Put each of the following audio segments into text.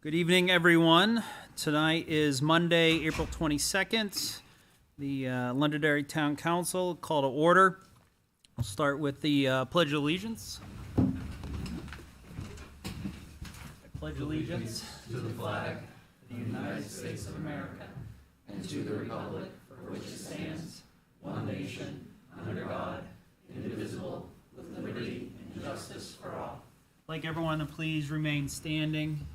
Good evening, everyone. Tonight is Monday, April 22nd. The Londonderry Town Council call to order. We'll start with the Pledge of Allegiance. I pledge allegiance to the flag of the United States of America and to the republic for which it stands, one nation, under God, indivisible, with liberty and justice for all. I'd like everyone to please remain standing.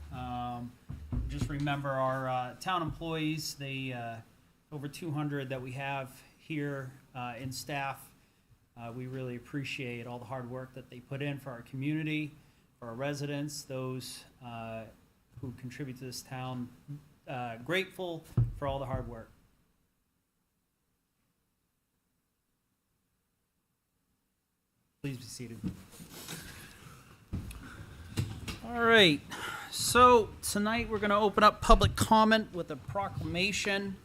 Just remember our town employees, they over 200 that we have here in staff. We really appreciate all the hard work that they put in for our community, for our residents, those who contribute to this town. Grateful for all the hard work. Please be seated. All right, so tonight we're going to open up public comment with a proclamation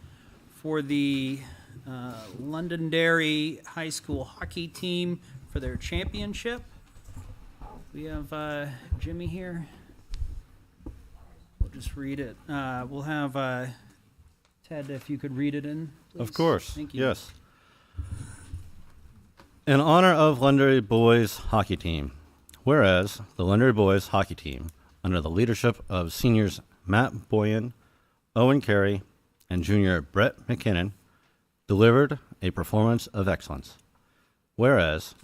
for the Londonderry High School hockey team for their championship. We have Jimmy here. We'll just read it. We'll have Ted, if you could read it in, please. Of course. Thank you. Yes. In honor of Londonderry Boys Hockey Team, whereas the Londonderry Boys Hockey Team, under the leadership of seniors Matt Boyan, Owen Carey, and junior Brett McKinnon, delivered a performance of excellence. Whereas,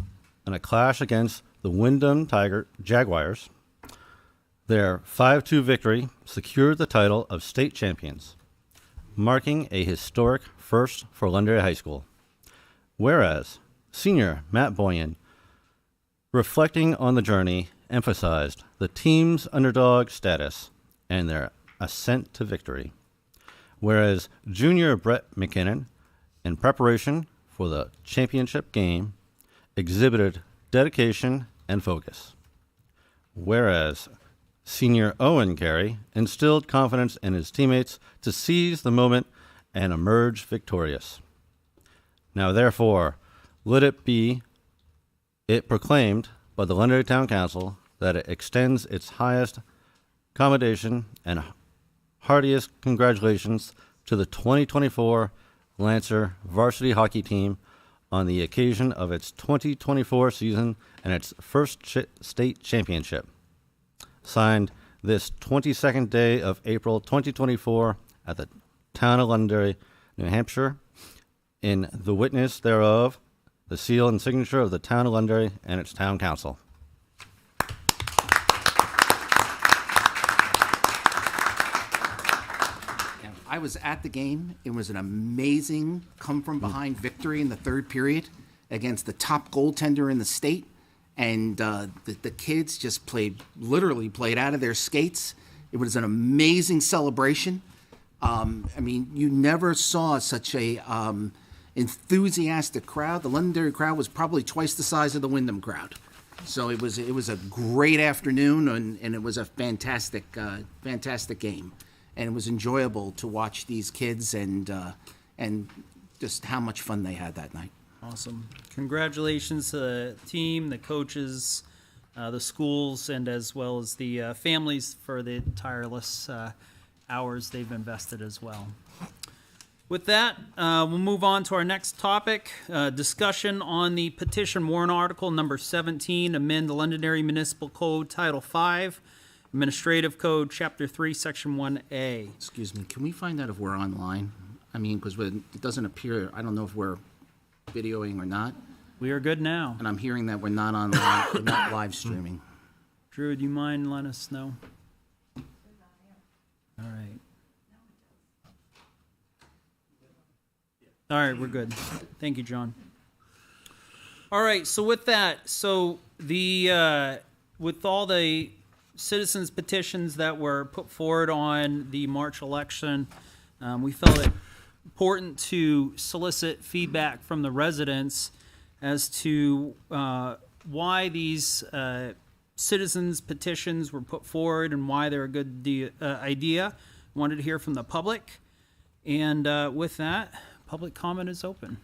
in a clash against the Wyndham Jaguars, their 5-2 victory secured the title of state champions, marking a historic first for Londonderry High School. Whereas, senior Matt Boyan, reflecting on the journey, emphasized the team's underdog status and their ascent to victory. Whereas junior Brett McKinnon, in preparation for the championship game, exhibited dedication and focus. Whereas senior Owen Carey instilled confidence in his teammates to seize the moment and emerge victorious. Now therefore, let it be proclaimed by the Londonderry Town Council that it extends its highest commendation and heartiest congratulations to the 2024 Lancer varsity hockey team on the occasion of its 2024 season and its first state championship. Signed this 22nd day of April 2024 at the town of Londonderry, New Hampshire, in the witness thereof, the seal and signature of the town of Londonderry and its town council. I was at the game. It was an amazing come-from-behind victory in the third period against the top goaltender in the state. And the kids just literally played out of their skates. It was an amazing celebration. You never saw such a enthusiastic crowd. The Londonderry crowd was probably twice the size of the Wyndham crowd. So it was a great afternoon, and it was a fantastic game. And it was enjoyable to watch these kids and just how much fun they had that night. Awesome. Congratulations to the team, the coaches, the schools, and as well as the families for the tireless hours they've invested as well. With that, we'll move on to our next topic, discussion on the petition warrant article number 17, amend the Londonderry Municipal Code Title 5, Administrative Code, Chapter 3, Section 1A. Excuse me, can we find out if we're online? Because it doesn't appear, I don't know if we're videoing or not. We are good now. And I'm hearing that we're not online, we're not live streaming. Drew, do you mind letting us know? All right. All right, we're good. Thank you, John. All right, so with that, with all the citizens petitions that were put forward on the March election, we felt it important to solicit feedback from the residents as to why these citizens petitions were put forward and why they're a good idea. Wanted to hear from the public. And with that, public comment is open.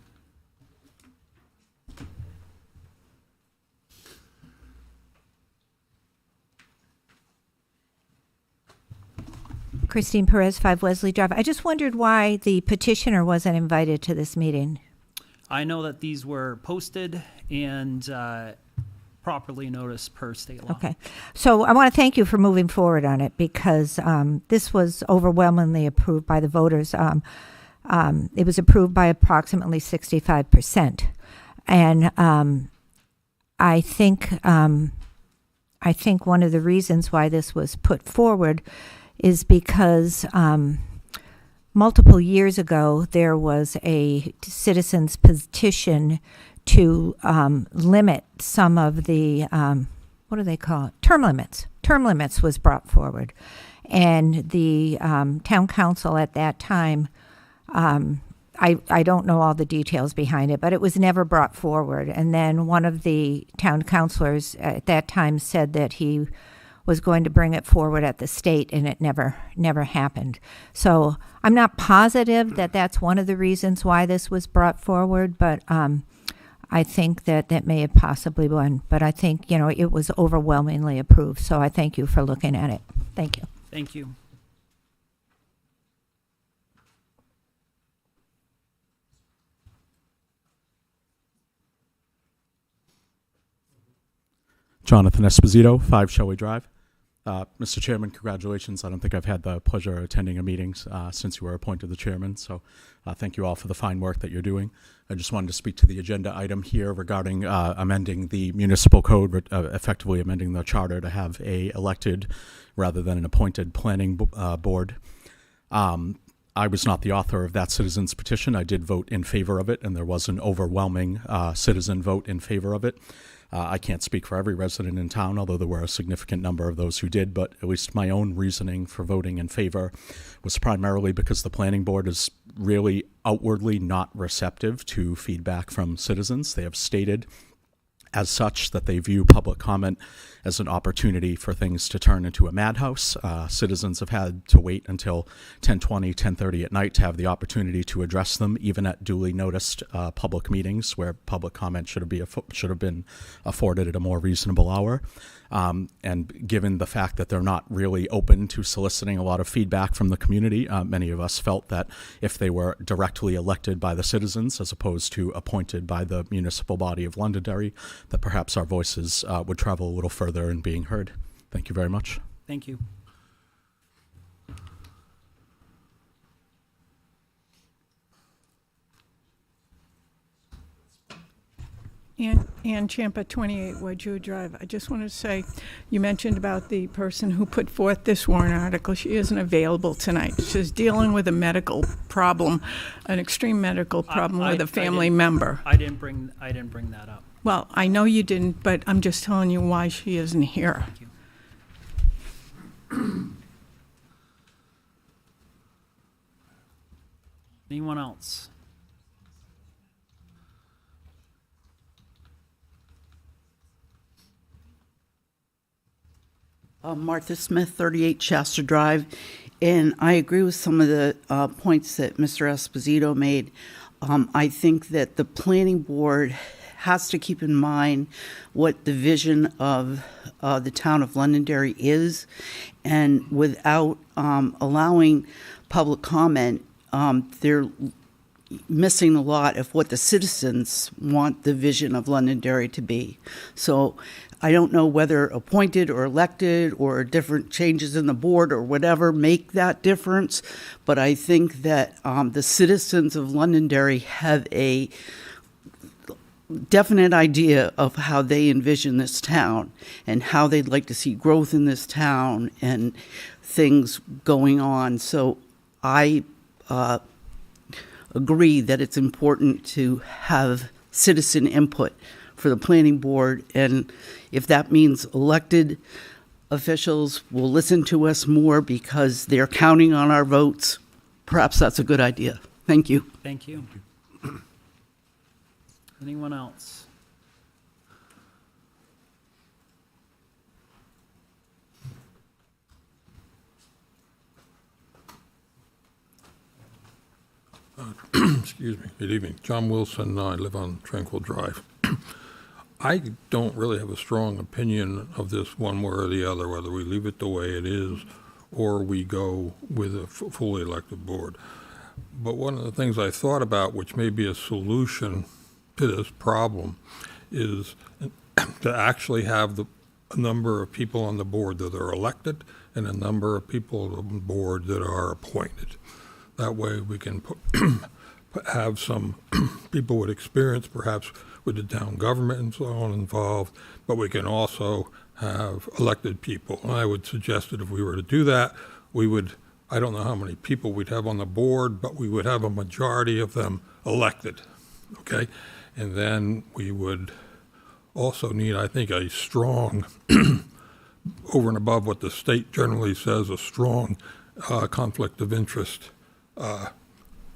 Christine Perez, 5 Wesley Drive. I just wondered why the petitioner wasn't invited to this meeting. I know that these were posted and properly noticed per state law. Okay. So I want to thank you for moving forward on it because this was overwhelmingly approved by the voters. It was approved by approximately 65%. And I think one of the reasons why this was put forward is because multiple years ago there was a citizens petition to limit some of the what do they call it? Term limits. Term limits was brought forward, and the town council at that time. I don't know all the details behind it, but it was never brought forward. And then one of the town councilors at that time said that he was going to bring it forward at the state, and it never happened. So I'm not positive that that's one of the reasons why this was brought forward, but I think that may have possibly been. But I think, it was overwhelmingly approved. So I thank you for looking at it. Thank you. Thank you. Jonathan Esposito, 5 Shelley Drive. Mr. Chairman, congratulations. I don't think I've had the pleasure of attending a meeting since you were appointed the chairman, so thank you all for the fine work that you're doing. I just wanted to speak to the agenda item here regarding amending the municipal code, effectively amending the charter to have a elected rather than an appointed planning board. I was not the author of that citizens petition. I did vote in favor of it, and there was an overwhelming citizen vote in favor of it. I can't speak for every resident in town, although there were a significant number of those who did, but at least my own reasoning for voting in favor was primarily because the planning board is really outwardly not receptive to feedback from citizens. They have stated as such that they view public comment as an opportunity for things to turn into a madhouse. Citizens have had to wait until 10:20, 10:30 at night to have the opportunity to address them, even at duly noticed public meetings where public comment should have been afforded at a more reasonable hour. And given the fact that they're not really open to soliciting a lot of feedback from the community, many of us felt that if they were directly elected by the citizens as opposed to appointed by the municipal body of Londonderry, that perhaps our voices would travel a little further in being heard. Thank you very much. Thank you. Ann Champa, 28 Wedgewood Drive. I just wanted to say, you mentioned about the person who put forth this warrant article. She isn't available tonight. She's dealing with a medical problem, an extreme medical problem with a family member. I didn't bring that up. Well, I know you didn't, but I'm just telling you why she isn't here. Thank you. Anyone else? Martha Smith, 38 Shasta Drive, and I agree with some of the points that Mr. Esposito made. I think that the planning board has to keep in mind what the vision of the town of Londonderry is, and without allowing public comment, they're missing a lot of what the citizens want the vision of Londonderry to be. So I don't know whether appointed or elected or different changes in the board or whatever make that difference, but I think that the citizens of Londonderry have a definite idea of how they envision this town and how they'd like to see growth in this town and things going on. So I agree that it's important to have citizen input for the planning board, and if that means elected officials will listen to us more because they're counting on our votes, perhaps that's a good idea. Thank you. Thank you. Anyone else? Excuse me. Good evening. John Wilson. I live on Tranquil Drive. I don't really have a strong opinion of this one way or the other, whether we leave it the way it is or we go with a fully elected board. But one of the things I thought about, which may be a solution to this problem, is to actually have a number of people on the board that are elected and a number of people on the board that are appointed. That way we can have some people with experience, perhaps with the town government and so on involved, but we can also have elected people. And I would suggest that if we were to do that, we would, I don't know how many people we'd have on the board, but we would have a majority of them elected, okay? And then we would also need, I think, a strong, over and above what the state generally says, a strong conflict of interest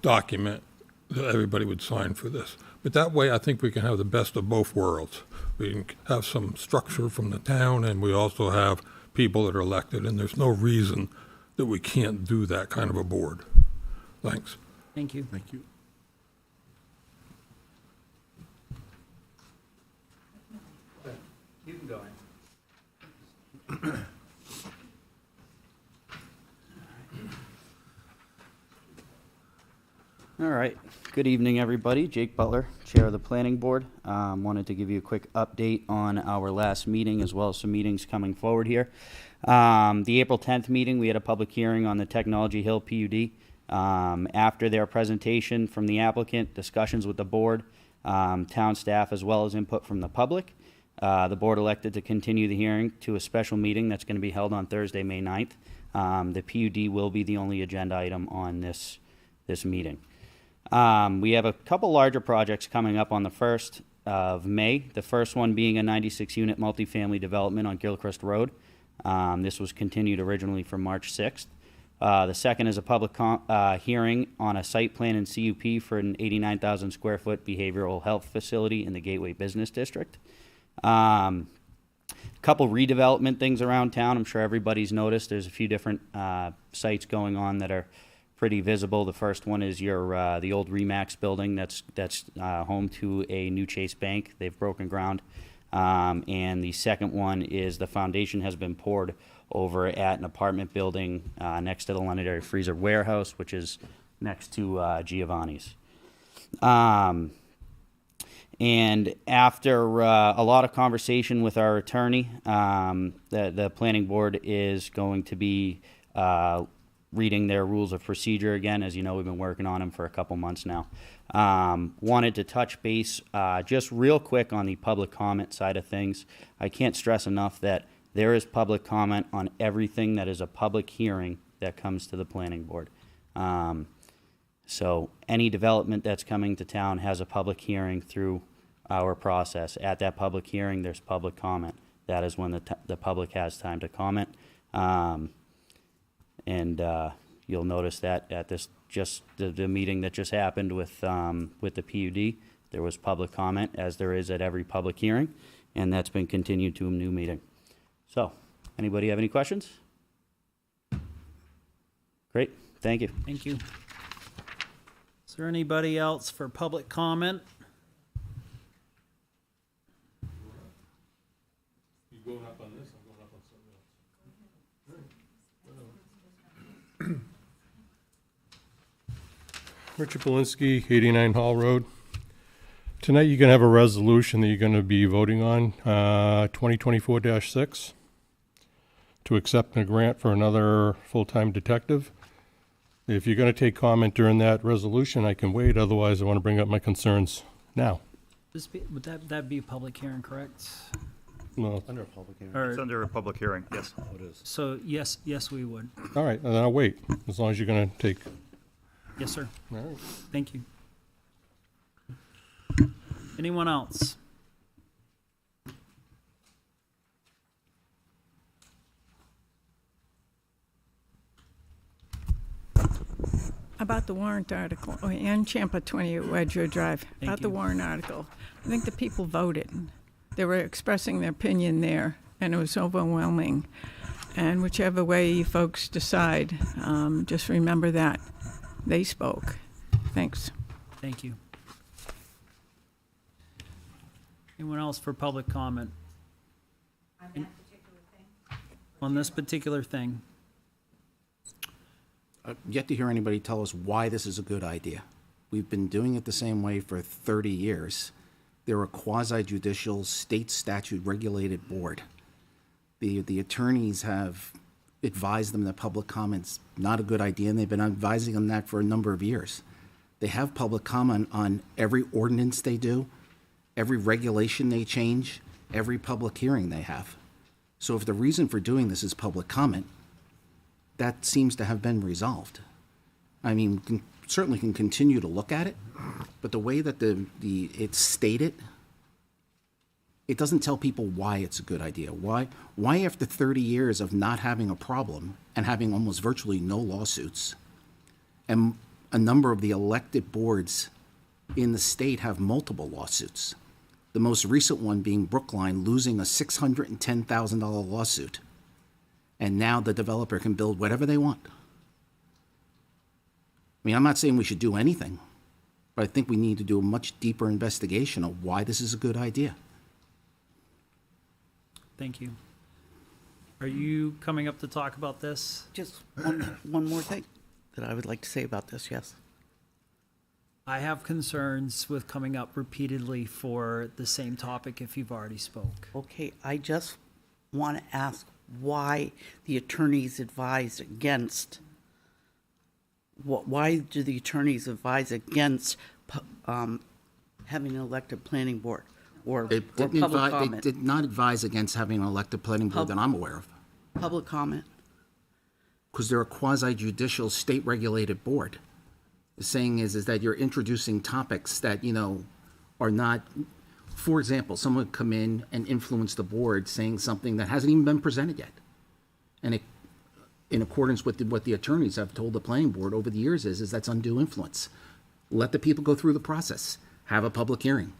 document that everybody would sign for this. But that way, I think we can have the best of both worlds. We can have some structure from the town, and we also have people that are elected, and there's no reason that we can't do that kind of a board. Thanks. Thank you. Thank you. You can go ahead. All right. Good evening, everybody. Jake Butler, Chair of the Planning Board. Wanted to give you a quick update on our last meeting as well as some meetings coming forward here. The April 10th meeting, we had a public hearing on the Technology Hill PUD. After their presentation from the applicant, discussions with the board, town staff, as well as input from the public, the board elected to continue the hearing to a special meeting that's going to be held on Thursday, May 9th. The PUD will be the only agenda item on this meeting. We have a couple larger projects coming up on the 1st of May. The first one being a 96-unit multifamily development on Gilchrist Road. This was continued originally from March 6th. The second is a public hearing on a site plan and CUP for an 89,000 square foot behavioral health facility in the Gateway Business District. Couple redevelopment things around town. I'm sure everybody's noticed there's a few different sites going on that are pretty visible. The first one is the old Remax building that's home to a new Chase Bank. They've broken ground. And the second one is the foundation has been poured over at an apartment building next to the Londonderry Freezer Warehouse, which is next to Giovanni's. And after a lot of conversation with our attorney, the planning board is going to be reading their rules of procedure again. As you know, we've been working on them for a couple months now. Wanted to touch base just real quick on the public comment side of things. I can't stress enough that there is public comment on everything that is a public hearing that comes to the planning board. So any development that's coming to town has a public hearing through our process. At that public hearing, there's public comment. That is when the public has time to comment. And you'll notice that at this the meeting that just happened with the PUD, there was public comment, as there is at every public hearing, and that's been continued to a new meeting. So, anybody have any questions? Great, thank you. Thank you. Is there anybody else for public comment? You going up on this? I'm going up on something else. Richard Polinsky, 89 Hall Road. Tonight you're going to have a resolution that you're going to be voting on, 2024-6, to accept a grant for another full-time detective. If you're going to take comment during that resolution, I can wait. Otherwise, I want to bring up my concerns now. Would that be a public hearing, correct? No. Under a public hearing. Or, It's under a public hearing, yes. It is. so yes, we would. All right, then I'll wait, as long as you're going to take. Yes, sir. All right. Thank you. Anyone else? About the warrant article, Ann Champa, 28 Wedgewood Drive. About the you. warrant article, I think the people voted. They were expressing their opinion there, and it was overwhelming. And whichever way you folks decide, just remember that they spoke. Thanks. Thank you. Anyone else for public comment? On this particular thing? I've yet to hear anybody tell us why this is a good idea. We've been doing it the same way for 30 years. They're a quasi-judicial, state statute-regulated board. The attorneys have advised them that public comment's not a good idea, and they've been advising them that for a number of years. They have public comment on every ordinance they do, every regulation they change, every public hearing they have. So if the reason for doing this is public comment, that seems to have been resolved. I mean, certainly can continue to look at it, but the way that it's stated, it doesn't tell people why it's a good idea. Why after 30 years of not having a problem and having almost virtually no lawsuits, and a number of the elected boards in the state have multiple lawsuits, the most recent one being Brookline losing a $610,000 lawsuit, and now the developer can build whatever they want. I mean, I'm not saying we should do anything, but I think we need to do a much deeper investigation of why this is a good idea. Thank you. Are you coming up to talk about this? Just one more thing that I would like to say about this, yes. I have concerns with coming up repeatedly for the same topic if you've already spoke. Okay, I just want to ask why the attorneys advise against, why do the attorneys advise against having an elected planning board or public comment? They did not advise against having an elected planning board that I'm aware of, Public comment. because they're a quasi-judicial, state-regulated board. The saying is that you're introducing topics that, are not, for example, someone would come in and influence the board saying something that hasn't even been presented yet. And in accordance with what the attorneys have told the planning board over the years is that's undue influence. Let the people go through the process. Have a public hearing.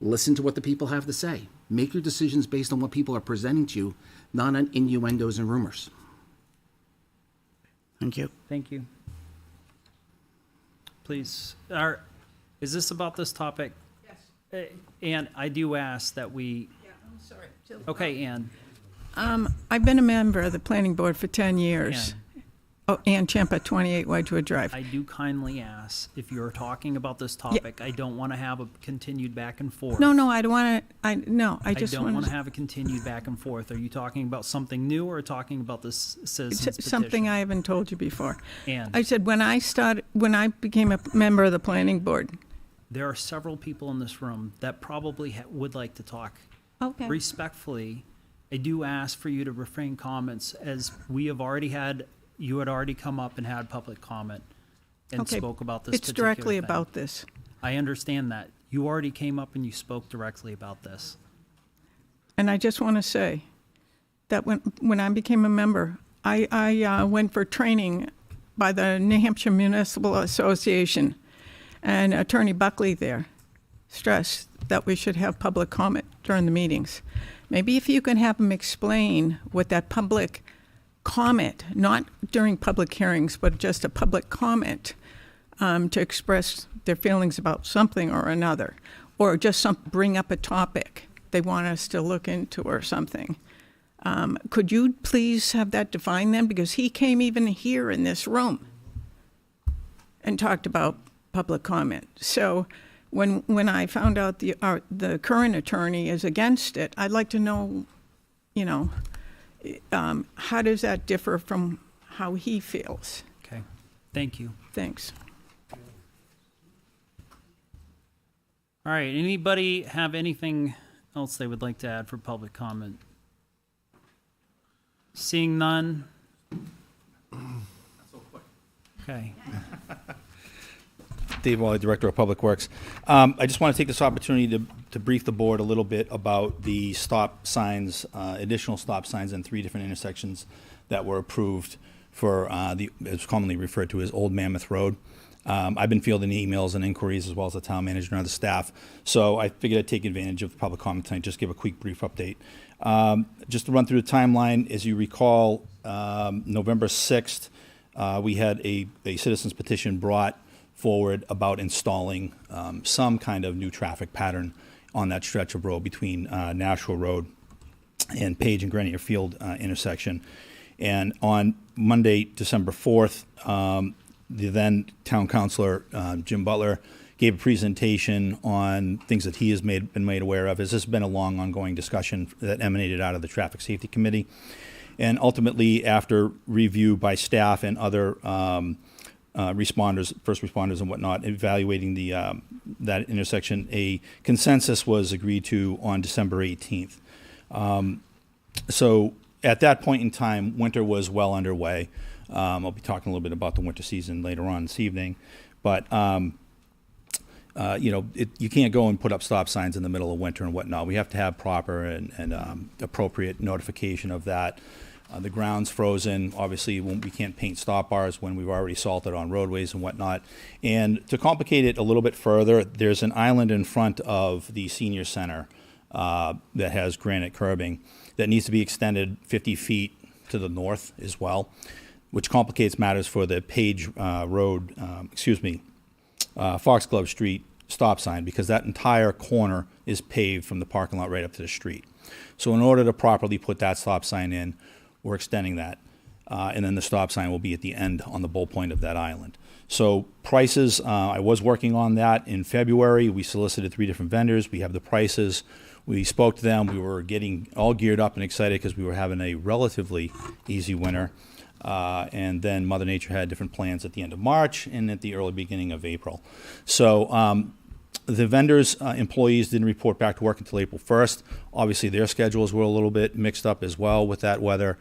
Listen to what the people have to say. Make your decisions based on what people are presenting to you, not on innuendos and rumors. Thank you. Thank you. Please, is this about this topic? Yes. And I do ask that we. Yeah, I'm sorry. Okay, Ann. I've been a member of the planning board for 10 years. Ann. Oh, Ann Champa, 28 Wedgewood Drive. I do kindly ask, if you're talking about this topic, I don't want to have a continued back and forth. No, I don't want to, I just don't want want to have a continued back and forth. Are you talking about something new or talking about this citizens petition? something I haven't told you before. Ann. I said, when I became a member of the planning board. There are several people in this room that probably would like to talk. Okay. Respectfully, I do ask for you to refrain comments, as we have already had. You had already come up and had public comment and Okay. spoke about this It's particular directly thing. about this. I understand that. You already came up and you spoke directly about this. And I just want to say that when I became a member, I went for training by the New Hampshire Municipal Association, and Attorney Buckley there stressed that we should have public comment during the meetings. Maybe if you can have them explain what that public comment, not during public hearings, but just a public comment to express their feelings about something or another, or just bring up a topic they want us to look into or something. Could you please have that defined then? Because he came even here in this room and talked about public comment. So when I found out the current attorney is against it, I'd like to know, how does that differ from how he feels? Okay. Thank you. Thanks. All right. Anybody have anything else they would like to add for public comment? Seeing none. Okay. Dave Wally, Director of Public Works. I just want to take this opportunity to brief the board a little bit about the stop signs, additional stop signs in 3 different intersections that were approved for it's commonly referred to as Old Mammoth Road. I've been fielding emails and inquiries as well as the town manager and other staff, so I figured I'd take advantage of public comment tonight, just give a quick brief update. Just to run through the timeline, as you recall, November 6th, we had a citizen's petition brought forward about installing some kind of new traffic pattern on that stretch of road between Nashua Road and Page and Grenier Field intersection. And on Monday, December 4th, the then town councilor, Jim Butler, gave a presentation on things that he has been made aware of. As this has been a long, ongoing discussion that emanated out of the Traffic Safety Committee. And ultimately, after review by staff and other responders, first responders and whatnot, evaluating that intersection, a consensus was agreed to on December 18th. So at that point in time, winter was well underway. I'll be talking a little bit about the winter season later on this evening, but you can't go and put up stop signs in the middle of winter and whatnot. We have to have proper and appropriate notification of that. The ground's frozen. Obviously, we can't paint stop bars when we've already salted on roadways and whatnot. And to complicate it a little bit further, there's an island in front of the senior center that has granite curbing that needs to be extended 50 feet to the north as well, which complicates matters for the Page Foxglove Street stop sign, because that entire corner is paved from the parking lot right up to the street. So in order to properly put that stop sign in, we're extending that. And then the stop sign will be at the end on the bowl point of that island. So prices, I was working on that in February. We solicited 3 different vendors. We have the prices. We spoke to them. We were getting all geared up and excited because we were having a relatively easy winter. And then Mother Nature had different plans at the end of March and at the early beginning of April. So the vendors' employees didn't report back to work until April 1st. Obviously, their schedules were a little bit mixed up as well with that weather.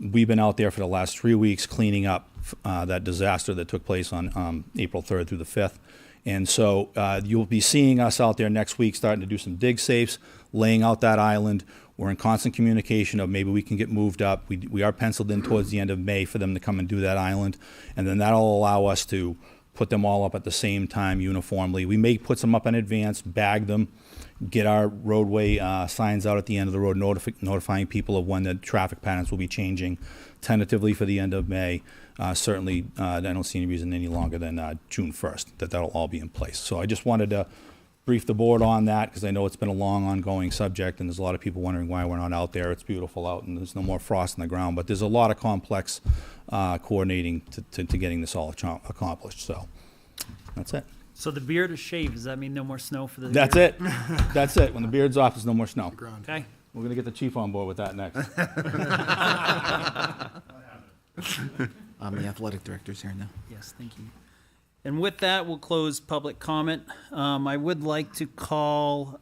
We've been out there for the last 3 weeks cleaning up that disaster that took place on April 3rd through the 5th. And so you'll be seeing us out there next week starting to do some dig safes, laying out that island. We're in constant communication of maybe we can get moved up. We are penciled in towards the end of May for them to come and do that island. And then that'll allow us to put them all up at the same time uniformly. We may put some up in advance, bag them, get our roadway signs out at the end of the road, notifying people of when the traffic patterns will be changing, tentatively for the end of May. Certainly, I don't see any reason any longer than June 1st that'll all be in place. So I just wanted to brief the board on that because I know it's been a long, ongoing subject, and there's a lot of people wondering why we're not out there. It's beautiful out, and there's no more frost on the ground, but there's a lot of complex coordinating to getting this all accomplished. So that's it. So the beard is shaved. Does that mean no more snow for the That's beard? it. That's it. When the beard's off, there's no more snow. Okay. We're going to get the chief on board with that next. I'm the athletic director's here now. Yes, thank you. And with that, we'll close public comment. I would like to call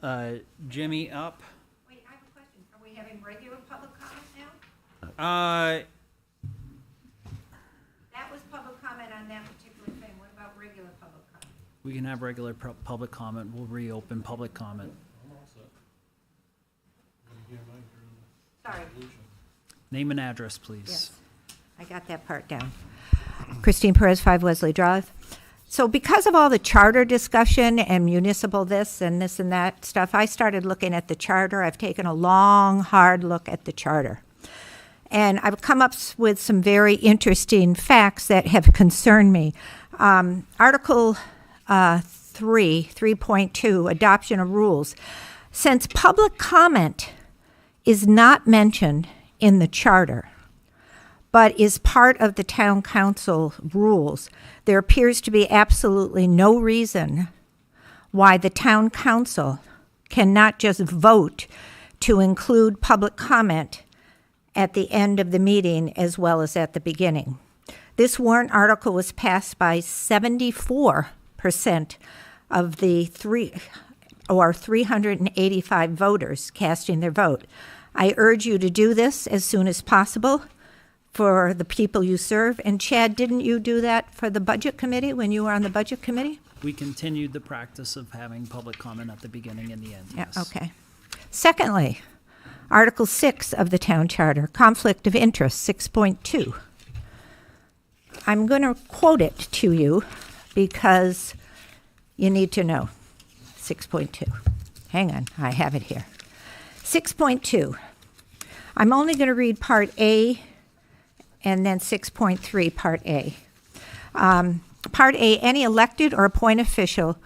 Jimmy up. Wait, I have a question. Are we having regular public comment now? That was public comment on that particular thing. What about regular public comment? We can have regular public comment. We'll reopen public comment. Sorry. Name and address, please. Yes, I got that part down. Christine Perez, 5 Wesley Drive. So because of all the charter discussion and municipal this and that stuff, I started looking at the charter. I've taken a long, hard look at the charter. And I've come up with some very interesting facts that have concerned me. Article 3.2, adoption of rules. Since public comment is not mentioned in the charter, but is part of the town council rules, there appears to be absolutely no reason why the town council cannot just vote to include public comment at the end of the meeting as well as at the beginning. This warrant article was passed by 74% of the 385 voters casting their vote. I urge you to do this as soon as possible for the people you serve. And Chad, didn't you do that for the budget committee when you were on the budget committee? We continued the practice of having public comment at the beginning and the end, yes. Yeah, okay. Secondly, Article 6 of the town charter, conflict of interest, 6.2. I'm going to quote it to you because you need to know. 6.2. Hang on, I have it here. 6.2. I'm only going to read Part A and then 6.3, Part A. Part A, any elected or appointed official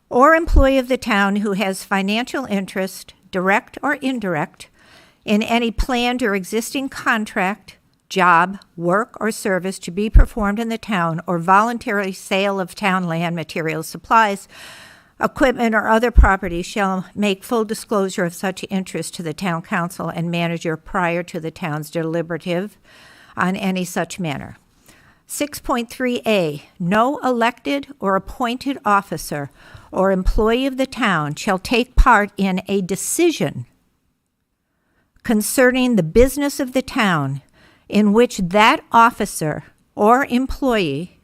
or employee of the town who has financial interest, direct or indirect, in any planned or existing contract, job, work, or service to be performed in the town, or voluntary sale of town land, materials, supplies, equipment, or other property shall make full disclosure of such interest to the town council and manager prior to the town's deliberative on any such matter. 6.3a, no elected or appointed officer or employee of the town shall take part in a decision concerning the business of the town in which that officer or employee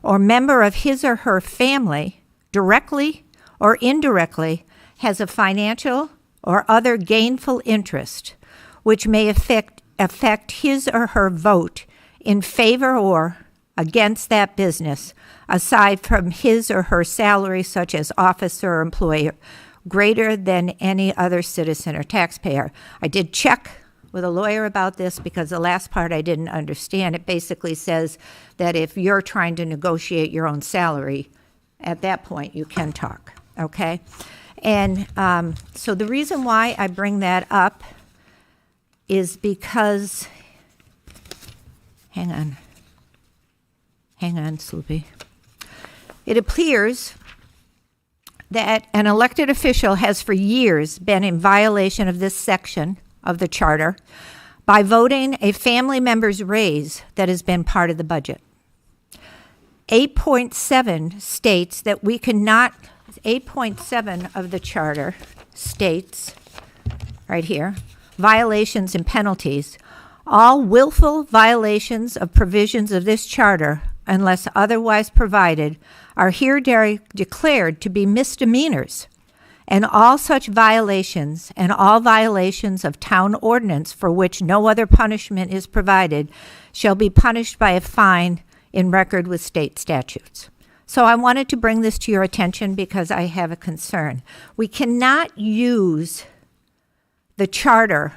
or member of his or her family, directly or indirectly, has a financial or other gainful interest which may affect his or her vote in favor or against that business, aside from his or her salary, such as officer or employer, greater than any other citizen or taxpayer. I did check with a lawyer about this because the last part I didn't understand. It basically says that if you're trying to negotiate your own salary, at that point you can talk, okay? And so the reason why I bring that up is because, hang on, Sloopy. It appears that an elected official has for years been in violation of this section of the charter by voting a family member's raise that has been part of the budget. 8.7 states that we cannot, 8.7 of the charter states, right here, violations and penalties. All willful violations of provisions of this charter, unless otherwise provided, are here declared to be misdemeanors, and all such violations and all violations of town ordinance for which no other punishment is provided shall be punished by a fine in record with state statutes. So I wanted to bring this to your attention because I have a concern. We cannot use the charter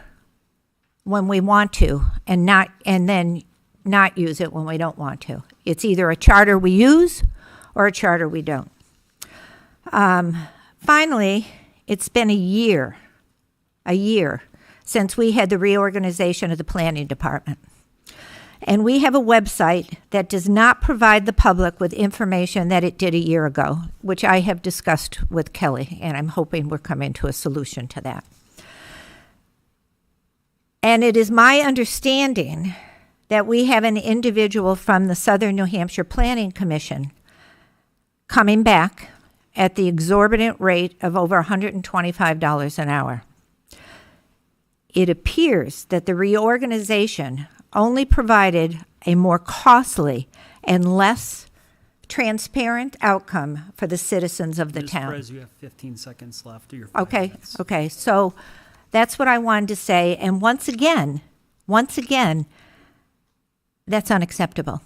when we want to and then not use it when we don't want to. It's either a charter we use or a charter we don't. Finally, it's been a year since we had the reorganization of the planning department. And we have a website that does not provide the public with information that it did a year ago, which I have discussed with Kelly, and I'm hoping we're coming to a solution to that. And it is my understanding that we have an individual from the Southern New Hampshire Planning Commission coming back at the exorbitant rate of over $125 an hour. It appears that the reorganization only provided a more costly and less transparent outcome for the citizens of the town. Ms. Perez, you have 15 seconds left. Or your 5 minutes. Okay, so that's what I wanted to say. And once again, that's unacceptable.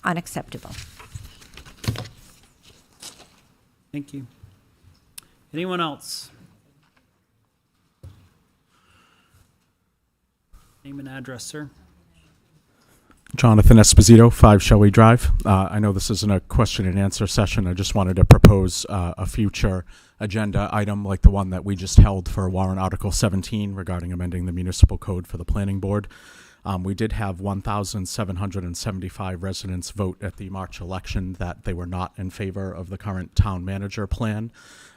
Unacceptable. Thank you. Anyone else? Name and address, sir. Jonathan Esposito, 5 Shelley Drive. I know this isn't a question and answer session. I just wanted to propose a future agenda item like the one that we just held for warrant Article 17 regarding amending the municipal code for the planning board. We did have 1,775 residents vote at the March election that they were not in favor of the current town manager plan.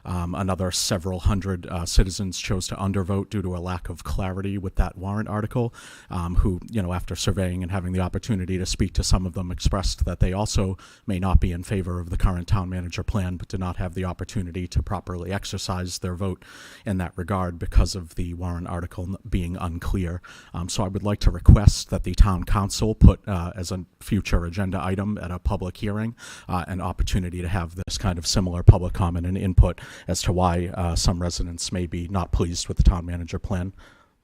Another several hundred citizens chose to undervote due to a lack of clarity with that warrant article, who, after surveying and having the opportunity to speak to some of them, expressed that they also may not be in favor of the current town manager plan, but did not have the opportunity to properly exercise their vote in that regard because of the warrant article being unclear. So I would like to request that the town council put as a future agenda item at a public hearing an opportunity to have this kind of similar public comment and input as to why some residents may be not pleased with the town manager plan.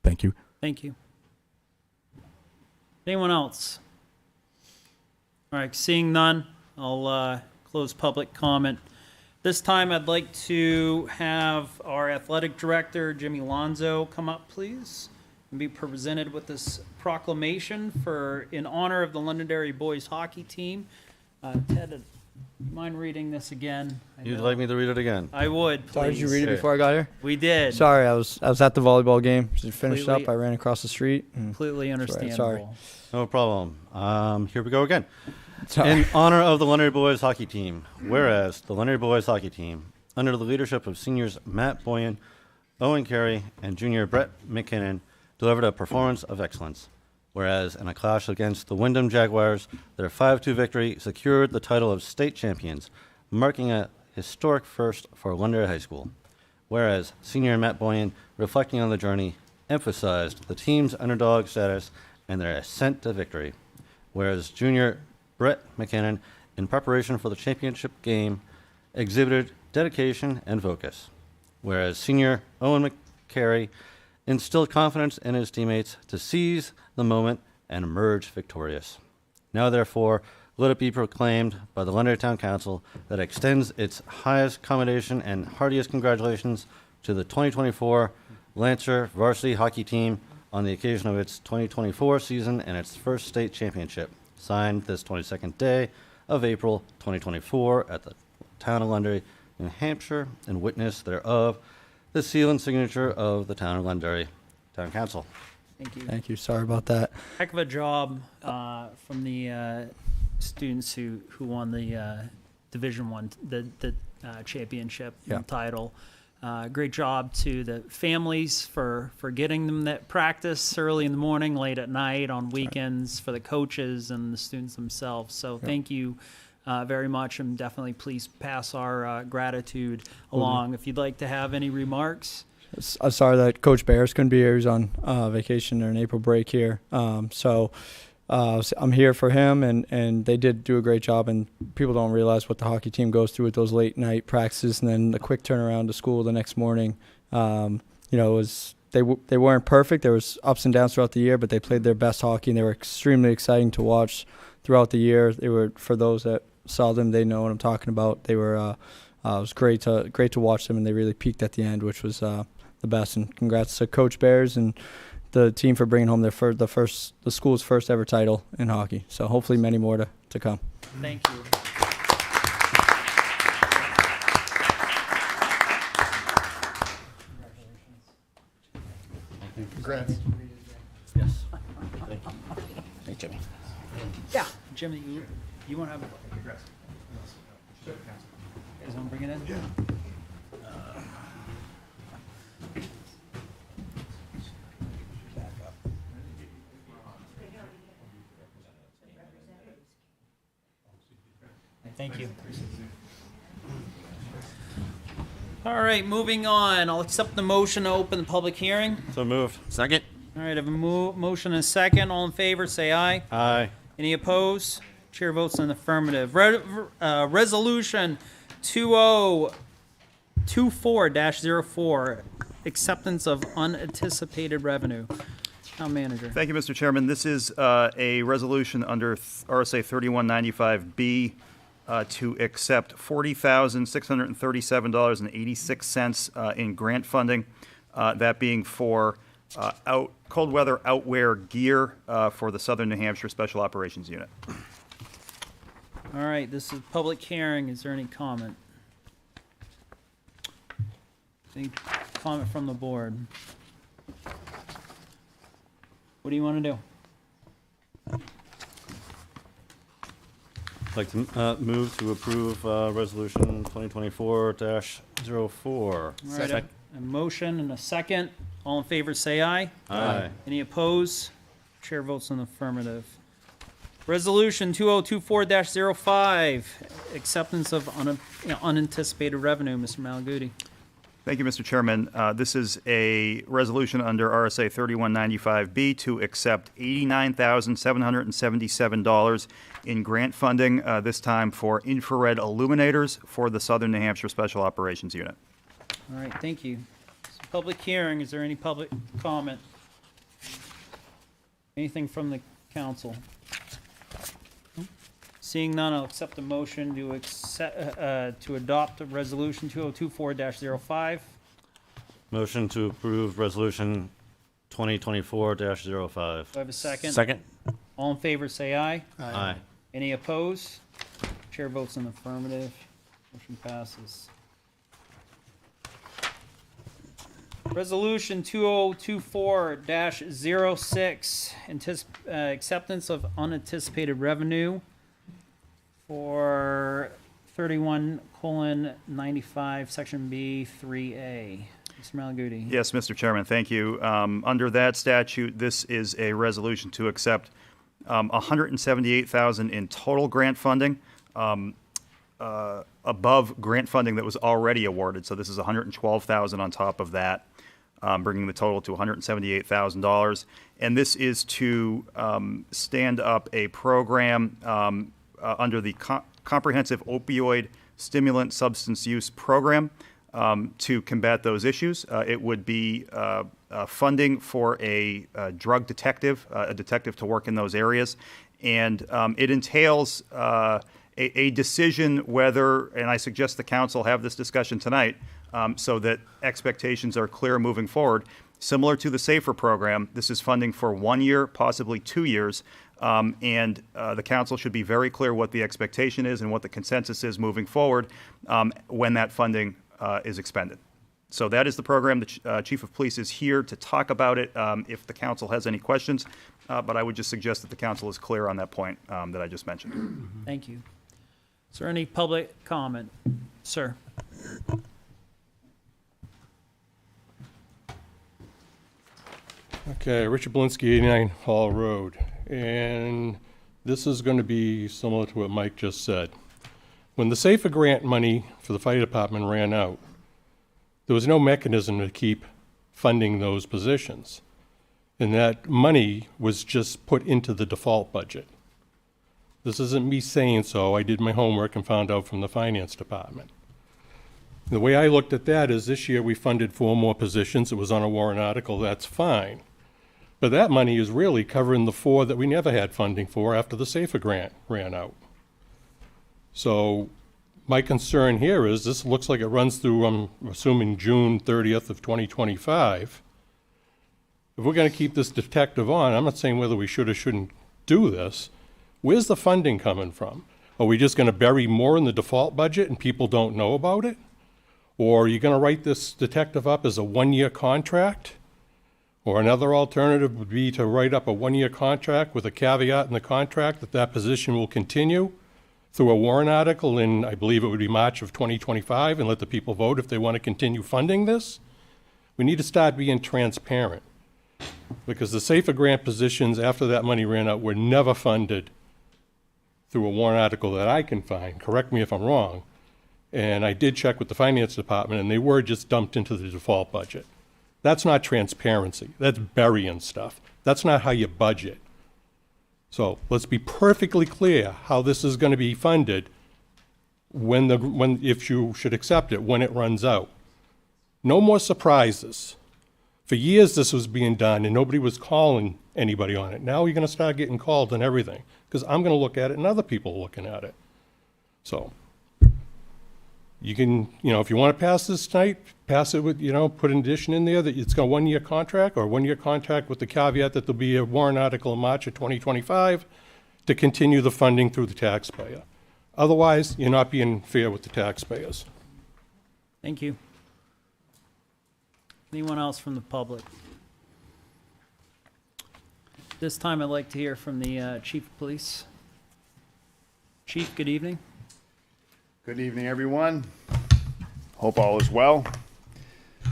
Thank you. Thank you. Anyone else? All right, seeing none, I'll close public comment. This time I'd like to have our athletic director, Jimmy Lonzo, come up, please, and be presented with this proclamation in honor of the Londonderry boys hockey team. Ted, Mind reading this again? You'd like me to read it again? I would, please. Sorry, did you read it Sure. before I got here? We did. Sorry, I was at the volleyball game. Just finished Completely- up. I ran across the street. Completely right, understandable. sorry. No problem. Here we go again. Sorry. In honor of the Londonderry Boys hockey team, whereas the Londonderry Boys hockey team, under the leadership of seniors Matt Boyan, Owen Carey, and junior Brett McKinnon, delivered a performance of excellence. Whereas in a clash against the Wyndham Jaguars, their 5-2 victory secured the title of state champions, marking a historic first for Londonderry High School. Whereas senior Matt Boyan, reflecting on the journey, emphasized the team's underdog status and their ascent to victory. Whereas junior Brett McKinnon, in preparation for the championship game, exhibited dedication and focus. Whereas senior Owen Carey instilled confidence in his teammates to seize the moment and emerge victorious. Now, therefore, let it be proclaimed by the Londonderry Town Council that extends its highest commendation and heartiest congratulations to the 2024 Lancer varsity hockey team on the occasion of its 2024 season and its first state championship, signed this 22nd day of April 2024 at the town of Londonderry, New Hampshire, in witness thereof, the seal and signature of the town of Londonderry Town Council. Thank you. Thank you. Sorry about that. Heck of a job from the students who won the Division One, the championship Yeah. title. Great job to the families for getting them that practice early in the morning, late at night, on weekends, for the coaches and the students themselves. So thank you very much, and definitely please pass our gratitude along. If you'd like to have any remarks. I'm sorry that Coach Bears couldn't be here. He's on vacation during April break here. So I'm here for him, and they did do a great job. And people don't realize what the hockey team goes through with those late night practices and then the quick turnaround to school the next morning. It was they weren't perfect. There was ups and downs throughout the year, but they played their best hockey, and they were extremely exciting to watch throughout the year. They were, for those that saw them, they know what I'm talking about. They were it was great to watch them, and they really peaked at the end, which was the best. And congrats to Coach Bears and the team for bringing home the school's first ever title in hockey. So hopefully many more to come. Thank you. Congrats. Yes. Hey, Jimmy. Yeah. Jimmy, you want to have a congrats? You guys want to bring it in? Yeah. Thank you. All right, moving on. I'll accept the motion to open the public hearing. So moved. Second. All right, I have a motion and a second. All in favor, say aye. Aye. Any opposed? Chair votes in the affirmative. Resolution 2024-04, acceptance of unanticipated revenue. Town manager. Thank you, Mr. Chairman. This is a resolution under RSA 3195B to accept $40,637.86 in grant funding, that being for cold weather outwear gear for the Southern New Hampshire Special Operations Unit. All right, this is public hearing. Is there any comment? Any comment from the board? What do you want to do? I'd like to move to approve Resolution 2024-04. All right, a motion and a second. All in favor, say aye. Aye. Any opposed? Chair votes in the affirmative. Resolution 2024-05, acceptance of unanticipated revenue. Mr. Malaguti. Thank you, Mr. Chairman. This is a resolution under RSA 3195B to accept $89,777 in grant funding, this time for infrared illuminators for the Southern New Hampshire Special Operations Unit. All right, thank you. It's a public hearing. Is there any public comment? Anything from the council? Seeing none, I'll accept the motion to adopt resolution 2024-05. Motion to approve Resolution 2024-05. Do I have a second? Second. All in favor, say aye. Aye. Any opposed? Chair votes in affirmative. Motion passes. Resolution 2024-06, acceptance of unanticipated revenue for 31:95, Section B, 3A. Mr. Malaguti. Yes, Mr. Chairman, thank you. Under that statute, this is a resolution to accept $178,000 in total grant funding, above grant funding that was already awarded. So this is $112,000 on top of that, bringing the total to $178,000. And this is to stand up a program under the Comprehensive Opioid Stimulant Substance Use Program to combat those issues. It would be funding for a drug detective, a detective to work in those areas. And it entails a decision whether, and I suggest the council have this discussion tonight so that expectations are clear moving forward. Similar to the SAFER program, this is funding for 1 year, possibly 2 years. And the council should be very clear what the expectation is and what the consensus is moving forward when that funding is expended. So that is the program. The Chief of Police is here to talk about it if the council has any questions. But I would just suggest that the council is clear on that point that I just mentioned. Thank you. Is there any public comment? Sir. Okay, Richard Belinsky, 89 Hall Road. And this is going to be similar to what Mike just said. When the SAFER grant money for the fire department ran out, there was no mechanism to keep funding those positions. And that money was just put into the default budget. This isn't me saying so. I did my homework and found out from the finance department. The way I looked at that is this year we funded 4 more positions. It was on a warrant article. That's fine. But that money is really covering the 4 that we never had funding for after the SAFER grant ran out. So my concern here is this looks like it runs through, I'm assuming, June 30th of 2025. If we're going to keep this detective on, I'm not saying whether we should or shouldn't do this. Where's the funding coming from? Are we just going to bury more in the default budget and people don't know about it? Or are you going to write this detective up as a 1-year contract? Or another alternative would be to write up a 1-year contract with a caveat in the contract that that position will continue through a warrant article in, I believe it would be March of 2025, and let the people vote if they want to continue funding this. We need to start being transparent, because the SAFER grant positions after that money ran out were never funded through a warrant article that I can find. Correct me if I'm wrong. And I did check with the finance department, and they were just dumped into the default budget. That's not transparency. That's burying stuff. That's not how you budget. So let's be perfectly clear how this is going to be funded if you should accept it, when it runs out. No more surprises. For years this was being done and nobody was calling anybody on it. Now you're going to start getting called on everything because I'm going to look at it and other people are looking at it. So you can, if you want to pass this tonight, pass it with, put an addition in there that it's got a 1-year contract or a 1-year contract with the caveat that there'll be a warrant article in March of 2025 to continue the funding through the taxpayer. Otherwise, you're not being fair with the taxpayers. Thank you. Anyone else from the public? This time I'd like to hear from the Chief of Police. Chief, good evening. Good evening, everyone. Hope all is well.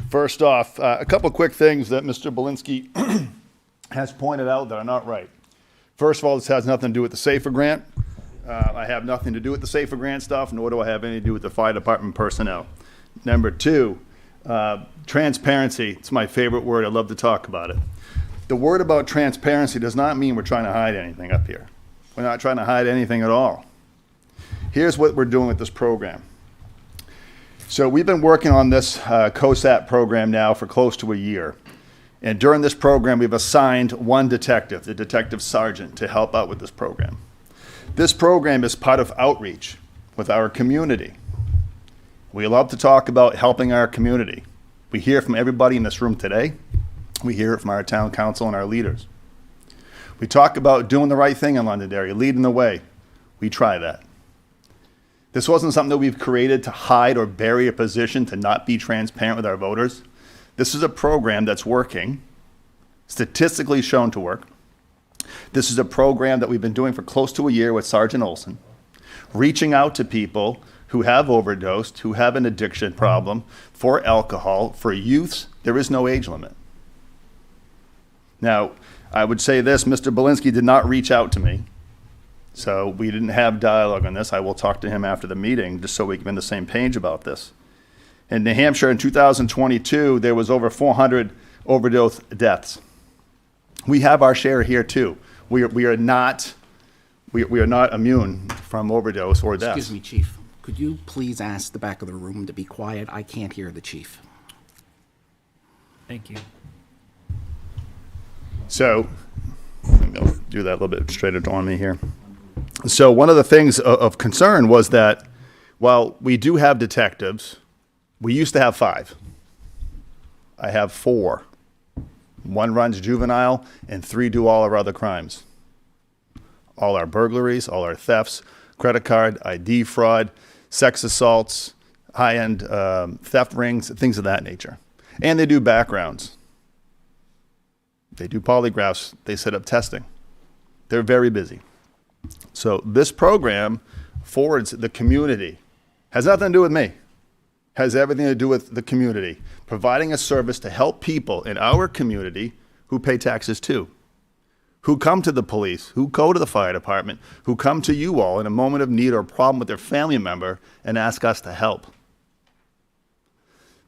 First off, a couple quick things that Mr. Belinsky has pointed out that are not right. First of all, this has nothing to do with the SAFER grant. I have nothing to do with the SAFER grant stuff, nor do I have anything to do with the fire department personnel. Number 2, transparency. It's my favorite word. I love to talk about it. The word about transparency does not mean we're trying to hide anything up here. We're not trying to hide anything at all. Here's what we're doing with this program. So we've been working on this COSAT program now for close to a year. And during this program, we've assigned 1 detective, the detective sergeant, to help out with this program. This program is part of outreach with our community. We love to talk about helping our community. We hear from everybody in this room today. We hear it from our town council and our leaders. We talk about doing the right thing in Londonderry, leading the way. We try that. This wasn't something that we've created to hide or bury a position to not be transparent with our voters. This is a program that's working, statistically shown to work. This is a program that we've been doing for close to a year with Sergeant Olson, reaching out to people who have overdosed, who have an addiction problem, for alcohol, for youths. There is no age limit. Now, I would say this, Mr. Belinsky did not reach out to me, so we didn't have dialogue on this. I will talk to him after the meeting, just so we can be on the same page about this. In New Hampshire in 2022, there was over 400 overdose deaths. We have our share here too. We are not immune from overdose or deaths. Excuse me, Chief. Could you please ask the back of the room to be quiet? I can't hear the chief. Thank you. So, I'll do that a little bit straighter on me here. So one of the things of concern was that while we do have detectives, we used to have 5. I have 4. 1 runs juvenile and 3 do all our other crimes. All our burglaries, all our thefts, credit card, ID fraud, sex assaults, high-end theft rings, things of that nature. And they do backgrounds. They do polygraphs. They set up testing. They're very busy. So this program forwards the community. Has nothing to do with me. Has everything to do with the community. Providing a service to help people in our community who pay taxes too, who come to the police, who go to the fire department, who come to you all in a moment of need or a problem with their family member and ask us to help.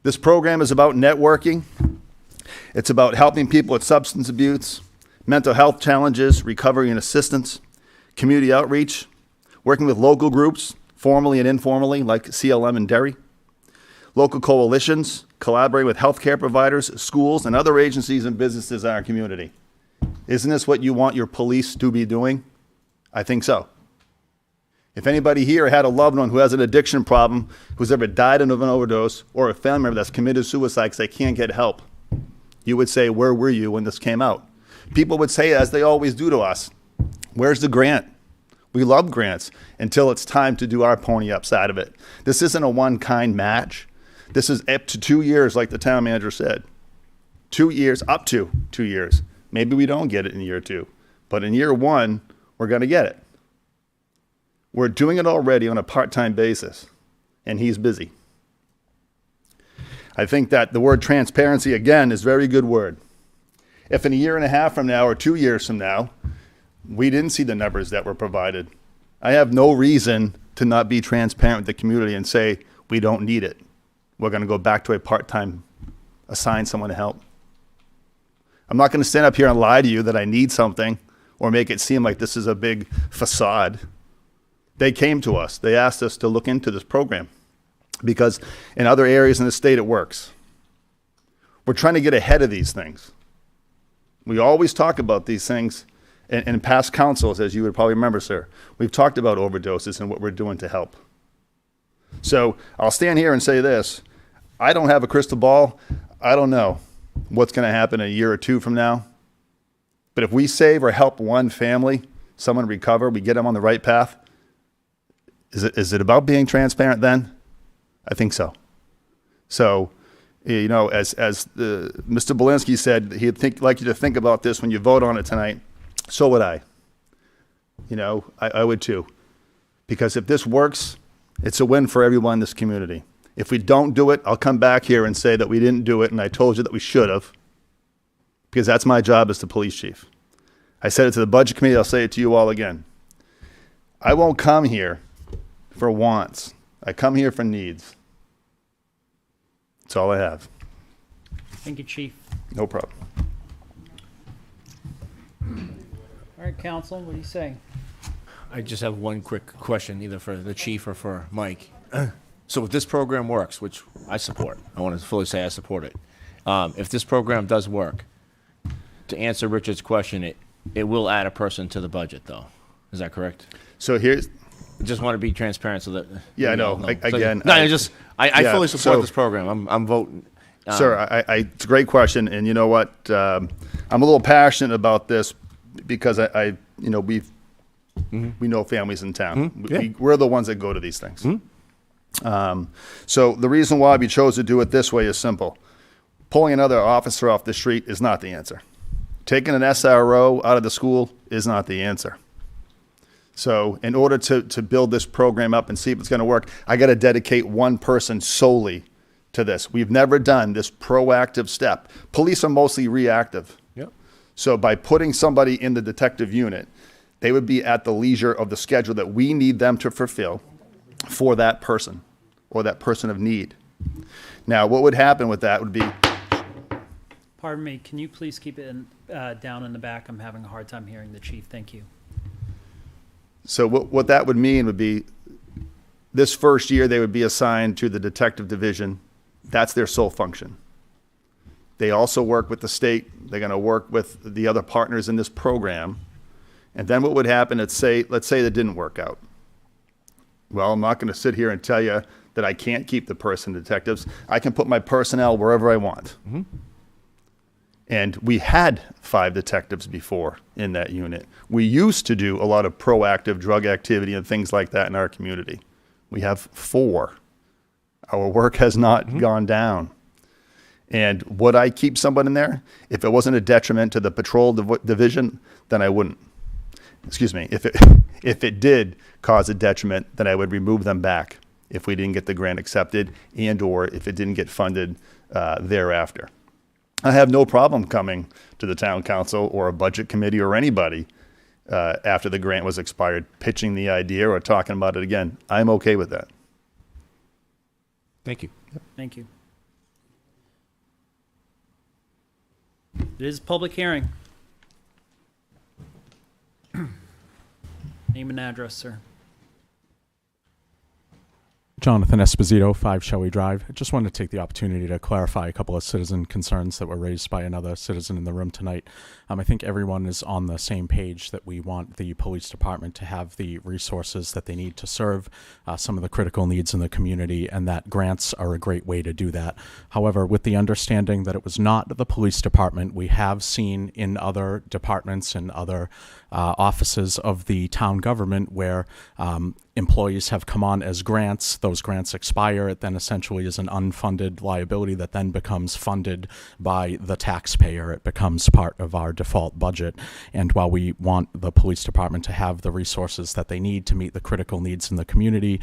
This program is about networking. It's about helping people with substance abuse, mental health challenges, recovery and assistance, community outreach, working with local groups, formally and informally, like CLM and Derry, local coalitions, collaborating with healthcare providers, schools, and other agencies and businesses in our community. Isn't this what you want your police to be doing? I think so. If anybody here had a loved one who has an addiction problem, who's ever died of an overdose, or a family member that's committed suicide because they can't get help, you would say, where were you when this came out? People would say, as they always do to us, where's the grant? We love grants until it's time to do our pony up side of it. This isn't a one-kind match. This is up to 2 years, like the town manager said. 2 years, up to 2 years. Maybe we don't get it in year 2, but in year 1, we're going to get it. We're doing it already on a part-time basis, and he's busy. I think that the word transparency, again, is a very good word. If in a year and a half from now or 2 years from now, we didn't see the numbers that were provided, I have no reason to not be transparent with the community and say, we don't need it. We're going to go back to a part-time, assign someone to help. I'm not going to stand up here and lie to you that I need something or make it seem like this is a big facade. They came to us. They asked us to look into this program because in other areas in the state it works. We're trying to get ahead of these things. We always talk about these things in past councils, as you would probably remember, sir. We've talked about overdoses and what we're doing to help. So I'll stand here and say this. I don't have a crystal ball. I don't know what's going to happen a year or 2 from now. But if we save or help one family, someone recover, we get them on the right path, is it about being transparent then? I think so. So, you know, as Mr. Belinsky said, he'd like you to think about this when you vote on it tonight. So would I. You know, I would too. Because if this works, it's a win for everyone in this community. If we don't do it, I'll come back here and say that we didn't do it and I told you that we should have. Because that's my job as the police chief. I said it to the budget committee, I'll say it to you all again. I won't come here for wants. I come here for needs. That's all I have. Thank you, Chief. No problem. All right, counsel, what do you say? I just have one quick question, either for the chief or for Mike. So if this program works, which I support, I want to fully say I support it. If this program does work, to answer Richard's question, it will add a person to the budget, though. Is that correct? So here's... Just want to be transparent so that... Yeah, I know. Again... I fully support this program. I'm voting. Sir, it's a great question, and you know what? I'm a little passionate about this because I you know, we've We know families in town. Yeah. We're the ones that go to these things. So the reason why we chose to do it this way is simple. Pulling another officer off the street is not the answer. Taking an SRO out of the school is not the answer. So in order to build this program up and see if it's going to work, I got to dedicate one person solely to this. We've never done this proactive step. Police are mostly reactive. Yep. So by putting somebody in the detective unit, they would be at the leisure of the schedule that we need them to fulfill for that person or that person of need. Now, what would happen with that would be, Pardon me, can you please keep it down in the back? I'm having a hard time hearing the chief. Thank you. so what that would mean would be this first year they would be assigned to the detective division. That's their sole function. They also work with the state. They're going to work with the other partners in this program. And then what would happen, let's say that didn't work out. Well, I'm not going to sit here and tell you that I can't keep the person detectives. I can put my personnel wherever I want. And we had 5 detectives before in that unit. We used to do a lot of proactive drug activity and things like that in our community. We have 4. Our work has not gone down. And would I keep someone in there? If it wasn't a detriment to the patrol division, then I wouldn't. Excuse me. If it did cause a detriment, then I would remove them back if we didn't get the grant accepted and or if it didn't get funded thereafter. I have no problem coming to the town council or a budget committee or anybody after the grant was expired, pitching the idea or talking about it again. I'm okay with that. Thank you. Thank you. It is a public hearing. Name and address, sir. Jonathan Esposito, 5 Shelley Drive. I just wanted to take the opportunity to clarify a couple of citizen concerns that were raised by another citizen in the room tonight. I think everyone is on the same page that we want the police department to have the resources that they need to serve some of the critical needs in the community, and that grants are a great way to do that. However, with the understanding that it was not the police department, we have seen in other departments and other offices of the town government where employees have come on as grants. Those grants expire. It then essentially is an unfunded liability that then becomes funded by the taxpayer. It becomes part of our default budget. And while we want the police department to have the resources that they need to meet the critical needs in the community,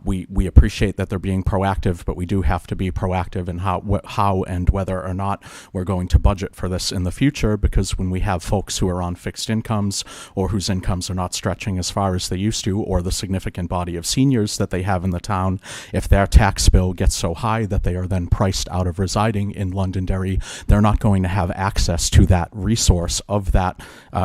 we appreciate that they're being proactive, but we do have to be proactive in how and whether or not we're going to budget for this in the future, because when we have folks who are on fixed incomes or whose incomes are not stretching as far as they used to, or the significant body of seniors that they have in the town, if their tax bill gets so high that they are then priced out of residing in Londonderry, they're not going to have access to that resource of that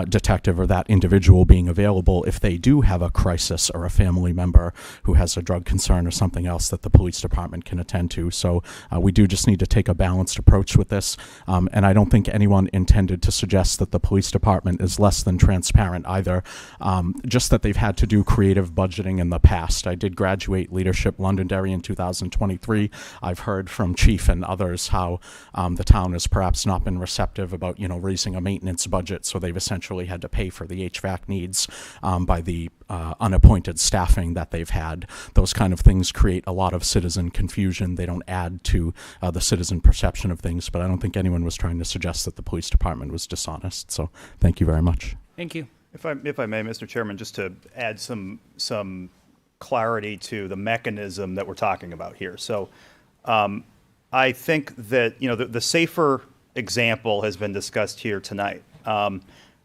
detective or that individual being available if they do have a crisis or a family member who has a drug concern or something else that the police department can attend to. So we do just need to take a balanced approach with this. And I don't think anyone intended to suggest that the police department is less than transparent either, just that they've had to do creative budgeting in the past. I did graduate Leadership Londonderry in 2023. I've heard from Chief and others how the town has perhaps not been receptive about, raising a maintenance budget, so they've essentially had to pay for the HVAC needs by the unappointed staffing that they've had. Those kind of things create a lot of citizen confusion. They don't add to the citizen perception of things, but I don't think anyone was trying to suggest that the police department was dishonest. So thank you very much. Thank you. If I may, Mr. Chairman, just to add some clarity to the mechanism that we're talking about here. So I think that, the safer example has been discussed here tonight.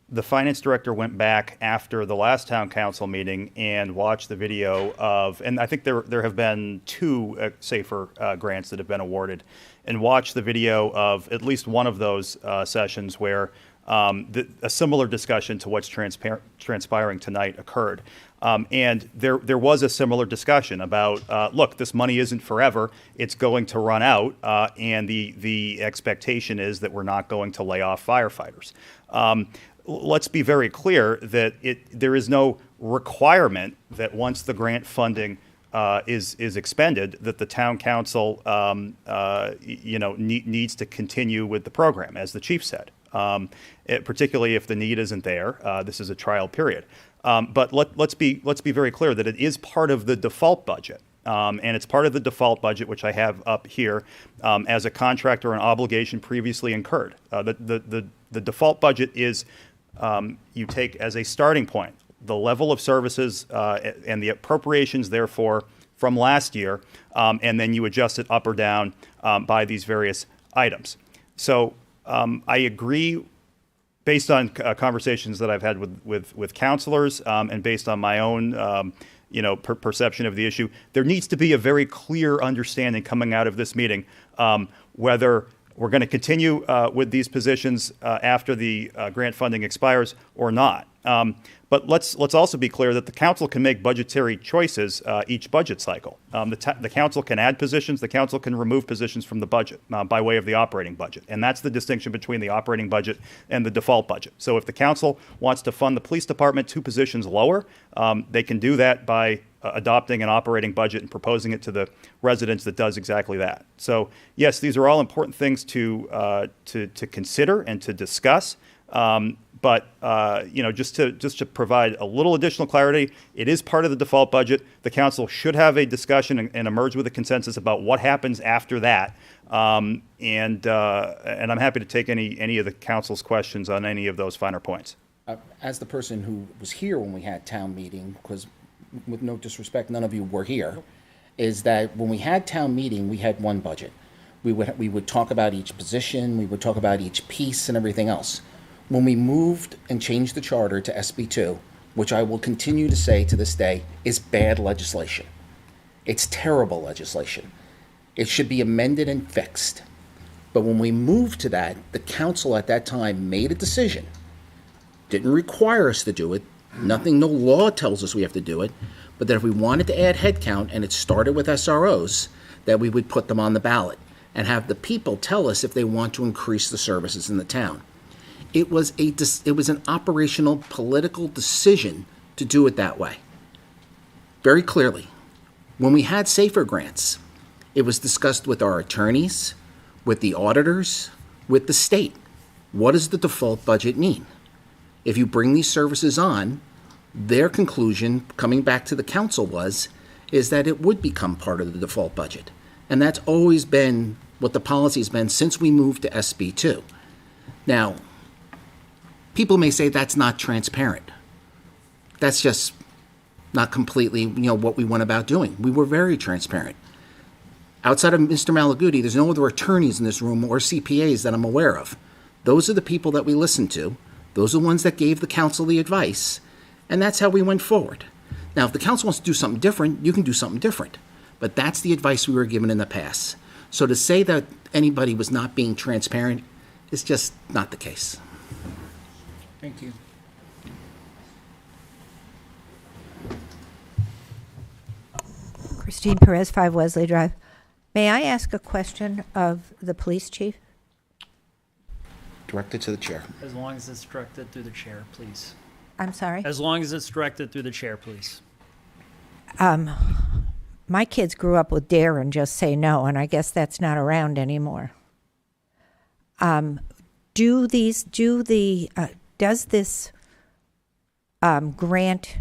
The finance director went back after the last town council meeting and watched the video of, and I think there have been 2 safer grants that have been awarded, and watched the video of at least one of those sessions where a similar discussion to what's transpiring tonight occurred. And there was a similar discussion about, look, this money isn't forever. It's going to run out, and the expectation is that we're not going to lay off firefighters. Let's be very clear that there is no requirement that once the grant funding is expended, that the town council needs to continue with the program, as the chief said. particularly if the need isn't there. This is a trial period. But let's be very clear that it is part of the default budget. And it's part of the default budget, which I have up here, as a contract or an obligation previously incurred. The default budget is you take as a starting point the level of services and the appropriations, therefore, from last year, and then you adjust it up or down by these various items. So I agree, based on conversations that I've had with counselors and based on my own perception of the issue, there needs to be a very clear understanding coming out of this meeting whether we're going to continue with these positions after the grant funding expires or not. But let's also be clear that the council can make budgetary choices each budget cycle. The council can add positions. The council can remove positions from the budget by way of the operating budget. And that's the distinction between the operating budget and the default budget. So if the council wants to fund the police department 2 positions lower, they can do that by adopting an operating budget and proposing it to the residents that does exactly that. So yes, these are all important things to consider and to discuss. But just to provide a little additional clarity, it is part of the default budget. The council should have a discussion and emerge with a consensus about what happens after that. And I'm happy to take any of the council's questions on any of those finer points. As the person who was here when we had town meeting, because with no disrespect, none of you were here, is that when we had town meeting, we had one budget. We would talk about each position, we would talk about each piece and everything else. When we moved and changed the charter to SB2, which I will continue to say to this day is bad legislation. It's terrible legislation. It should be amended and fixed. But when we moved to that, the council at that time made a decision. Didn't require us to do it. Nothing, no law tells us we have to do it. But that if we wanted to add headcount, and it started with SROs, that we would put them on the ballot and have the people tell us if they want to increase the services in the town. It was an operational political decision to do it that way. Very clearly. When we had SAFER grants, it was discussed with our attorneys, with the auditors, with the state. What does the default budget mean? If you bring these services on, their conclusion, coming back to the council, is that it would become part of the default budget. And that's always been what the policy has been since we moved to SB2. Now, people may say that's not transparent. That's just not completely, what we went about doing. We were very transparent. Outside of Mr. Malaguti, there's no other attorneys in this room or CPAs that I'm aware of. Those are the people that we listened to. Those are the ones that gave the council the advice. And that's how we went forward. Now, if the council wants to do something different, you can do something different. But that's the advice we were given in the past. So to say that anybody was not being transparent is just not the case. Thank you. Christine Perez, 5 Wesley Drive. May I ask a question of the police chief? Directed to the chair. As long as it's directed through the chair, please. I'm sorry? As long as it's directed through the chair, please. My kids grew up with dare and just say no, and I guess that's not around anymore. Does this grant,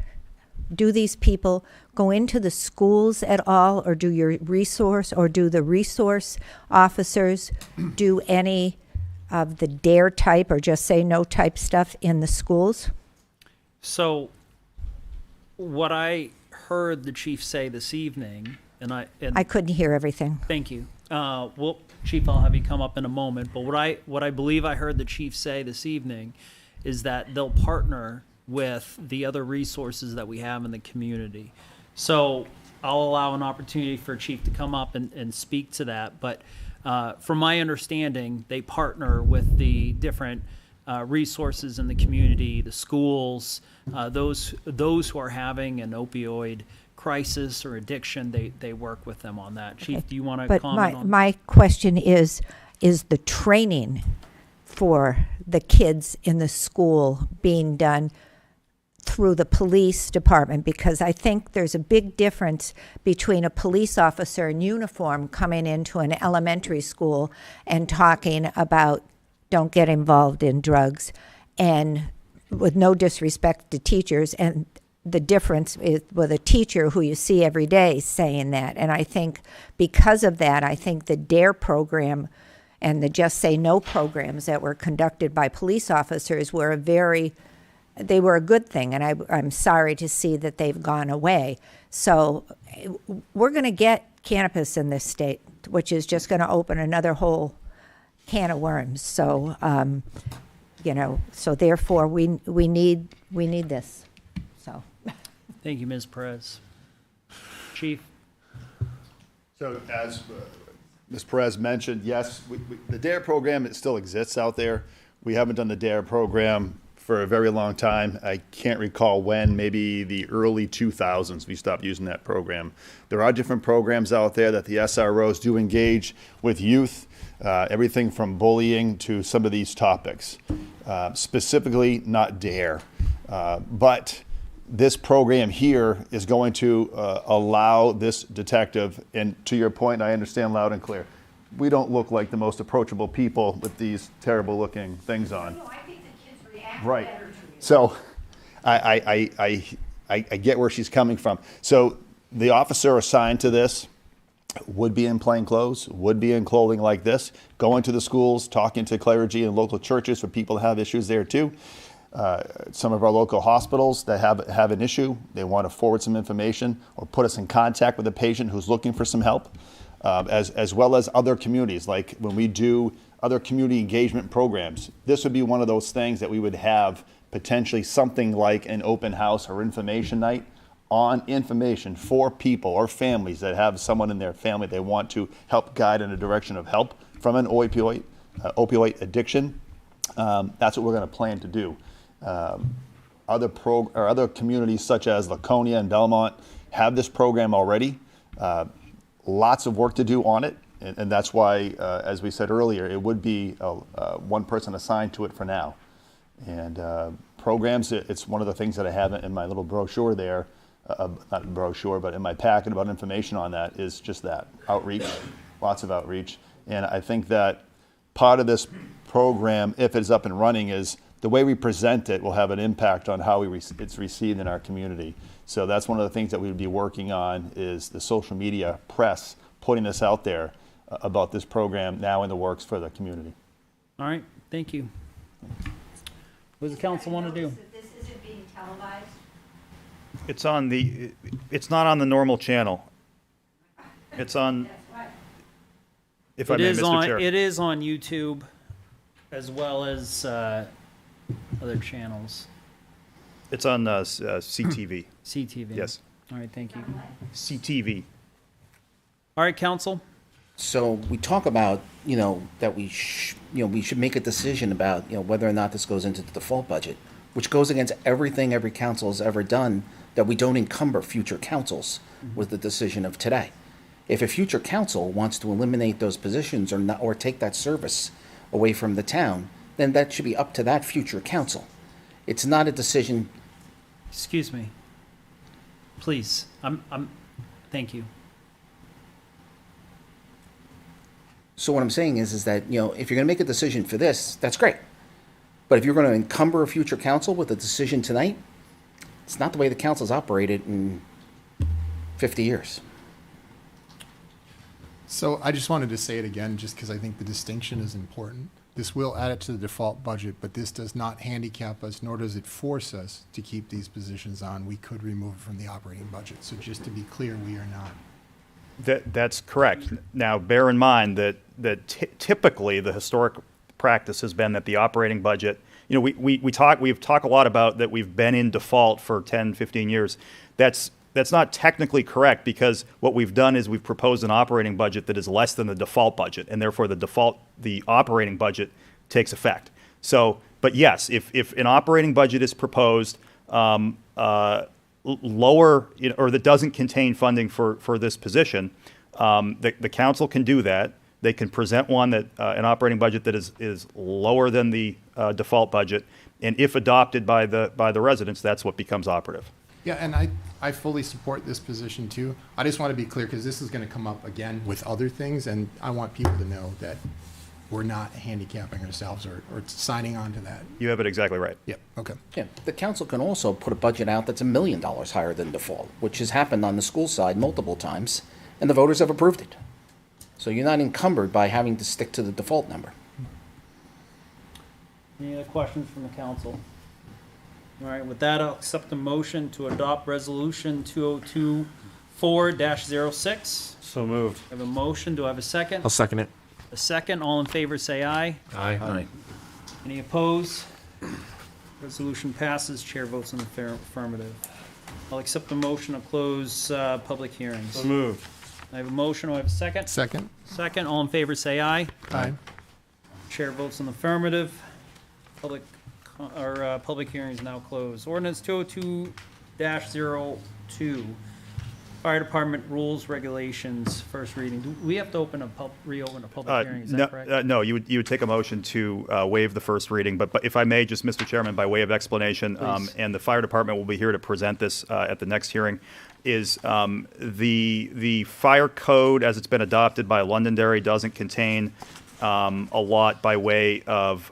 do these people go into the schools at all, or do the resource officers do any of the dare type or just say no type stuff in the schools? So what I heard the chief say this evening, and I couldn't hear everything. Thank you. Well, Chief, I'll have you come up in a moment. But what I believe I heard the chief say this evening is that they'll partner with the other resources that we have in the community. So I'll allow an opportunity for Chief to come up and speak to that. But from my understanding, they partner with the different resources in the community, the schools, those who are having an opioid crisis or addiction, they work with them on that. Chief, do you want to comment on that? My question is the training for the kids in the school being done through the police department? Because I think there's a big difference between a police officer in uniform coming into an elementary school and talking about don't get involved in drugs, and with no disrespect to teachers, and the difference is with a teacher who you see every day saying that. And I think because of that, I think the DARE program and the Just Say No programs that were conducted by police officers were a good thing, and I'm sorry to see that they've gone away. So we're going to get cannabis in this state, which is just going to open another whole can of worms. So, so therefore we need this. So. Thank you, Ms. Perez. Chief? So as Ms. Perez mentioned, yes, the DARE program, it still exists out there. We haven't done the DARE program for a very long time. I can't recall when, maybe the early 2000s, we stopped using that program. There are different programs out there that the SROs do engage with youth, everything from bullying to some of these topics. Specifically, not DARE, but this program here is going to allow this detective, and to your point, I understand loud and clear, we don't look like the most approachable people with these terrible looking things on. No, I think the kids react Right. better to you. So I get where she's coming from. So the officer assigned to this would be in plain clothes, would be in clothing like this, going to the schools, talking to clergy and local churches for people who have issues there too. Some of our local hospitals that have an issue, they want to forward some information or put us in contact with a patient who's looking for some help, as well as other communities. Like when we do other community engagement programs, this would be one of those things that we would have potentially something like an open house or information night on information for people or families that have someone in their family they want to help guide in a direction of help from an opioid addiction. That's what we're going to plan to do. Other communities such as Laconia and Belmont have this program already. Lots of work to do on it, and that's why, as we said earlier, it would be one person assigned to it for now. And programs, it's one of the things that I have in my little brochure there, not brochure, but in my packet about information on that is just that, outreach, lots of outreach. And I think that part of this program, if it's up and running, is the way we present it will have an impact on how it's received in our community. So that's one of the things that we would be working on is the social media press, putting this out there about this program now in the works for the community. All right, thank you. What does the council want to do? This isn't being televised. It's not on the normal channel. It's on, if I may, Mr. Chair. It is on YouTube as well as other channels. It's on CTV. CTV. Yes. All right, thank you. CTV. All right, council. So we talk about, that we should make a decision about, whether or not this goes into the default budget, which goes against everything every council has ever done, that we don't encumber future councils with the decision of today. If a future council wants to eliminate those positions or take that service away from the town, then that should be up to that future council. It's not a decision. Excuse me. Please. Thank you. So what I'm saying is that, if you're going to make a decision for this, that's great. But if you're going to encumber a future council with a decision tonight, it's not the way the council's operated in 50 years. So I just wanted to say it again, just because I think the distinction is important. This will add it to the default budget, but this does not handicap us, nor does it force us to keep these positions on. We could remove it from the operating budget. So just to be clear, we are not. That's correct. Now, bear in mind that typically the historic practice has been that the operating budget, we've talked a lot about that we've been in default for 10, 15 years. That's not technically correct, because what we've done is we've proposed an operating budget that is less than the default budget, and therefore the operating budget takes effect. So, but yes, if an operating budget is proposed lower, or that doesn't contain funding for this position, the council can do that. They can present one that an operating budget that is lower than the default budget, and if adopted by the residents, that's what becomes operative. Yeah, and I fully support this position too. I just want to be clear, because this is going to come up again with other things, and I want people to know that we're not handicapping ourselves or signing on to that. You have it exactly right. Yep, okay. Yeah, the council can also put a budget out that's $1 million higher than default, which has happened on the school side multiple times, and the voters have approved it. So you're not encumbered by having to stick to the default number. Any other questions from the council? All right, with that, I'll accept the motion to adopt resolution 2024-06. So moved. I have a motion. Do I have a second? I'll second it. A second. All in favor, say aye. Aye. Any opposed? Resolution passes. Chair votes in the affirmative. I'll accept the motion to close public hearings. So moved. I have a motion. Do I have a second? Second? Second. All in favor, say aye. Aye. Chair votes in the affirmative. Public hearing is now closed. Ordinance 202-02. Fire Department rules, regulations, first reading. Do we have to reopen a public hearing? Is that correct? No, you would take a motion to waive the first reading, but if I may, just, Mr. Chairman, by way of explanation, and the fire department will be here to present this at the next hearing, is the fire code as it's been adopted by Londonderry doesn't contain a lot by way of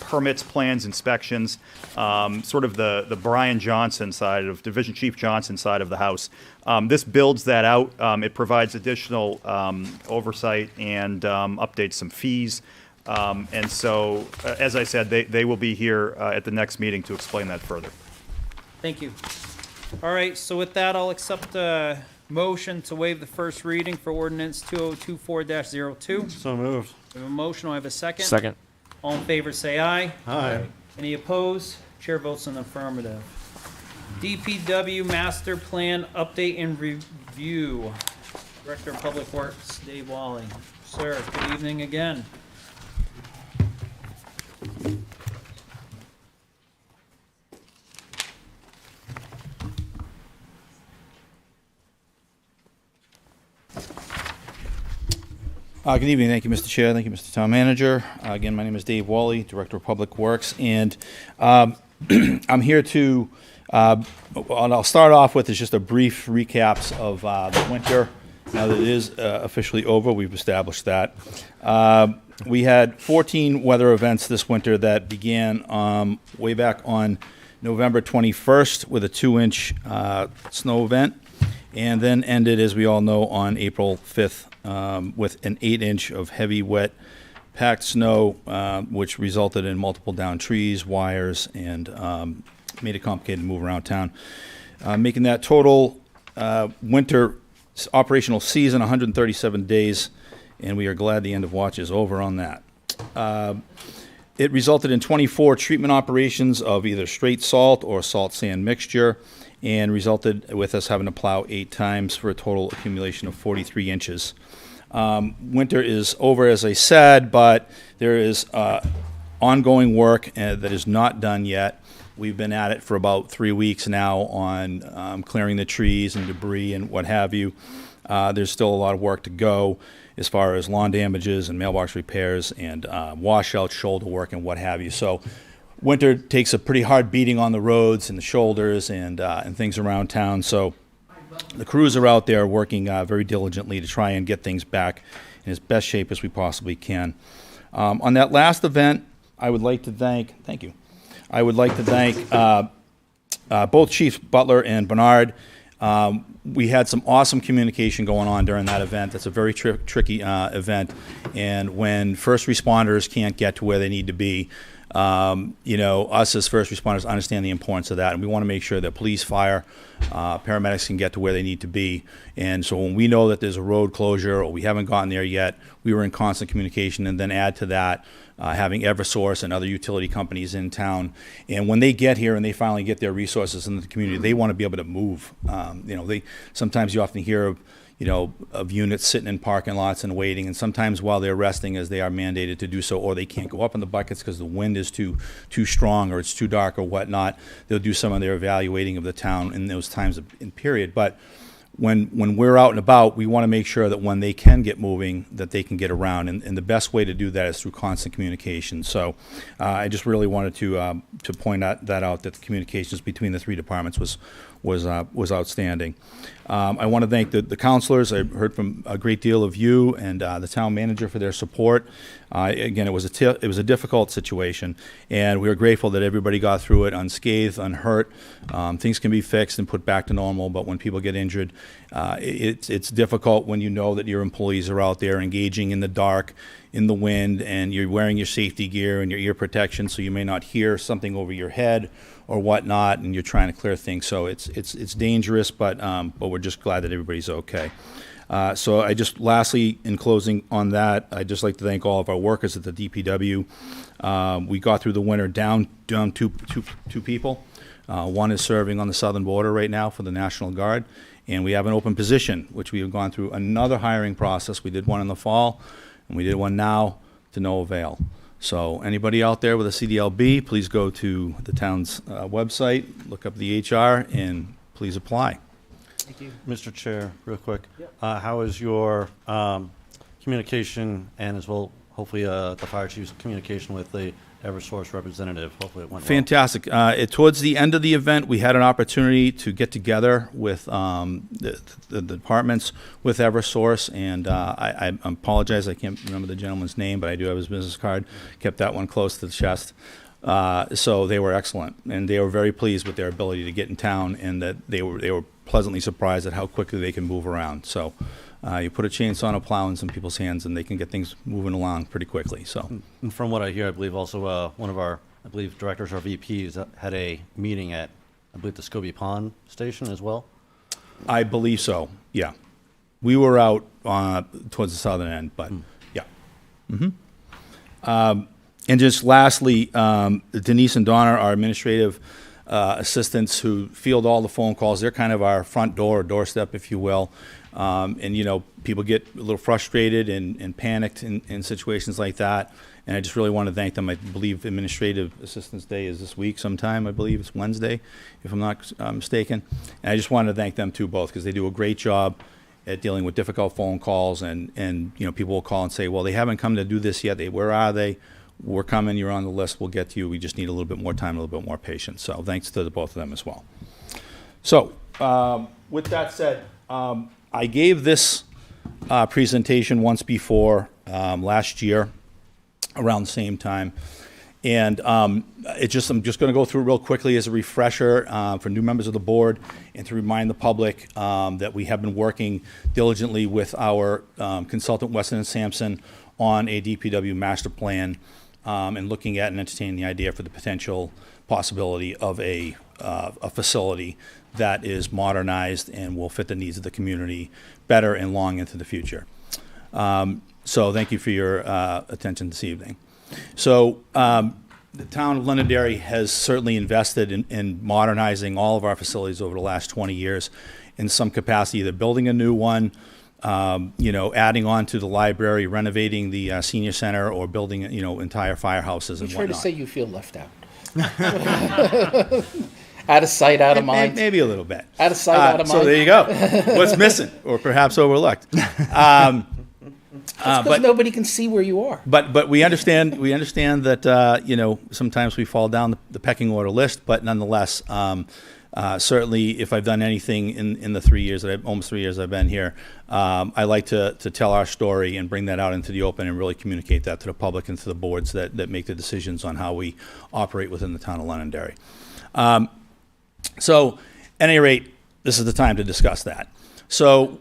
permits, plans, inspections, sort of the Brian Johnson side of Division Chief Johnson side of the house. This builds that out. It provides additional oversight and updates some fees. And so, as I said, they will be here at the next meeting to explain that further. Thank you. All right, so with that, I'll accept a motion to waive the first reading for ordinance 2024-02. So moved. We have a motion. I have a second. Second. All in favor, say aye. Aye. Any opposed? Chair votes in the affirmative. DPW Master Plan Update and Review. Director of Public Works, Dave Wally. Sir, good evening again. Good evening. Thank you, Mr. Chair. Thank you, Mr. Town Manager. Again, my name is Dave Wally, Director of Public Works, and I'm here to, what I'll start off with is just a brief recaps of the winter. Now that it is officially over, we've established that. We had 14 weather events this winter that began way back on November 21st with a 2-inch snow event, and then ended, as we all know, on April 5th with an 8-inch of heavy, wet, packed snow, which resulted in multiple downed trees, wires, and made it complicated to move around town. Making that total winter operational season 137 days, and we are glad the end of watch is over on that. It resulted in 24 treatment operations of either straight salt or salt-sand mixture, and resulted with us having to plow 8 times for a total accumulation of 43 inches. Winter is over, as I said, but there is ongoing work that is not done yet. We've been at it for about 3 weeks now on clearing the trees and debris and what have you. There's still a lot of work to go as far as lawn damages and mailbox repairs and washout, shoulder work, and what have you. So winter takes a pretty hard beating on the roads and the shoulders and things around town. So the crews are out there working very diligently to try and get things back in as best shape as we possibly can. On that last event, I would like to thank you. I would like to thank both Chiefs Butler and Bernard. We had some awesome communication going on during that event. That's a very tricky event, and when first responders can't get to where they need to be, us as first responders understand the importance of that, and we want to make sure that police, fire, paramedics can get to where they need to be. And so when we know that there's a road closure or we haven't gotten there yet, we were in constant communication, and then add to that having Eversource and other utility companies in town. And when they get here and they finally get their resources in the community, they want to be able to move. Sometimes you often hear of units sitting in parking lots and waiting, and sometimes while they're resting, as they are mandated to do so, or they can't go up in the buckets because the wind is too strong or it's too dark or whatnot, they'll do some of their evaluating of the town in those times in period. But when we're out and about, we want to make sure that when they can get moving, that they can get around, and the best way to do that is through constant communication. So I just really wanted to point that out, that the communications between the 3 departments was was outstanding. I want to thank the counselors. I heard from a great deal of you and the town manager for their support. Again, it was a difficult situation, and we are grateful that everybody got through it unscathed, unhurt. Things can be fixed and put back to normal, but when people get injured, it's difficult when you know that your employees are out there engaging in the dark, in the wind, and you're wearing your safety gear and your ear protection, so you may not hear something over your head or whatnot, and you're trying to clear things. So it's dangerous, but we're just glad that everybody's okay. So I just, lastly, in closing on that, I'd just like to thank all of our workers at the DPW. We got through the winter down two people. One is serving on the southern border right now for the National Guard, and we have an open position, which we have gone through another hiring process. We did one in the fall, and we did one now to no avail. So anybody out there with a CDLB, please go to the town's website, look up the HR, and please apply. Thank you. Mr. Chair, real quick, how is your communication and as well, hopefully, the fire chief's communication with the Eversource representative? Hopefully it went well. Fantastic. Towards the end of the event, we had an opportunity to get together with the departments with Eversource, and I apologize, I can't remember the gentleman's name, but I do have his business card. Kept that one close to the chest. So they were excellent, and they were very pleased with their ability to get in town, and that they were pleasantly surprised at how quickly they can move around. So you put a chainsaw and a plow in some people's hands, and they can get things moving along pretty quickly. So, and from what I hear, I believe also one of our, I believe, directors or VPs had a meeting at, I believe, the Scobie Pond station as well. I believe so. Yeah, we were out towards the southern end, but yeah. And just lastly, Denise and Donna, our administrative assistants who field all the phone calls, they're kind of our front door or doorstep, if you will. And, you know, people get a little frustrated and panicked in situations like that. And I just really want to thank them. I believe Administrative Assistance Day is this week sometime. I believe it's Wednesday, if I'm not mistaken. And I just wanted to thank them too, both, because they do a great job at dealing with difficult phone calls. And you know, people will call and say, well, they haven't come to do this yet. Where are they? We're coming. You're on the list. We'll get to you. We just need a little bit more time, a little bit more patience. So thanks to the both of them as well. So with that said, I gave this presentation once before last year around the same time. And I'm just going to go through it real quickly as a refresher for new members of the board and to remind the public that we have been working diligently with our consultant, Weston and Sampson, on a DPW master plan and looking at and entertaining the idea for the potential possibility of a facility that is modernized and will fit the needs of the community better and long into the future. So thank you for your attention this evening. So the town of Londonderry has certainly invested in modernizing all of our facilities over the last 20 years in some capacity, either building a new one, you know, adding on to the library, renovating the senior center, or building, you know, entire firehouses and It's fair to whatnot. say you feel left out. Out of sight, out of mind. Maybe a little bit. Out of sight, out of mind. So there you go. What's missing, or perhaps overlooked. But nobody can see where you are. But we understand that you know, sometimes we fall down the pecking order list. But nonetheless, certainly, if I've done anything in the 3 years that almost 3 years I've been here, I like to tell our story and bring that out into the open and really communicate that to the public and to the boards that make the decisions on how we operate within the town of Londonderry. So, at any rate, this is the time to discuss that. So,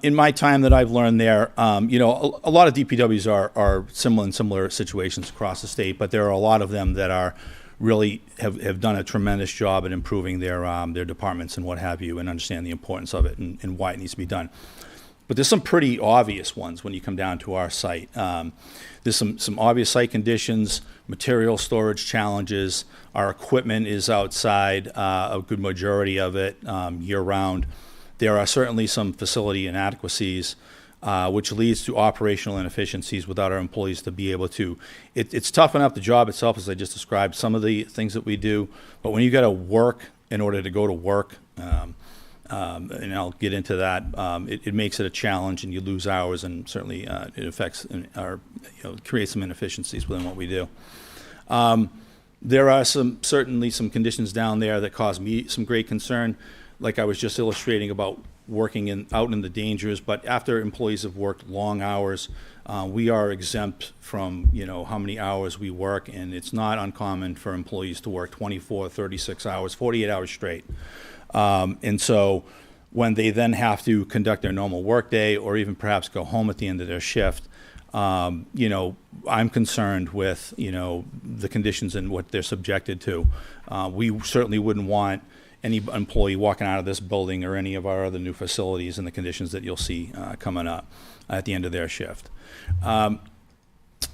in my time that I've learned there, you know, a lot of DPWs are similar situations across the state, but there are a lot of them that are really have done a tremendous job at improving their departments and what have you, and understand the importance of it and why it needs to be done. But there's some pretty obvious ones when you come down to our site. There's some obvious site conditions, material storage challenges. Our equipment is outside, a good majority of it, year-round. There are certainly some facility inadequacies, which leads to operational inefficiencies without our employees to be able to. It's tough enough, the job itself, as I just described, some of the things that we do, but when you got to work in order to go to work, and I'll get into that, it makes it a challenge, and you lose hours, and certainly it affects or creates some inefficiencies within what we do. There are certainly some conditions down there that cause me some great concern, like I was just illustrating about working out in the dangers. But after employees have worked long hours, we are exempt from, how many hours we work, and it's not uncommon for employees to work 24, 36 hours, 48 hours straight. And so when they then have to conduct their normal workday or even perhaps go home at the end of their shift, I'm concerned with, the conditions and what they're subjected to. We certainly wouldn't want any employee walking out of this building or any of our other new facilities in the conditions that you'll see coming up at the end of their shift.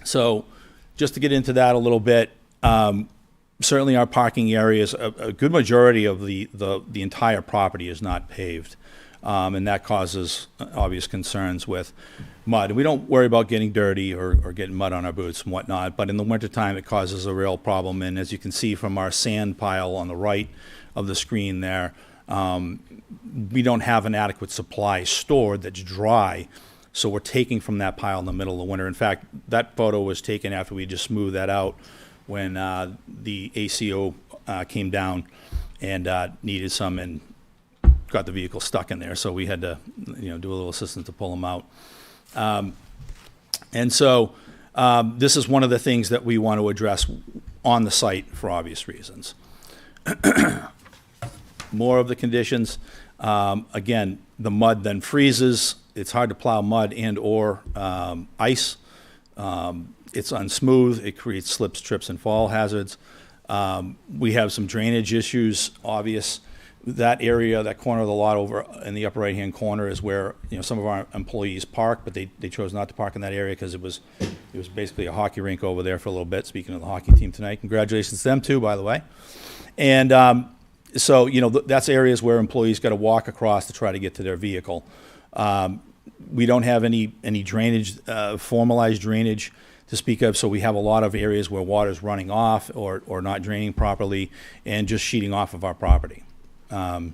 So just to get into that a little bit, certainly our parking areas, a good majority of the entire property is not paved. And that causes obvious concerns with mud. We don't worry about getting dirty or getting mud on our boots and whatnot, but in the wintertime it causes a real problem. And as you can see from our sand pile on the right of the screen there, we don't have an adequate supply stored that's dry, so we're taking from that pile in the middle of the winter. In fact, that photo was taken after we just smoothed that out when the ACO came down and needed some and got the vehicle stuck in there, so we had to do a little assistance to pull them out. And so this is one of the things that we want to address on the site for obvious reasons. More of the conditions. Again, the mud then freezes. It's hard to plow mud and or ice. It's unsmooth. It creates slips, trips, and fall hazards. We have some drainage issues, obvious. That area, that corner of the lot over in the upper right-hand corner is where some of our employees park, but they chose not to park in that area because it was basically a hockey rink over there for a little bit. Speaking of the hockey team tonight, congratulations to them too, by the way. And so that's areas where employees got to walk across to try to get to their vehicle. We don't have any drainage, formalized drainage to speak of, so we have a lot of areas where water's running off or not draining properly and just sheeting off of our property. In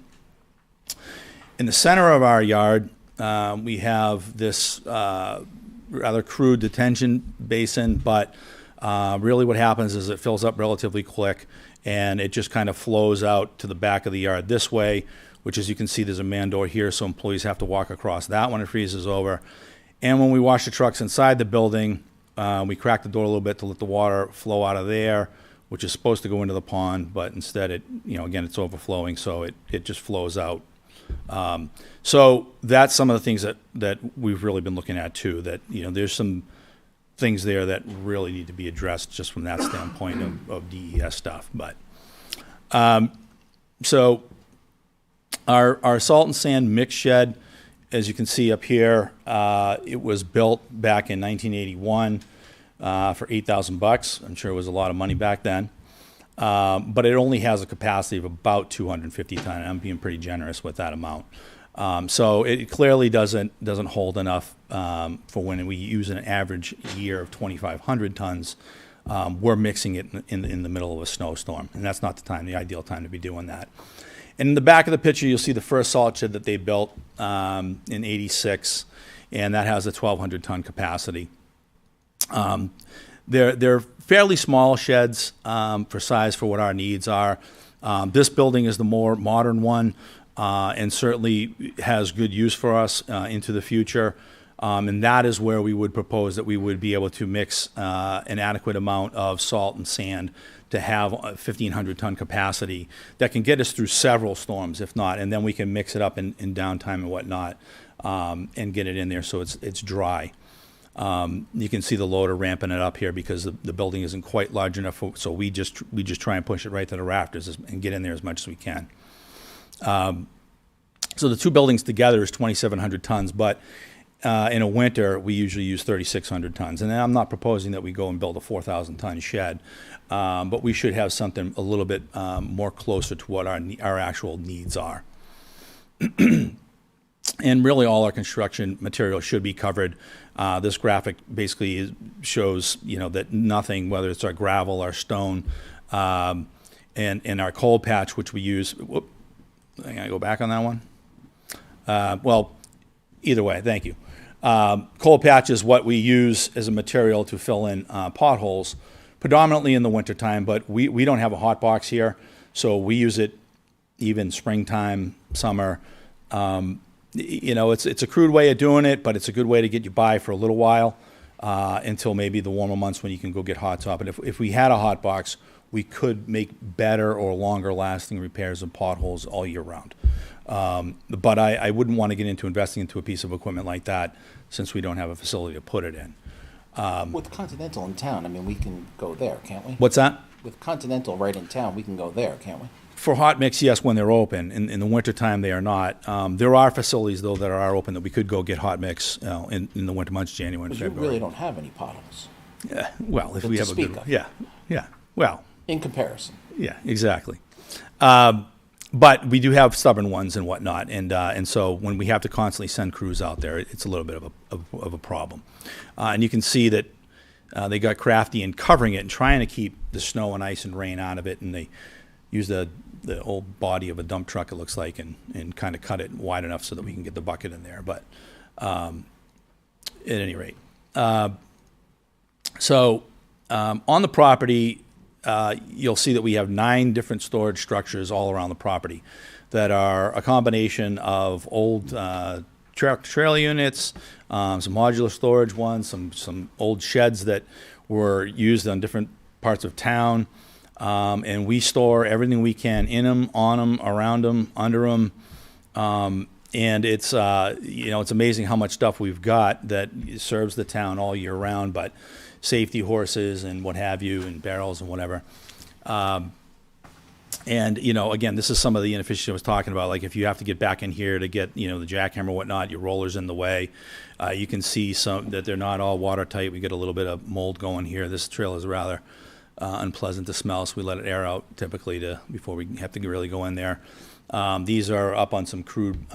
the center of our yard, we have this rather crude detention basin, but really what happens is it fills up relatively quick and it just kind of flows out to the back of the yard this way, which, as you can see, there's a man door here, so employees have to walk across that when it freezes over. And when we wash the trucks inside the building, we crack the door a little bit to let the water flow out of there, which is supposed to go into the pond, but instead again, it's overflowing, so it just flows out. So that's some of the things that we've really been looking at too, that, there's some things there that really need to be addressed just from that standpoint of DES stuff. But, so our salt and sand mix shed, as you can see up here, it was built back in 1981 for $8,000. I'm sure it was a lot of money back then. But it only has a capacity of about 250 tons. I'm being pretty generous with that amount. So it clearly doesn't hold enough for when we use an average year of 2,500 tons. We're mixing it in the middle of a snowstorm, and that's not the ideal time to be doing that. And in the back of the picture, you'll see the first salt shed that they built in '86, and that has a 1,200 ton capacity. They're fairly small sheds for size for what our needs are. This building is the more modern one and certainly has good use for us into the future. And that is where we would propose that we would be able to mix an adequate amount of salt and sand to have a 1,500 ton capacity that can get us through several storms, if not, and then we can mix it up in downtime and whatnot and get it in there so it's dry. You can see the loader ramping it up here because the building isn't quite large enough, so we just try and push it right to the rafters and get in there as much as we can. So the two buildings together is 2,700 tons, but in a winter we usually use 3,600 tons. And I'm not proposing that we go and build a 4,000 ton shed, but we should have something a little bit more closer to what our actual needs are. And really all our construction material should be covered. This graphic basically shows, that nothing, whether it's our gravel, our stone, and our coal patch, which we use. Whoop, I gotta go back on that one. Well, either way, thank you. Coal patch is what we use as a material to fill in potholes predominantly in the wintertime, but we don't have a hot box here, so we use it even springtime, summer. It's a crude way of doing it, but it's a good way to get you by for a little while until maybe the warmer months when you can go get hot top. And if we had a hot box, we could make better or longer lasting repairs of potholes all year round. But I wouldn't want to get into investing into a piece of equipment like that since we don't have a facility to put it in. With Continental in town, I mean, we can go there, can't we? What's that? With Continental right in town, we can go there, can't we? For hot mix, yes, when they're open. In the wintertime, they are not. There are facilities, though, that are open that we could go get hot mix in the winter months, January and Because you February. really don't have any potholes. Yeah, well, if To we have a speak good, of. yeah, well, In comparison. yeah, exactly. But we do have stubborn ones and whatnot, and so when we have to constantly send crews out there, it's a little bit of a problem. And you can see that they got crafty in covering it and trying to keep the snow and ice and rain out of it, and they use the old body of a dump truck, it looks like, and kind of cut it wide enough so that we can get the bucket in there. But at any rate, on the property, you'll see that we have 9 different storage structures all around the property that are a combination of old trailer units, some modular storage ones, some old sheds that were used on different parts of town. And we store everything we can in them, on them, around them, under them. And it's amazing how much stuff we've got that serves the town all year round, but safety horses and what have you, and barrels and whatever. And, again, this is some of the inefficiency I was talking about. Like if you have to get back in here to get, the jackhammer or whatnot, your roller's in the way. You can see some that they're not all watertight. We get a little bit of mold going here. This trail is rather unpleasant to smell, so we let it air out typically before we have to really go in there. These are up on some crude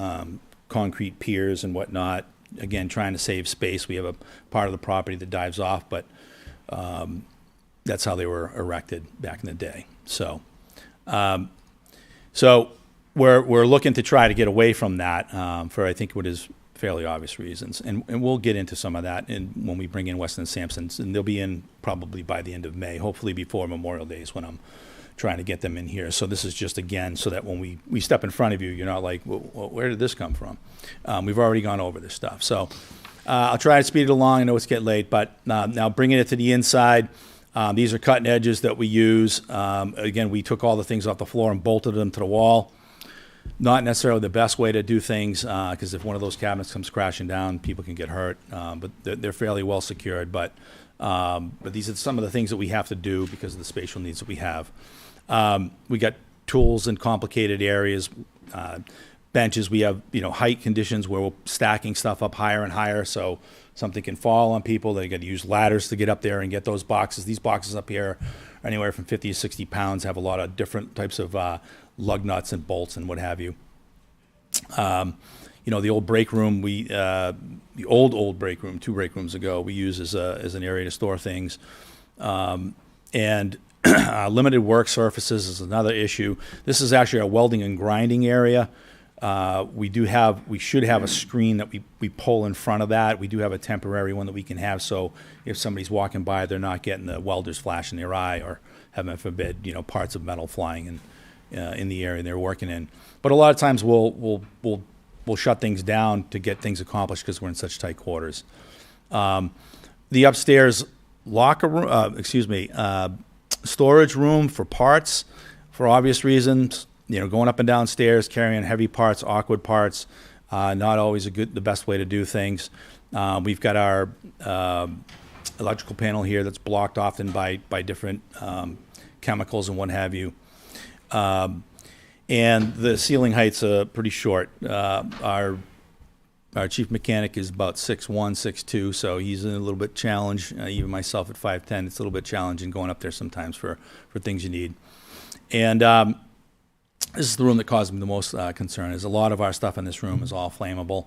concrete piers and whatnot. Again, trying to save space. We have a part of the property that dives off, but that's how they were erected back in the day. So we're looking to try to get away from that for I think what is fairly obvious reasons, and we'll get into some of that when we bring in Weston and Sampson, and they'll be in probably by the end of May, hopefully before Memorial Day is when I'm trying to get them in here. So this is just, again, so that when we step in front of you, you're not like, well, where did this come from? We've already gone over this stuff. So I'll try to speed it along. I know it's getting late, but now bringing it to the inside, these are cutting edges that we use. Again, we took all the things off the floor and bolted them to the wall. Not necessarily the best way to do things, because if one of those cabinets comes crashing down, people can get hurt. But they're fairly well secured. But these are some of the things that we have to do because of the spatial needs that we have. We got tools in complicated areas, benches. We have height conditions where we're stacking stuff up higher and higher, so something can fall on people. They got to use ladders to get up there and get those boxes. These boxes up here are anywhere from 50 to 60 pounds. Have a lot of different types of lug nuts and bolts and what have you. The old break room, the old break room, 2 break rooms ago, we use as an area to store things. And limited work surfaces is another issue. This is actually our welding and grinding area. We should have a screen that we pull in front of that. We do have a temporary one that we can have, so if somebody's walking by, they're not getting the welders flash in their eye or, heaven forbid, parts of metal flying in the area they're working in. But a lot of times we'll shut things down to get things accomplished because we're in such tight quarters. The upstairs storage room for parts, for obvious reasons. Going up and down stairs, carrying heavy parts, awkward parts, not always the best way to do things. We've got our electrical panel here that's blocked often by different chemicals and what have you. And the ceiling heights are pretty short. Our chief mechanic is about 6'1", 6'2", so he's in a little bit challenged. Even myself at 5'10", it's a little bit challenging going up there sometimes for things you need. And this is the room that caused me the most concern. Is a lot of our stuff in this room is all flammable.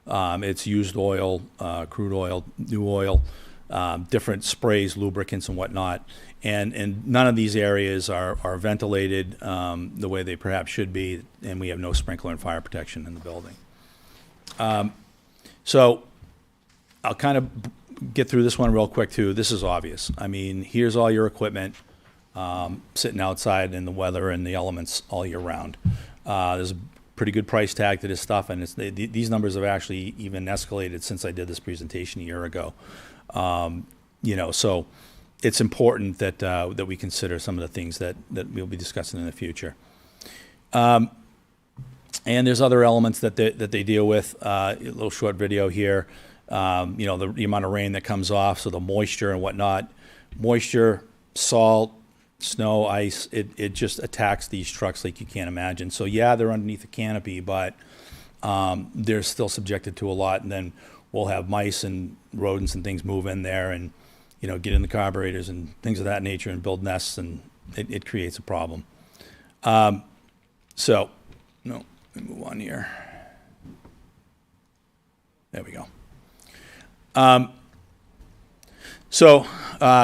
It's used oil, crude oil, new oil, different sprays, lubricants, and whatnot. And none of these areas are ventilated the way they perhaps should be, and we have no sprinkler and fire protection in the building. So I'll kind of get through this one real quick too. This is obvious. I mean, here's all your equipment sitting outside in the weather and the elements all year round. There's a pretty good price tag to this stuff, and these numbers have actually even escalated since I did this presentation a year ago. So it's important that we consider some of the things that we'll be discussing in the future. And there's other elements that they deal with. A little short video here. The amount of rain that comes off, so the moisture and whatnot. Moisture, salt, snow, ice, it just attacks these trucks like you can't imagine. So yeah, they're underneath the canopy, but they're still subjected to a lot. And then we'll have mice and rodents and things move in there and, get in the carburetors and things of that nature and build nests, and it creates a problem. Let me move on here. There we go.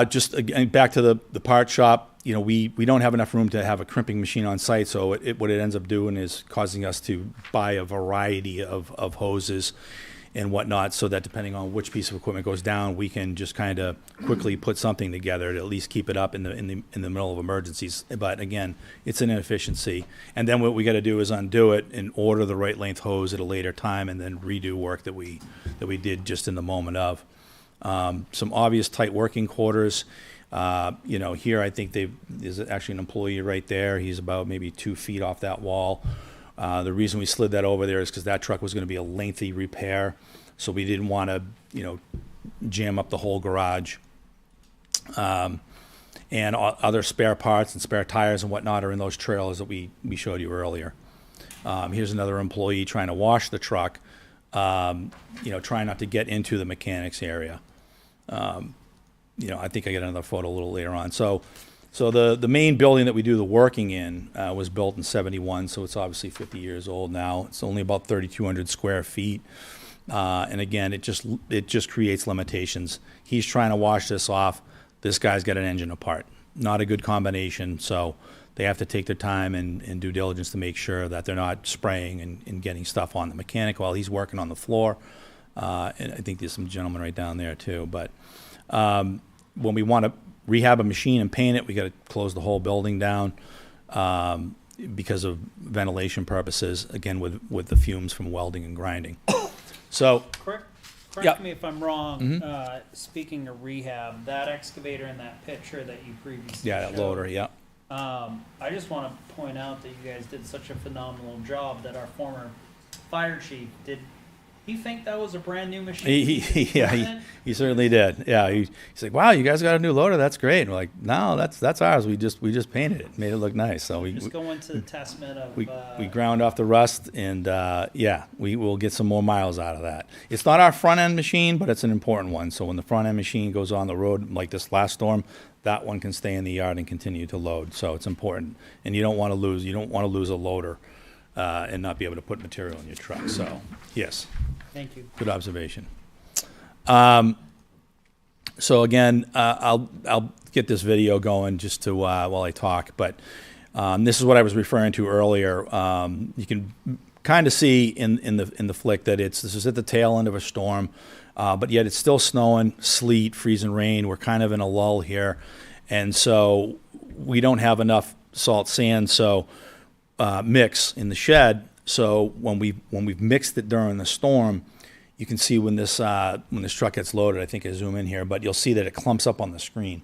Just again, back to the part shop. We don't have enough room to have a crimping machine on site, so what it ends up doing is causing us to buy a variety of hoses and whatnot, so that depending on which piece of equipment goes down, we can just kind of quickly put something together to at least keep it up in the middle of emergencies. But again, it's an inefficiency. And then what we got to do is undo it and order the right length hose at a later time, and then redo work that we did just in the moment of. Some obvious tight working quarters. Here I think there's actually an employee right there. He's about maybe 2 feet off that wall. The reason we slid that over there is because that truck was going to be a lengthy repair, so we didn't want to, jam up the whole garage. And other spare parts and spare tires and whatnot are in those trailers that we showed you earlier. Here's another employee trying to wash the truck, trying not to get into the mechanics area. I think I get another photo a little later on. So the main building that we do the working in was built in '71, so it's obviously 50 years old now. It's only about 3,200 square feet, and again, it just creates limitations. He's trying to wash this off. This guy's got an engine apart. Not a good combination. So they have to take their time and due diligence to make sure that they're not spraying and getting stuff on the mechanic while he's working on the floor. And I think there's some gentlemen right down there too. But when we want to rehab a machine and paint it, we got to close the whole building down because of ventilation purposes, again, with the fumes from welding and grinding. So, correct me if I'm wrong. Speaking of rehab, that excavator in that picture that you previously that showed, loader, yeah. I just want to point out that you guys did such a phenomenal job that our former fire chief did. You think that was a brand new machine? He certainly did. Yeah, he's like, "Wow, you guys got a new loader. That's great." And we're like, "No, that's ours. We just painted it, made it look nice." So we just go into the testament of we ground off the rust, and we will get some more miles out of that. It's not our front end machine, but it's an important one. So when the front end machine goes on the road, like this last storm, that one can stay in the yard and continue to load. So it's important, and you don't want to lose a loader and not be able to put material in your truck. So yes. Thank you. Good observation. So again, I'll get this video going just to while I talk. But this is what I was referring to earlier. You can kind of see in the flick that this is at the tail end of a storm, but yet it's still snowing, sleet, freezing rain. We're kind of in a lull here, and so we don't have enough salt sand mix in the shed. So when we've mixed it during the storm, you can see when this truck gets loaded. I think I zoom in here, but you'll see that it clumps up on the screen.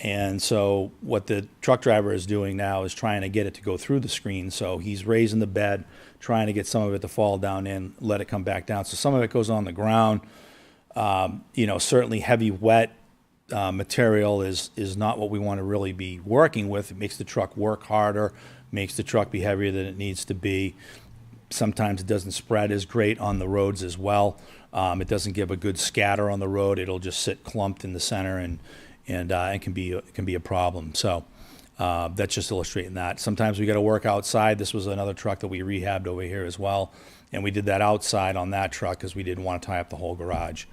And so what the truck driver is doing now is trying to get it to go through the screen. So he's raising the bed, trying to get some of it to fall down in, let it come back down. So some of it goes on the ground. Certainly heavy wet material is not what we want to really be working with. It makes the truck work harder, makes the truck be heavier than it needs to be. Sometimes it doesn't spread as great on the roads as well. It doesn't give a good scatter on the road. It'll just sit clumped in the center and it can be a problem. So that's just illustrating that. Sometimes we got to work outside. This was another truck that we rehabbed over here as well, and we did that outside on that truck because we didn't want to tie up the whole garage.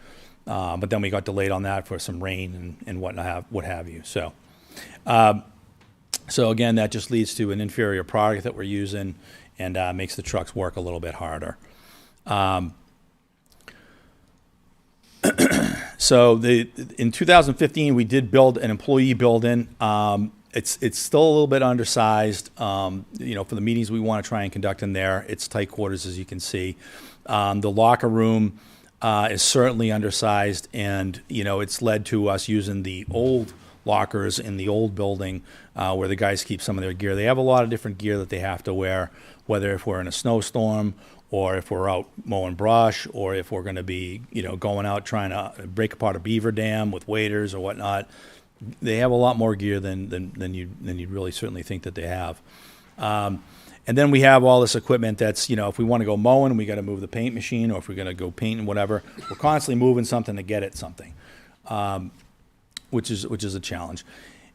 But then we got delayed on that for some rain and what have you. So again, that just leads to an inferior product that we're using and makes the trucks work a little bit harder. So in 2015, we did build an employee building. It's still a little bit undersized. For the meetings we want to try and conduct in there, it's tight quarters, as you can see. The locker room is certainly undersized, and it's led to us using the old lockers in the old building where the guys keep some of their gear. They have a lot of different gear that they have to wear, whether if we're in a snowstorm or if we're out mowing brush, or if we're going to be, going out trying to break apart a beaver dam with waders or whatnot. They have a lot more gear than you'd really certainly think that they have. And then we have all this equipment that's, if we want to go mowing, we got to move the paint machine, or if we're going to go painting, whatever. We're constantly moving something to get at something, which is a challenge.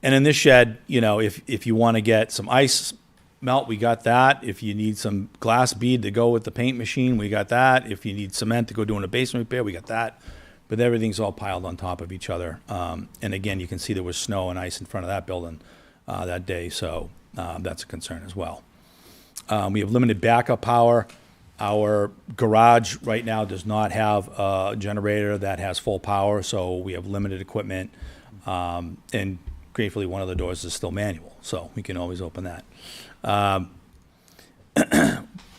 And in this shed, if you want to get some ice melt, we got that. If you need some glass bead to go with the paint machine, we got that. If you need cement to go doing a basement repair, we got that. But everything's all piled on top of each other. And again, you can see there was snow and ice in front of that building that day, so that's a concern as well. We have limited backup power. Our garage right now does not have a generator that has full power, so we have limited equipment. And gratefully, one of the doors is still manual, so we can always open that.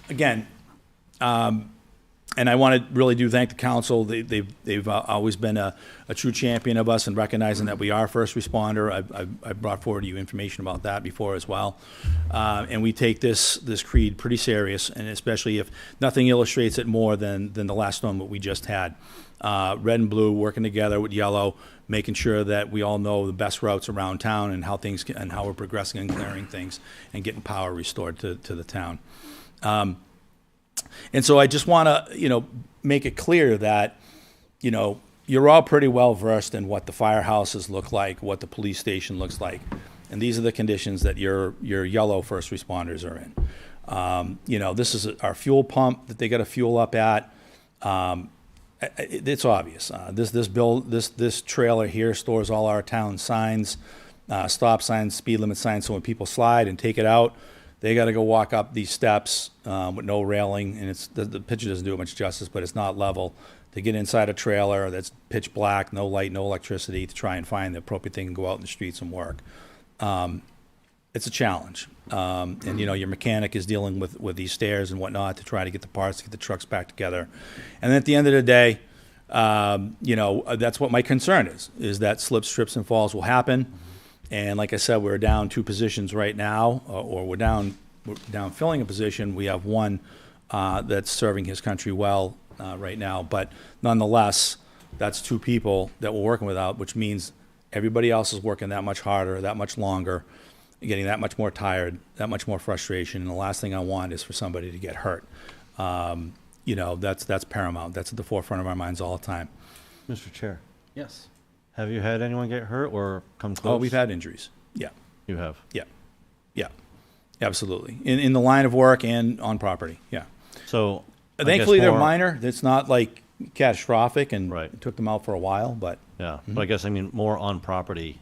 Again, and I want to really do thank the council. They've always been a true champion of us in recognizing that we are a first responder. I brought forward to you information about that before as well. And we take this creed pretty serious, and especially if nothing illustrates it more than the last storm that we just had. Red and blue working together with yellow, making sure that we all know the best routes around town and how we're progressing and clearing things and getting power restored to the town. And so I just want to, make it clear that, you're all pretty well versed in what the firehouses look like, what the police station looks like, and these are the conditions that your yellow first responders are in. This is our fuel pump that they got to fuel up at. It's obvious. This trailer here stores all our town signs, stop signs, speed limit signs. So when people slide and take it out, they got to go walk up these steps with no railing, and the picture doesn't do it much justice, but it's not level. To get inside a trailer that's pitch black, no light, no electricity, to try and find the appropriate thing and go out in the streets and work. It's a challenge. And your mechanic is dealing with these stairs and whatnot to try to get the parts, to get the trucks back together. And then at the end of the day, that's what my concern is that slips, trips, and falls will happen. And like I said, we're down 2 positions right now, or we're down filling a position. We have one that's serving his country well right now. But nonetheless, that's 2 people that we're working without, which means everybody else is working that much harder, that much longer, getting that much more tired, that much more frustration. And the last thing I want is for somebody to get hurt. That's paramount. That's at the forefront of our minds all the time. Mr. Chair, Yes. have you had anyone get hurt or come close? Oh, we've had injuries. Yeah. You have? Yeah, absolutely. In the line of work and on property, yeah. So I Thankfully, guess they're more- minor. It's not like catastrophic, and Right. it took them out for a while, but Yeah, but I guess, more on property,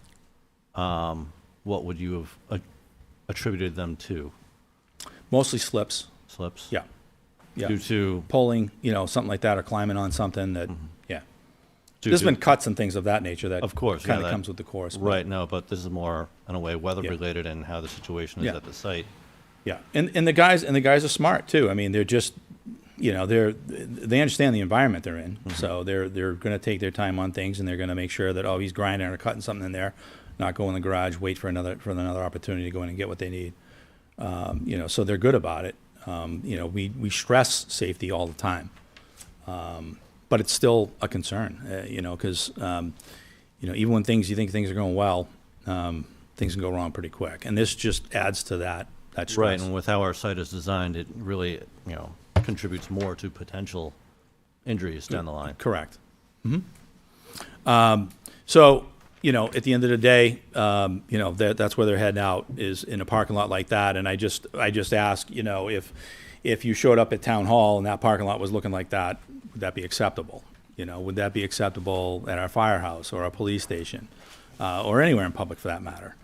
what would you have attributed them to? mostly slips. Slips? Yeah. Yeah. Due to, Pulling, something like that, or climbing on something that, yeah. due There's to- been cuts and things of that nature that Of course, yeah, kind of that- comes with the course. but- right, no, but this is more, in a way, weather-related and how the situation is Yeah. at the site. Yeah, and the guys are smart too. I mean, they're just, they understand the environment they're in, so they're going to take their time on things, and they're going to make sure that he's grinding or cutting something in there, not go in the garage, wait for another opportunity to go in and get what they need. So they're good about it. We stress safety all the time, but it's still a concern. Because even when you think things are going well, things can go wrong pretty quick, and this just adds to that stress. Right, and with how our site is designed, it really, contributes more to potential injuries down the line. Correct. So, at the end of the day, that's where they're heading out, is in a parking lot like that. And I just ask, if you showed up at Town Hall and that parking lot was looking like that, would that be acceptable? Would that be acceptable at our firehouse or our police station, or anywhere in public for that matter?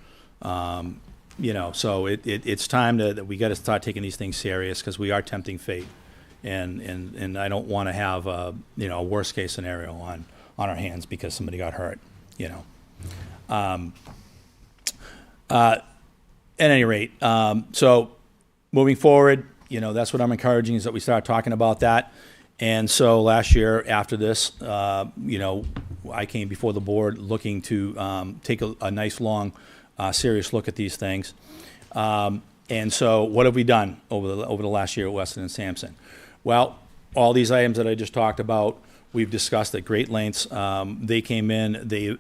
So it's time that we got to start taking these things serious, because we are tempting fate. And I don't want to have a worst case scenario on on our hands because somebody got hurt, you know. At any rate, so moving forward, you know, that's what I'm encouraging, is that we start talking about that. And so last year after this, you know, I came before the board looking to take a nice, long, serious look at these things. And so what have we done over the last year at Weston and Sampson? Well, all these items that I just talked about, we've discussed at great lengths. They came in, they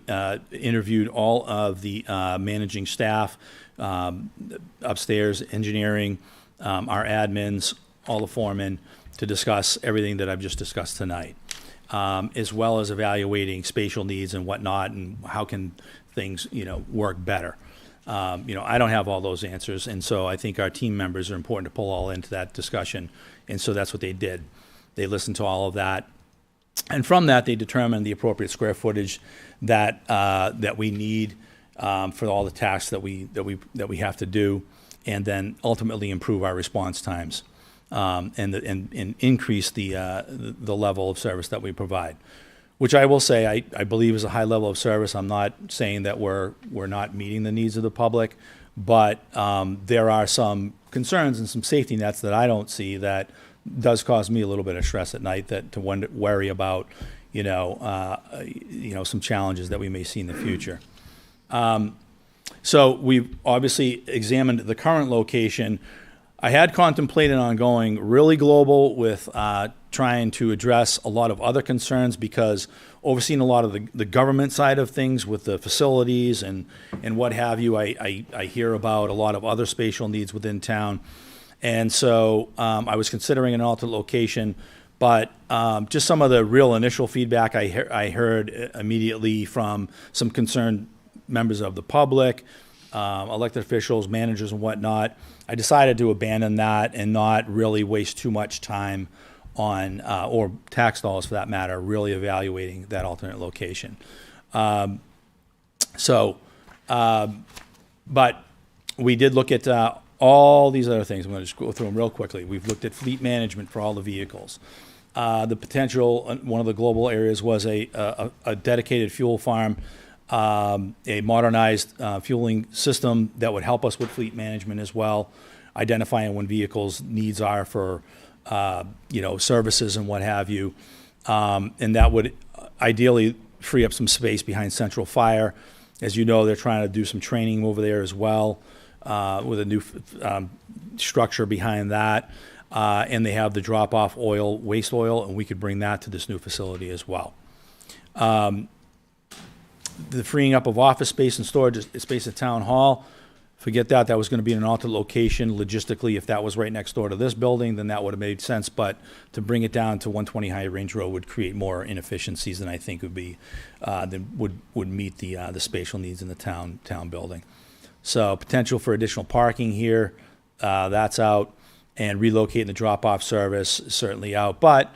interviewed all of the managing staff, upstairs, engineering, our admins, all the foremen, to discuss everything that I've just discussed tonight, as well as evaluating spatial needs and whatnot, and how can things, you know, work better. You know, I don't have all those answers, and so I think our team members are important to pull all into that discussion, and so that's what they did. They listened to all of that, and from that, they determined the appropriate square footage that that we need for all the tasks that we have to do, and then ultimately improve our response times, and increase the level of service that we provide, which I will say I believe is a high level of service. I'm not saying that we're not meeting the needs of the public, but there are some concerns and some safety nets that I don't see that does cause me a little bit of stress at night, that to worry about, you know, some challenges that we may see in the future. So we've obviously examined the current location. I had contemplated on going really global with trying to address a lot of other concerns, because overseeing a lot of the government side of things with the facilities and what have you, I hear about a lot of other spatial needs within town. And so I was considering an alternate location, but just some of the real initial feedback I heard immediately from some concerned members of the public, elected officials, managers, and whatnot, I decided to abandon that and not really waste too much time on, or tax dollars for that matter, really evaluating that alternate location. But we did look at all these other things. I'm going to just go through them real quickly. We've looked at fleet management for all the vehicles. The potential, one of the global areas was a dedicated fuel farm, a modernized fueling system that would help us with fleet management as well, identifying when vehicles' needs are for, you know, services and what have you. And that would ideally free up some space behind Central Fire. As you know, they're trying to do some training over there as well, with a new structure behind that. And they have the drop-off oil, waste oil, and we could bring that to this new facility as well. The freeing up of office space and storage space at Town Hall, forget that. That was going to be in an alternate location. Logistically, if that was right next door to this building, then that would have made sense. But to bring it down to 120 High Range Road would create more inefficiencies than I think would be would meet the spatial needs in the town building. So potential for additional parking here, that's out, and relocating the drop-off service is certainly out. But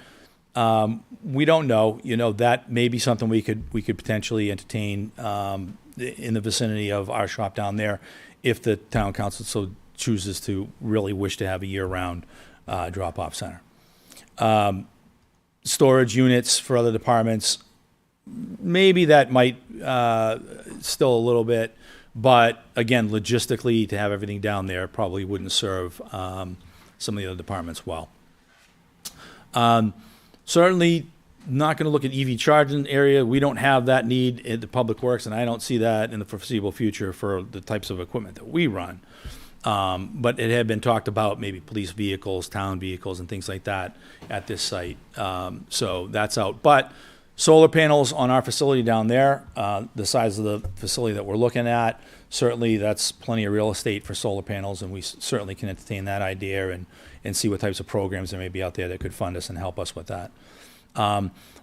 we don't know. You know, that may be something we could potentially entertain in the vicinity of our shop down there, if the town council so chooses to really wish to have a year-round drop-off center. Storage units for other departments, maybe that might still a little bit, but again, logistically, to have everything down there probably wouldn't serve some of the other departments well. Certainly not going to look at EV charging area. We don't have that need in the Public Works, and I don't see that in the foreseeable future for the types of equipment that we run. But it had been talked about, maybe police vehicles, town vehicles, and things like that at this site. So that's out. But solar panels on our facility down there, the size of the facility that we're looking at, certainly that's plenty of real estate for solar panels, and we certainly can entertain that idea and see what types of programs there may be out there that could fund us and help us with that.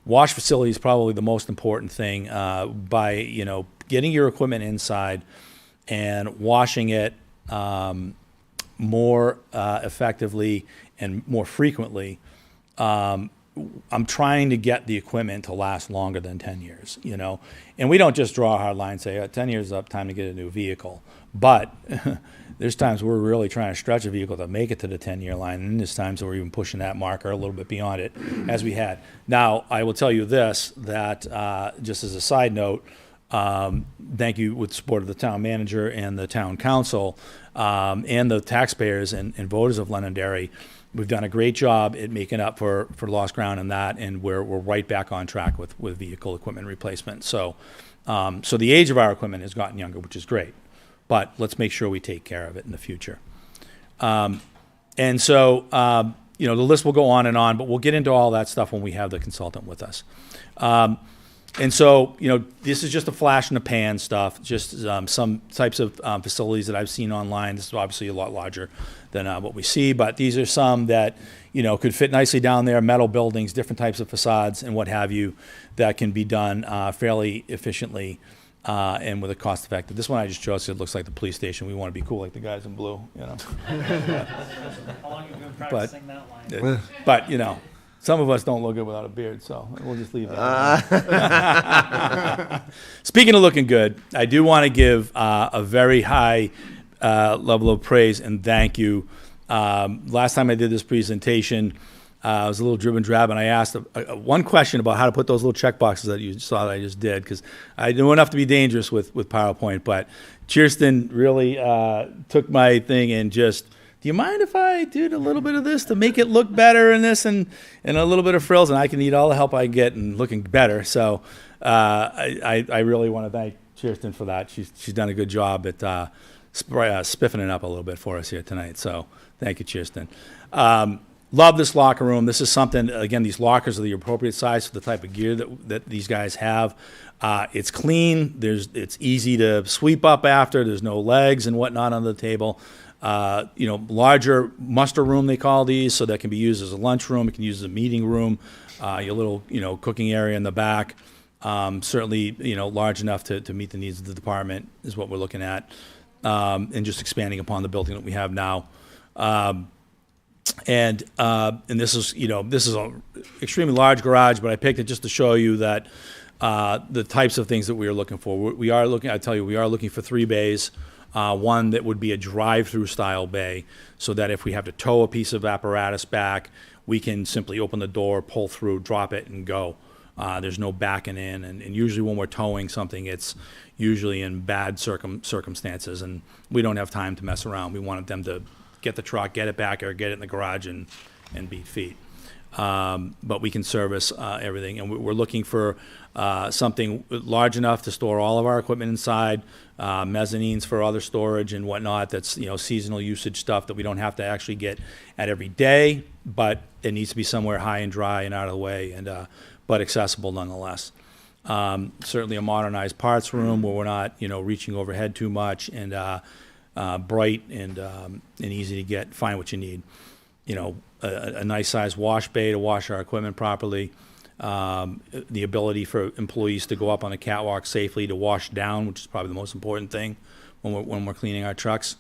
Wash facility is probably the most important thing. By, you know, getting your equipment inside and washing it more effectively and more frequently, I'm trying to get the equipment to last longer than 10 years, you know? And we don't just draw a hard line and say, 10 years is up, time to get a new vehicle. But there's times we're really trying to stretch a vehicle to make it to the 10-year line, and there's times we're even pushing that marker a little bit beyond it, as we had. Now, I will tell you this, that just as a side note, thank you with the support of the town manager and the town council and the taxpayers and voters of Londonderry. We've done a great job at making up for lost ground in that, and we're right back on track with vehicle equipment replacement. So, so the age of our equipment has gotten younger, which is great, but let's make sure we take care of it in the future. And so, you know, the list will go on, but we'll get into all that stuff when we have the consultant with us. And so, you know, this is just a flash in the pan stuff, just some types of facilities that I've seen online. This is obviously a lot larger than what we see, but these are some that, you know, could fit nicely down there, metal buildings, different types of facades and what have you, that can be done fairly efficiently and with a cost effective. This one I just chose, it looks like the police station. We want to be cool like the guys in blue, you know. How long have you been practicing that line? But, you know, some of us don't look good without a beard, so we'll just leave that. Speaking of looking good, I do want to give a very high level of praise and thank you. Last time I did this presentation, I was a little drib and drab, and I asked one question about how to put those little check boxes that you saw that I just did, because I knew enough to be dangerous with PowerPoint, but Kirsten really took my thing and just, do you mind if I did a little bit of this to make it look better in this and a little bit of frills, and I can need all the help I get in looking better. So I really want to thank Kirsten for that. She's done a good job at spiffing it up a little bit for us here tonight. So thank you, Kirsten. Love this locker room. This is something, again, these lockers are the appropriate size for the type of gear that these guys have. It's clean. It's easy to sweep up after. There's no legs and whatnot on the table. You know, larger muster room, they call these, so that can be used as a lunchroom. It can be used as a meeting room, your little, you know, cooking area in the back. Certainly, you know, large enough to meet the needs of the department is what we're looking at, and just expanding upon the building that we have now. And this is, you know, this is an extremely large garage, but I picked it just to show you that the types of things that we are looking for. We are looking, I tell you, we are looking for 3 bays. One that would be a drive-through style bay, so that if we have to tow a piece of apparatus back, we can simply open the door, pull through, drop it, and go. There's no backing in, and usually when we're towing something, it's usually in bad circumstances, and we don't have time to mess around. We wanted them to get the truck, get it back, or get it in the garage and beat feet. But we can service everything, and we're looking for something large enough to store all of our equipment inside, mezzanines for other storage and whatnot. That's, you know, seasonal usage stuff that we don't have to actually get at every day, but it needs to be somewhere high and dry and out of the way, and but accessible nonetheless. Certainly a modernized parts room where we're not, you know, reaching overhead too much, and bright and easy to get, find what you need. You know, a nice sized wash bay to wash our equipment properly. The ability for employees to go up on a catwalk safely to wash down, which is probably the most important thing when we're cleaning our trucks.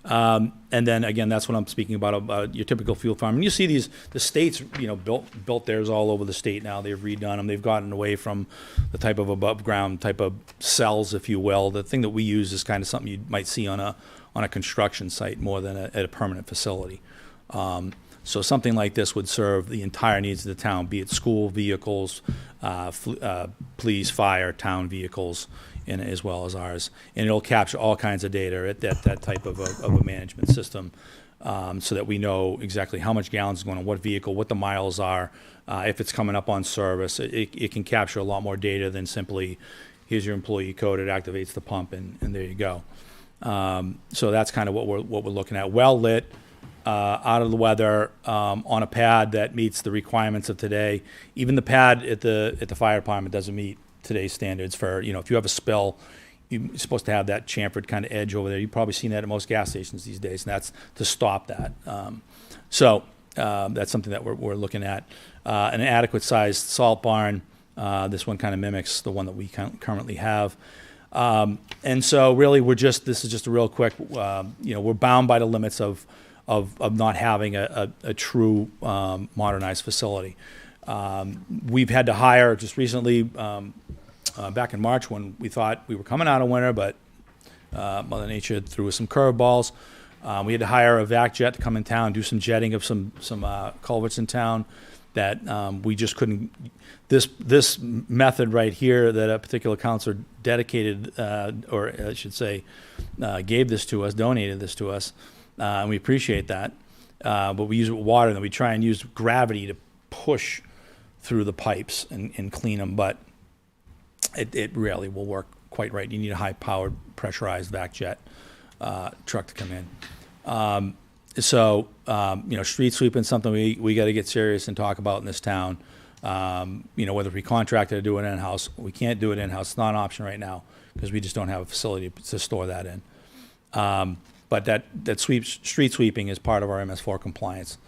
And then again, that's what I'm speaking about your typical fuel farm. And you see the states, you know, built theirs all over the state now. They've redone them. They've gotten away from the type of above ground type of cells, if you will. The thing that we use is kind of something you might see on a construction site more than at a permanent facility. So something like this would serve the entire needs of the town, be it school vehicles, police, fire, town vehicles, and as well as ours. And it'll capture all kinds of data at that type of a management system, so that we know exactly how much gallons is going on what vehicle, what the miles are, if it's coming up on service. It can capture a lot more data than simply, here's your employee code, it activates the pump, and there you go. So that's kind of what we're looking at. Well lit. Out of the weather, on a pad that meets the requirements of today. Even the pad at the fire department doesn't meet today's standards for, you know, if you have a spill, you're supposed to have that chamfered kind of edge over there. You've probably seen that at most gas stations these days, and that's to stop that. So that's something that we're looking at. An adequate sized salt barn. This one kind of mimics the one that we currently have. And so really this is just a real quick, you know, we're bound by the limits of not having a true modernized facility. We've had to hire just recently, back in March when we thought we were coming out of winter, but Mother Nature threw us some curveballs. We had to hire a vac jet to come in town, do some jetting of some culverts in town that we just couldn't. This method right here that a particular counselor dedicated, or I should say, gave this to us, donated this to us, and we appreciate that. But we use it with water, and then we try and use gravity to push through the pipes and clean them, but it rarely will work quite right. You need a high-powered, pressurized vac jet truck to come in. Street sweeping is something we got to get serious and talk about in this town. Whether we contracted or do it in-house, we can't do it in-house. It's not an option right now because we just don't have a facility to store that in. But that street sweeping is part of our MS4 compliance.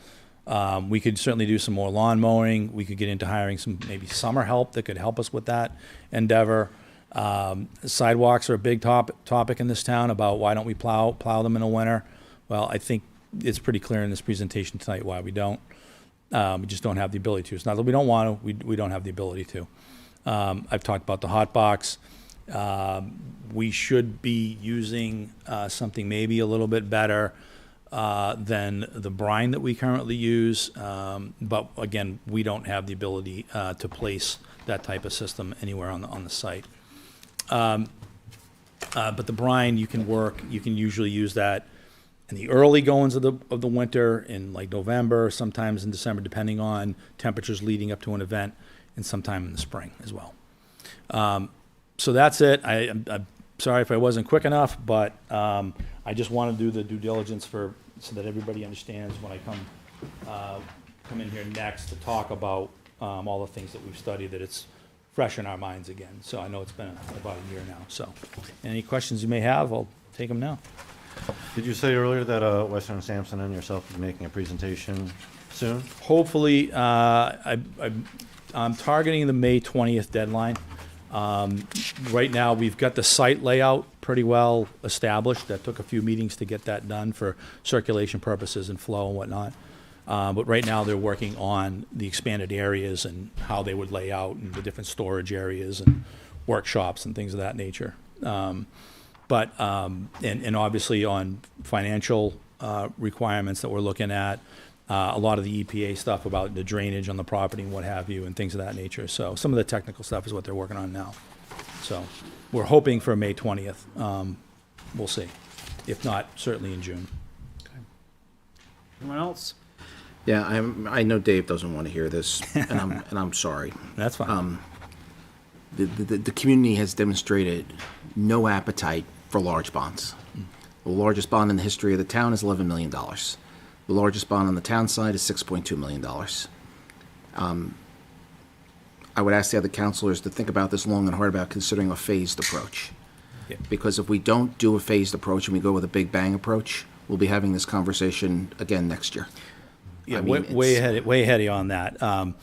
We could certainly do some more lawn mowing. We could get into hiring some maybe summer help that could help us with that endeavor. Sidewalks are a big topic in this town about why don't we plow them in the winter. Well, I think it's pretty clear in this presentation tonight why we don't. We just don't have the ability to. It's not that we don't want to, we don't have the ability to. I've talked about the hot box. We should be using something maybe a little bit better than the brine that we currently use. But again, we don't have the ability to place that type of system anywhere on the site. But the brine, you can usually use that in the early goings of the winter, in like November, sometimes in December, depending on temperatures leading up to an event, and sometime in the spring as well. So that's it. I'm sorry if I wasn't quick enough, but I just want to do the due diligence so that everybody understands when I come in here next to talk about all the things that we've studied, that it's fresh in our minds again. So I know it's been about a year now. So any questions you may have, I'll take them now. Did you say earlier that Western Sampson and yourself will be making a presentation soon? Hopefully, I'm targeting the May 20th deadline. Right now, we've got the site layout pretty well established. That took a few meetings to get that done for circulation purposes and flow and whatnot. But right now, they're working on the expanded areas and how they would lay out and the different storage areas and workshops and things of that nature. But obviously on financial requirements that we're looking at, a lot of the EPA stuff about the drainage on the property and what have you and things of that nature. So some of the technical stuff is what they're working on now. So we're hoping for May 20th. We'll see. If not, certainly in June. Anyone else? Yeah, I know Dave doesn't want to hear this, and I'm sorry. That's fine. The community has demonstrated no appetite for large bonds. The largest bond in the history of the town is $11 million. The largest bond on the town side is $6.2 million. I would ask the other councilors to think about this long and hard about considering a phased approach. Yeah. Because if we don't do a phased approach and we go with a big bang approach, we'll be having this conversation again next year. Yeah, way ahead of you on that. And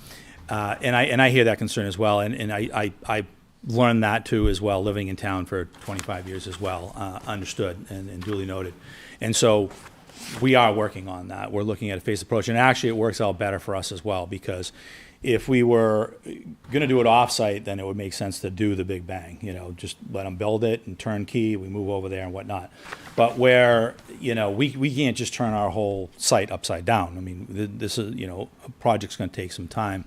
I hear that concern as well. And I learned that too as well, living in town for 25 years as well, understood and duly noted. And so we are working on that. We're looking at a phased approach. And actually it works out better for us as well, because if we were going to do it off-site, then it would make sense to do the big bang, just let them build it and turnkey, we move over there and whatnot. But where, we can't just turn our whole site upside down. I mean, this is, a project's going to take some time.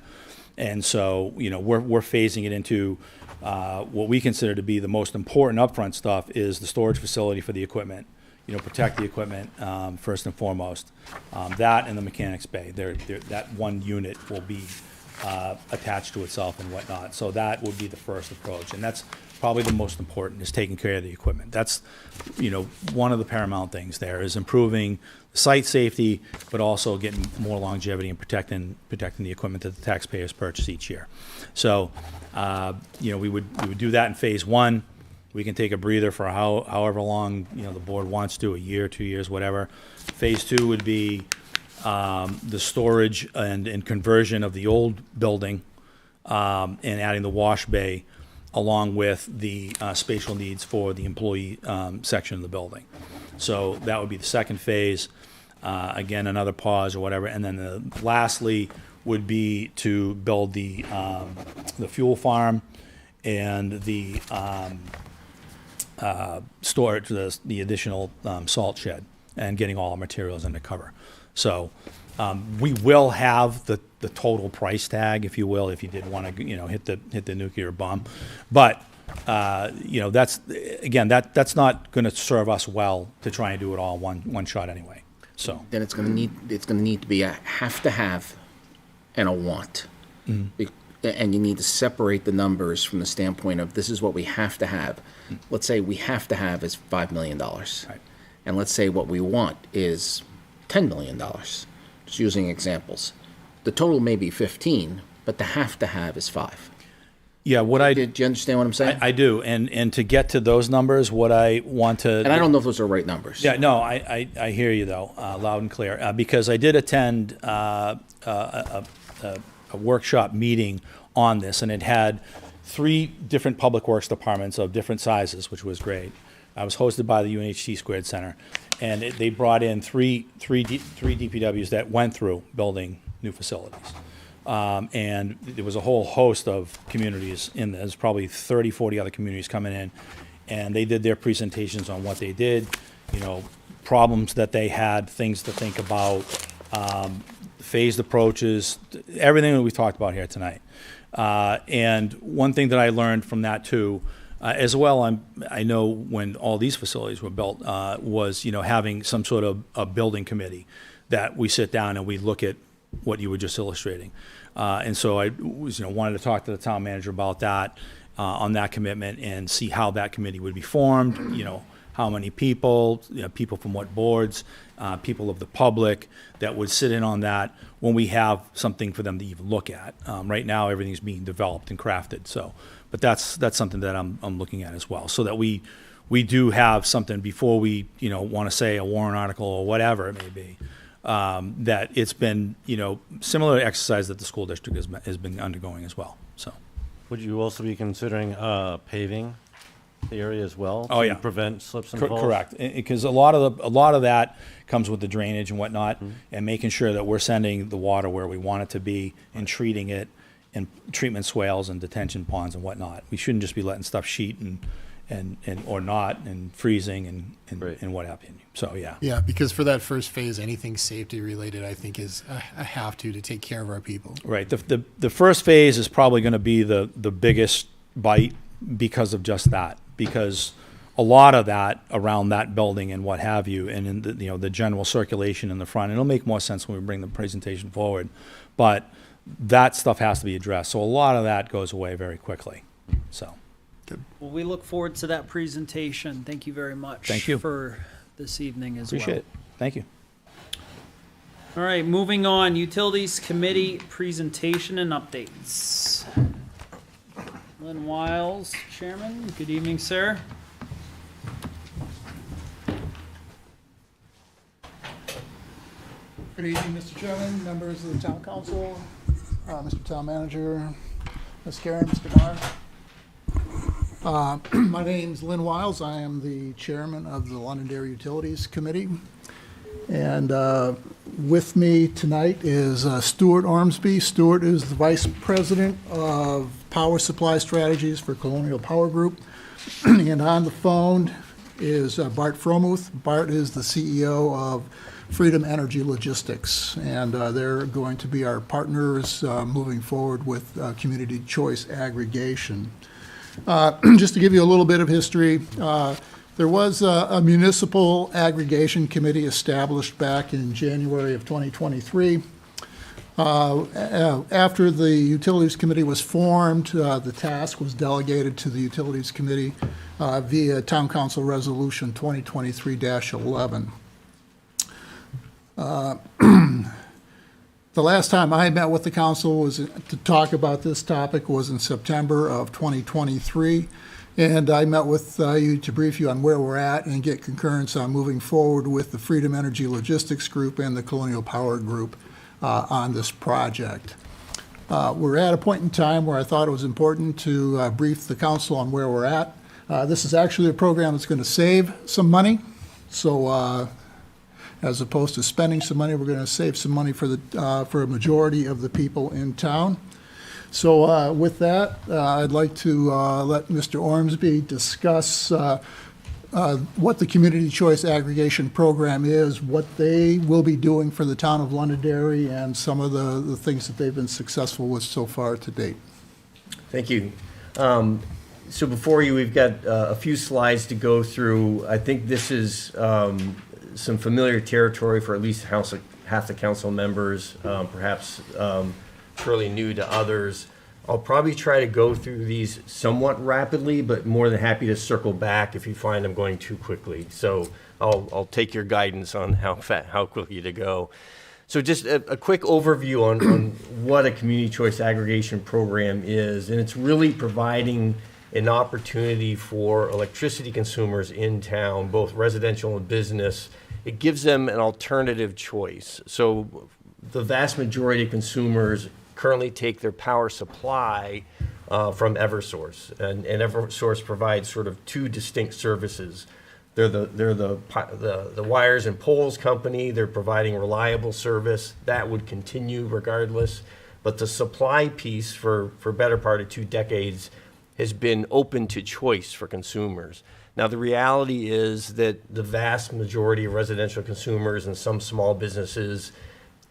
And so, we're phasing it into what we consider to be the most important upfront stuff is the storage facility for the equipment. Protect the equipment first and foremost. That and the mechanics bay. That one unit will be attached to itself and whatnot. So that would be the first approach, and that's probably the most important, is taking care of the equipment. That's one of the paramount things there is improving site safety, but also getting more longevity and protecting the equipment that the taxpayers purchase each year. So we would do that in phase one. We can take a breather for however long the board wants to, a year, 2 years, whatever. Phase two would be the storage and conversion of the old building and adding the wash bay along with the spatial needs for the employee section of the building. So that would be the second phase. Again, another pause or whatever. And then lastly would be to build the fuel farm and the storage, the additional salt shed, and getting all our materials under cover. So we will have the total price tag, if you will, if you did want to, hit the nuclear bomb. But that's not going to serve us well to try and do it all one shot anyway. So Then it's going to need to be a have to have and a want. And you need to separate the numbers from the standpoint of this is what we have to have. Let's say we have to have is $5 million. Right. And let's say what we want is $10 million. Just using examples. The total may be 15, but the have to have is 5. yeah, Do you understand what I'm saying? I do, and to get to those numbers, what I want to And I don't know if those are right numbers. Yeah, no, I hear you though, loud and clear, because I did attend a workshop meeting on this, and it had 3 different public works departments of different sizes, which was great. I was hosted by the UNHC Squared Center, and they brought in three DPWs that went through building new facilities. And there was a whole host of communities in there. There's probably 30, 40 other communities coming in, and they did their presentations on what they did, problems that they had, things to think about, phased approaches, everything that we talked about here tonight. And one thing that I learned from that too, as well, I know when all these facilities were built, was having some sort of a building committee that we sit down and we look at what you were just illustrating. And so I was, wanted to talk to the town manager about that, on that commitment, and see how that committee would be formed, how many people, people from what boards, people of the public that would sit in on that when we have something for them to even look at. Right now, everything's being developed and crafted. So, but that's something that I'm looking at as well, so that we do have something before we, want to say a warrant article or whatever it may be. That it's been, similar exercise that the school district has been undergoing as well. So, Would you also be considering paving the area as well? Oh, yeah. To prevent slips and falls? Correct, because a lot of that comes with the drainage and whatnot, and making sure that we're sending the water where we want it to be and treating it in treatment swales and detention ponds and whatnot. We shouldn't just be letting stuff sheet and or not, and freezing and what have you. So yeah. Yeah, because for that first phase, anything safety related, I think, is a have to take care of our people. Right. The first phase is probably going to be the biggest bite because of just that. Because a lot of that around that building and what have you, and in the general circulation in the front, it'll make more sense when we bring the presentation forward. But that stuff has to be addressed. So a lot of that goes away very quickly. So. Well, we look forward to that presentation. Thank you very much. Thank you. For this evening as well. Appreciate it. Thank you. All right, moving on. Utilities Committee presentation and updates. Lynn Wiles, Chairman. Good evening, sir. Good evening, Mr. Chairman, members of the Town Council, Mr. Town Manager, Ms. Karen, Mr. Meyer. My name's Lynn Wiles. I am the chairman of the Londonderry Utilities Committee. And with me tonight is Stuart Ormsby. Stuart is the vice president of Power Supply Strategies for Colonial Power Group. And on the phone is Bart Fromuth. Bart is the CEO of Freedom Energy Logistics, and they're going to be our partners moving forward with community choice aggregation. Just to give you a little bit of history, there was a municipal aggregation committee established back in January of 2023. After the Utilities Committee was formed, the task was delegated to the Utilities Committee via Town Council Resolution 2023-11. The last time I met with the council was to talk about this topic was in September of 2023, and I met with you to brief you on where we're at and get concurrence on moving forward with the Freedom Energy Logistics Group and the Colonial Power Group on this project. We're at a point in time where I thought it was important to brief the council on where we're at. This is actually a program that's going to save some money, so As opposed to spending some money, we're going to save some money for for a majority of the people in town. So with that, I'd like to let Mr. Ormsby discuss what the Community Choice Aggregation Program is, what they will be doing for the town of Londonderry, and some of the things that they've been successful with so far to date. Thank you. So before you, we've got a few slides to go through. I think this is some familiar territory for at least half the council members, perhaps fairly new to others. I'll probably try to go through these somewhat rapidly, but more than happy to circle back if you find I'm going too quickly. So I'll take your guidance on how quickly to go. So just a quick overview on what a community choice aggregation program is, and it's really providing an opportunity for electricity consumers in town, both residential and business. It gives them an alternative choice. So the vast majority of consumers currently take their power supply from Eversource, and Eversource provides sort of two distinct services. They're the wires and poles company. They're providing reliable service that would continue regardless, but the supply piece for better part of 2 decades has been open to choice for consumers. Now, the reality is that the vast majority of residential consumers and some small businesses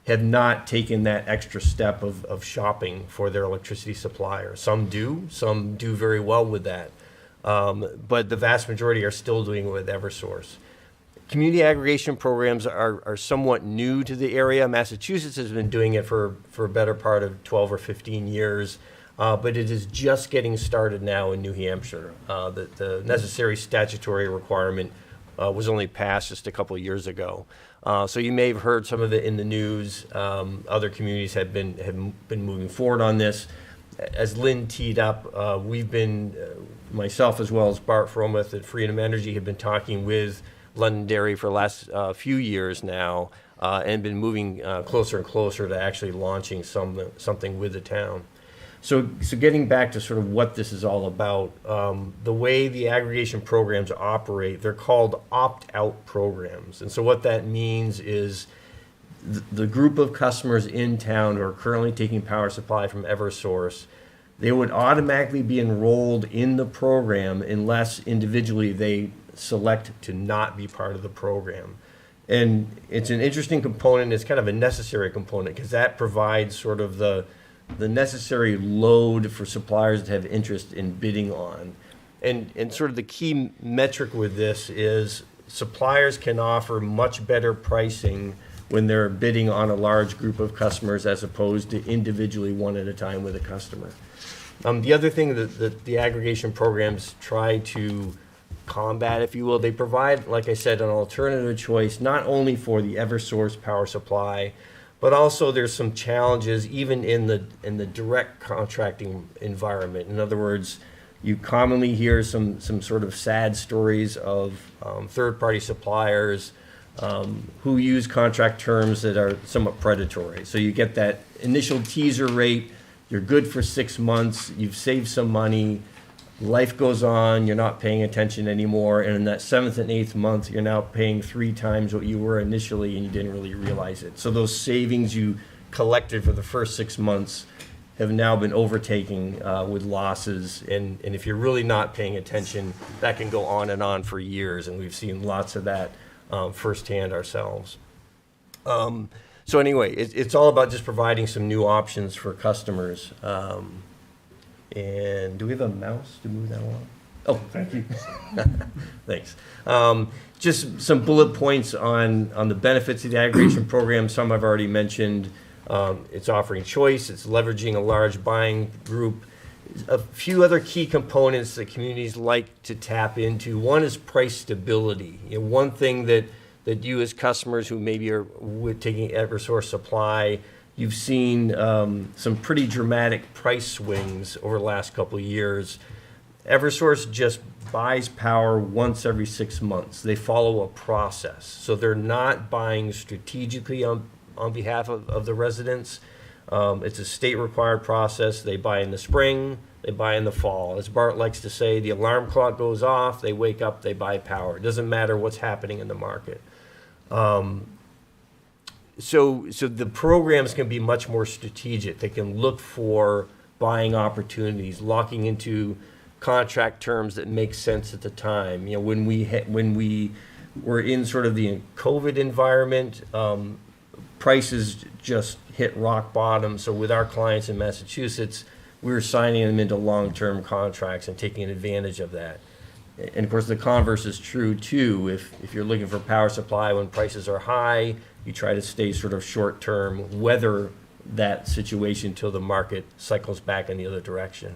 have not taken that extra step of shopping for their electricity supplier. Some do very well with that. But the vast majority are still doing it with Eversource. Community aggregation programs are somewhat new to the area. Massachusetts has been doing it for a better part of 12 or 15 years. But it is just getting started now in New Hampshire. The necessary statutory requirement was only passed just a couple of years ago. So you may have heard some of it in the news. Other communities have been moving forward on this. As Lynn teed up, we've been, myself as well as Bart Fromuth at Freedom Energy, have been talking with Londonderry for the last few years now, and been moving closer and closer to actually launching something with the town. So getting back to sort of what this is all about, the way the aggregation programs operate, they're called opt-out programs. And so what that means is the group of customers in town who are currently taking power supply from Eversource, they would automatically be enrolled in the program unless individually they select to not be part of the program. And it's an interesting component. It's kind of a necessary component because that provides sort of the necessary load for suppliers to have interest in bidding on. And sort of the key metric with this is suppliers can offer much better pricing when they're bidding on a large group of customers as opposed to individually one at a time with a customer. The other thing that the aggregation programs try to combat, if you will, they provide, like I said, an alternative choice not only for the Eversource power supply, but also there's some challenges even in the direct contracting environment. In other words, you commonly hear some sort of sad stories of third-party suppliers who use contract terms that are somewhat predatory. So you get that initial teaser rate, you're good for 6 months, you've saved some money, life goes on, you're not paying attention anymore, and in that 7th and 8th month, you're now paying 3 times what you were initially, and you didn't really realize it. So those savings you collected for the first 6 months have now been overtaken with losses, and if you're really not paying attention, that can go on for years, and we've seen lots of that firsthand ourselves. So anyway, it's all about just providing some new options for customers. And do we have a mouse to move that along? Oh, thank you. Thanks. Just some bullet points on the benefits of the aggregation program. Some I've already mentioned. It's offering choice. It's leveraging a large buying group. A few other key components that communities like to tap into. One is price stability. One thing that you as customers who maybe are taking Eversource supply, you've seen some pretty dramatic price swings over the last couple of years. Eversource just buys power once every 6 months. They follow a process. So they're not buying strategically on behalf of the residents. It's a state-required process. They buy in the spring, they buy in the fall. As Bart likes to say, the alarm clock goes off, they wake up, they buy power. It doesn't matter what's happening in the market. so the programs can be much more strategic. They can look for buying opportunities, locking into contract terms that make sense at the time. You know, when we were in sort of the COVID environment, prices just hit rock bottom. So with our clients in Massachusetts, we were signing them into long-term contracts and taking advantage of that. And of course, the converse is true too. If you're looking for power supply when prices are high, you try to stay sort of short-term, weather that situation till the market cycles back in the other direction.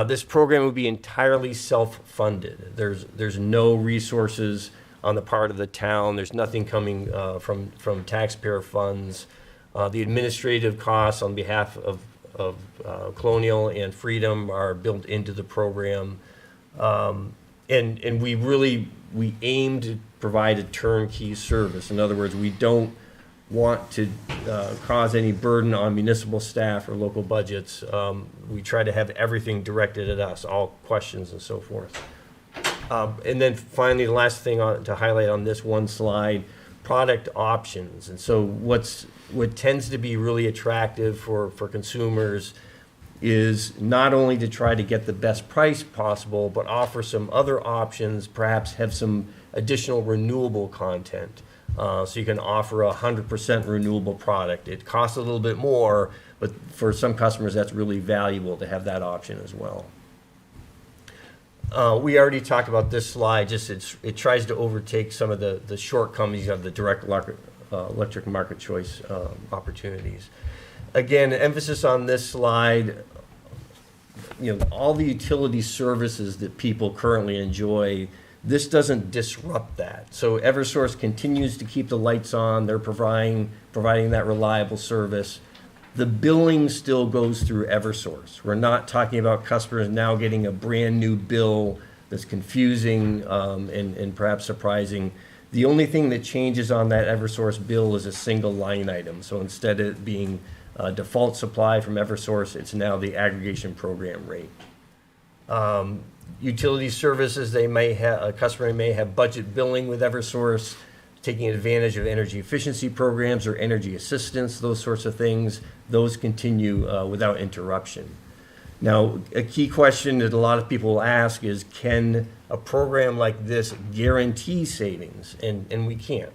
This program will be entirely self-funded. There's no resources on the part of the town. There's nothing coming from taxpayer funds. The administrative costs on behalf of Colonial and Freedom are built into the program. And we aim to provide a turnkey service. In other words, we don't want to cause any burden on municipal staff or local budgets. We try to have everything directed at us, all questions and so forth. And then finally, the last thing to highlight on this one slide, product options. And so what tends to be really attractive for consumers is not only to try to get the best price possible, but offer some other options, perhaps have some additional renewable content. So you can offer a 100% renewable product. It costs a little bit more, but for some customers, that's really valuable to have that option as well. We already talked about this slide. It tries to overtake some of the shortcomings of the direct electric market choice opportunities. Again, emphasis on this slide, all the utility services that people currently enjoy, this doesn't disrupt that. So Eversource continues to keep the lights on. They're providing that reliable service. The billing still goes through Eversource. We're not talking about customers now getting a brand new bill that's confusing and perhaps surprising. The only thing that changes on that Eversource bill is a single line item. So instead of it being default supply from Eversource, it's now the aggregation program rate. Utility services, a customer may have budget billing with Eversource, taking advantage of energy efficiency programs or energy assistance, those sorts of things. Those continue without interruption. Now, a key question that a lot of people will ask is, can a program like this guarantee savings? And we can't.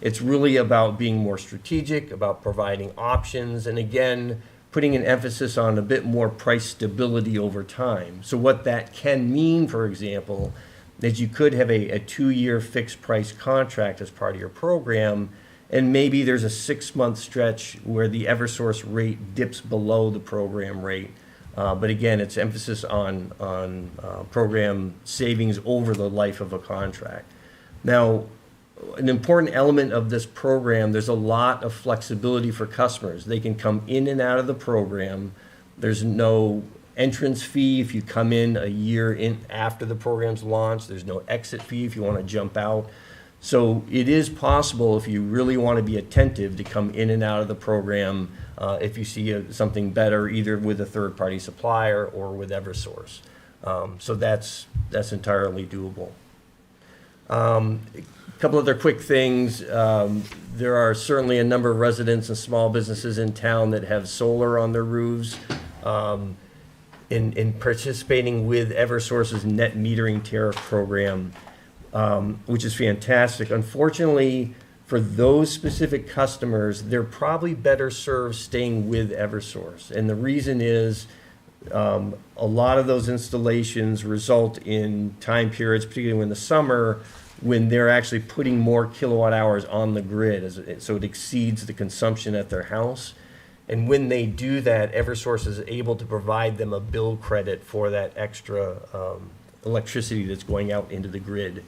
It's really about being more strategic, about providing options, and again, putting an emphasis on a bit more price stability over time. So what that can mean, for example, is you could have a 2-year fixed price contract as part of your program, and maybe there's a 6-month stretch where the Eversource rate dips below the program rate. But again, it's emphasis on program savings over the life of a contract. Now, an important element of this program, there's a lot of flexibility for customers. They can come in and out of the program. There's no entrance fee if you come in a year in after the program's launched. There's no exit fee if you want to jump out. So it is possible, if you really want to be attentive, to come in and out of the program if you see something better, either with a third-party supplier or with Eversource. So that's entirely doable. A couple other quick things. There are certainly a number of residents and small businesses in town that have solar on their roofs. In participating with Eversource's net metering tariff program, which is fantastic. Unfortunately, for those specific customers, they're probably better served staying with Eversource. And the reason is a lot of those installations result in time periods, particularly in the summer, when they're actually putting more kilowatt hours on the grid, so it exceeds the consumption at their house. And when they do that, Eversource is able to provide them a bill credit for that extra electricity that's going out into the grid.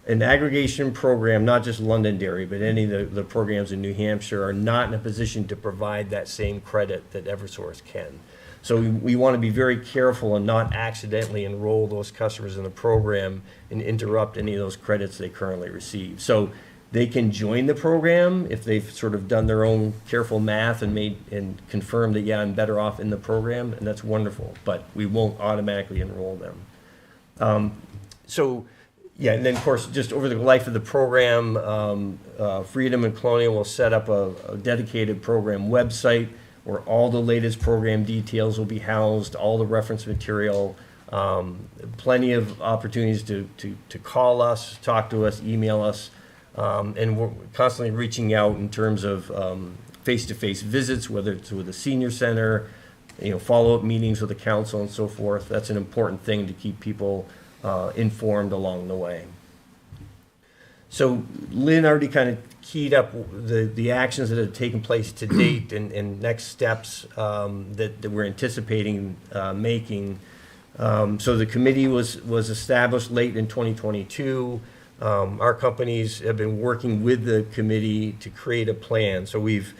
An aggregation program, not just Londonderry, but any of the programs in New Hampshire, are not in a position to provide that same credit that Eversource can. So we want to be very careful and not accidentally enroll those customers in the program and interrupt any of those credits they currently receive. So they can join the program if they've sort of done their own careful math and confirmed that, yeah, I'm better off in the program, and that's wonderful, but we won't automatically enroll them. So Yeah, and then, of course, just over the life of the program, Freedom and Colonial will set up a dedicated program website where all the latest program details will be housed, all the reference material, plenty of opportunities to call us, talk to us, email us, and we're constantly reaching out in terms of face-to-face visits, whether it's with the senior center, follow-up meetings with the council and so forth. That's an important thing to keep people informed along the way. So Lynn already kind of keyed up the actions that have taken place to date and next steps that we're anticipating making. So the committee was established late in 2022. Our companies have been working with the committee to create a plan. So we've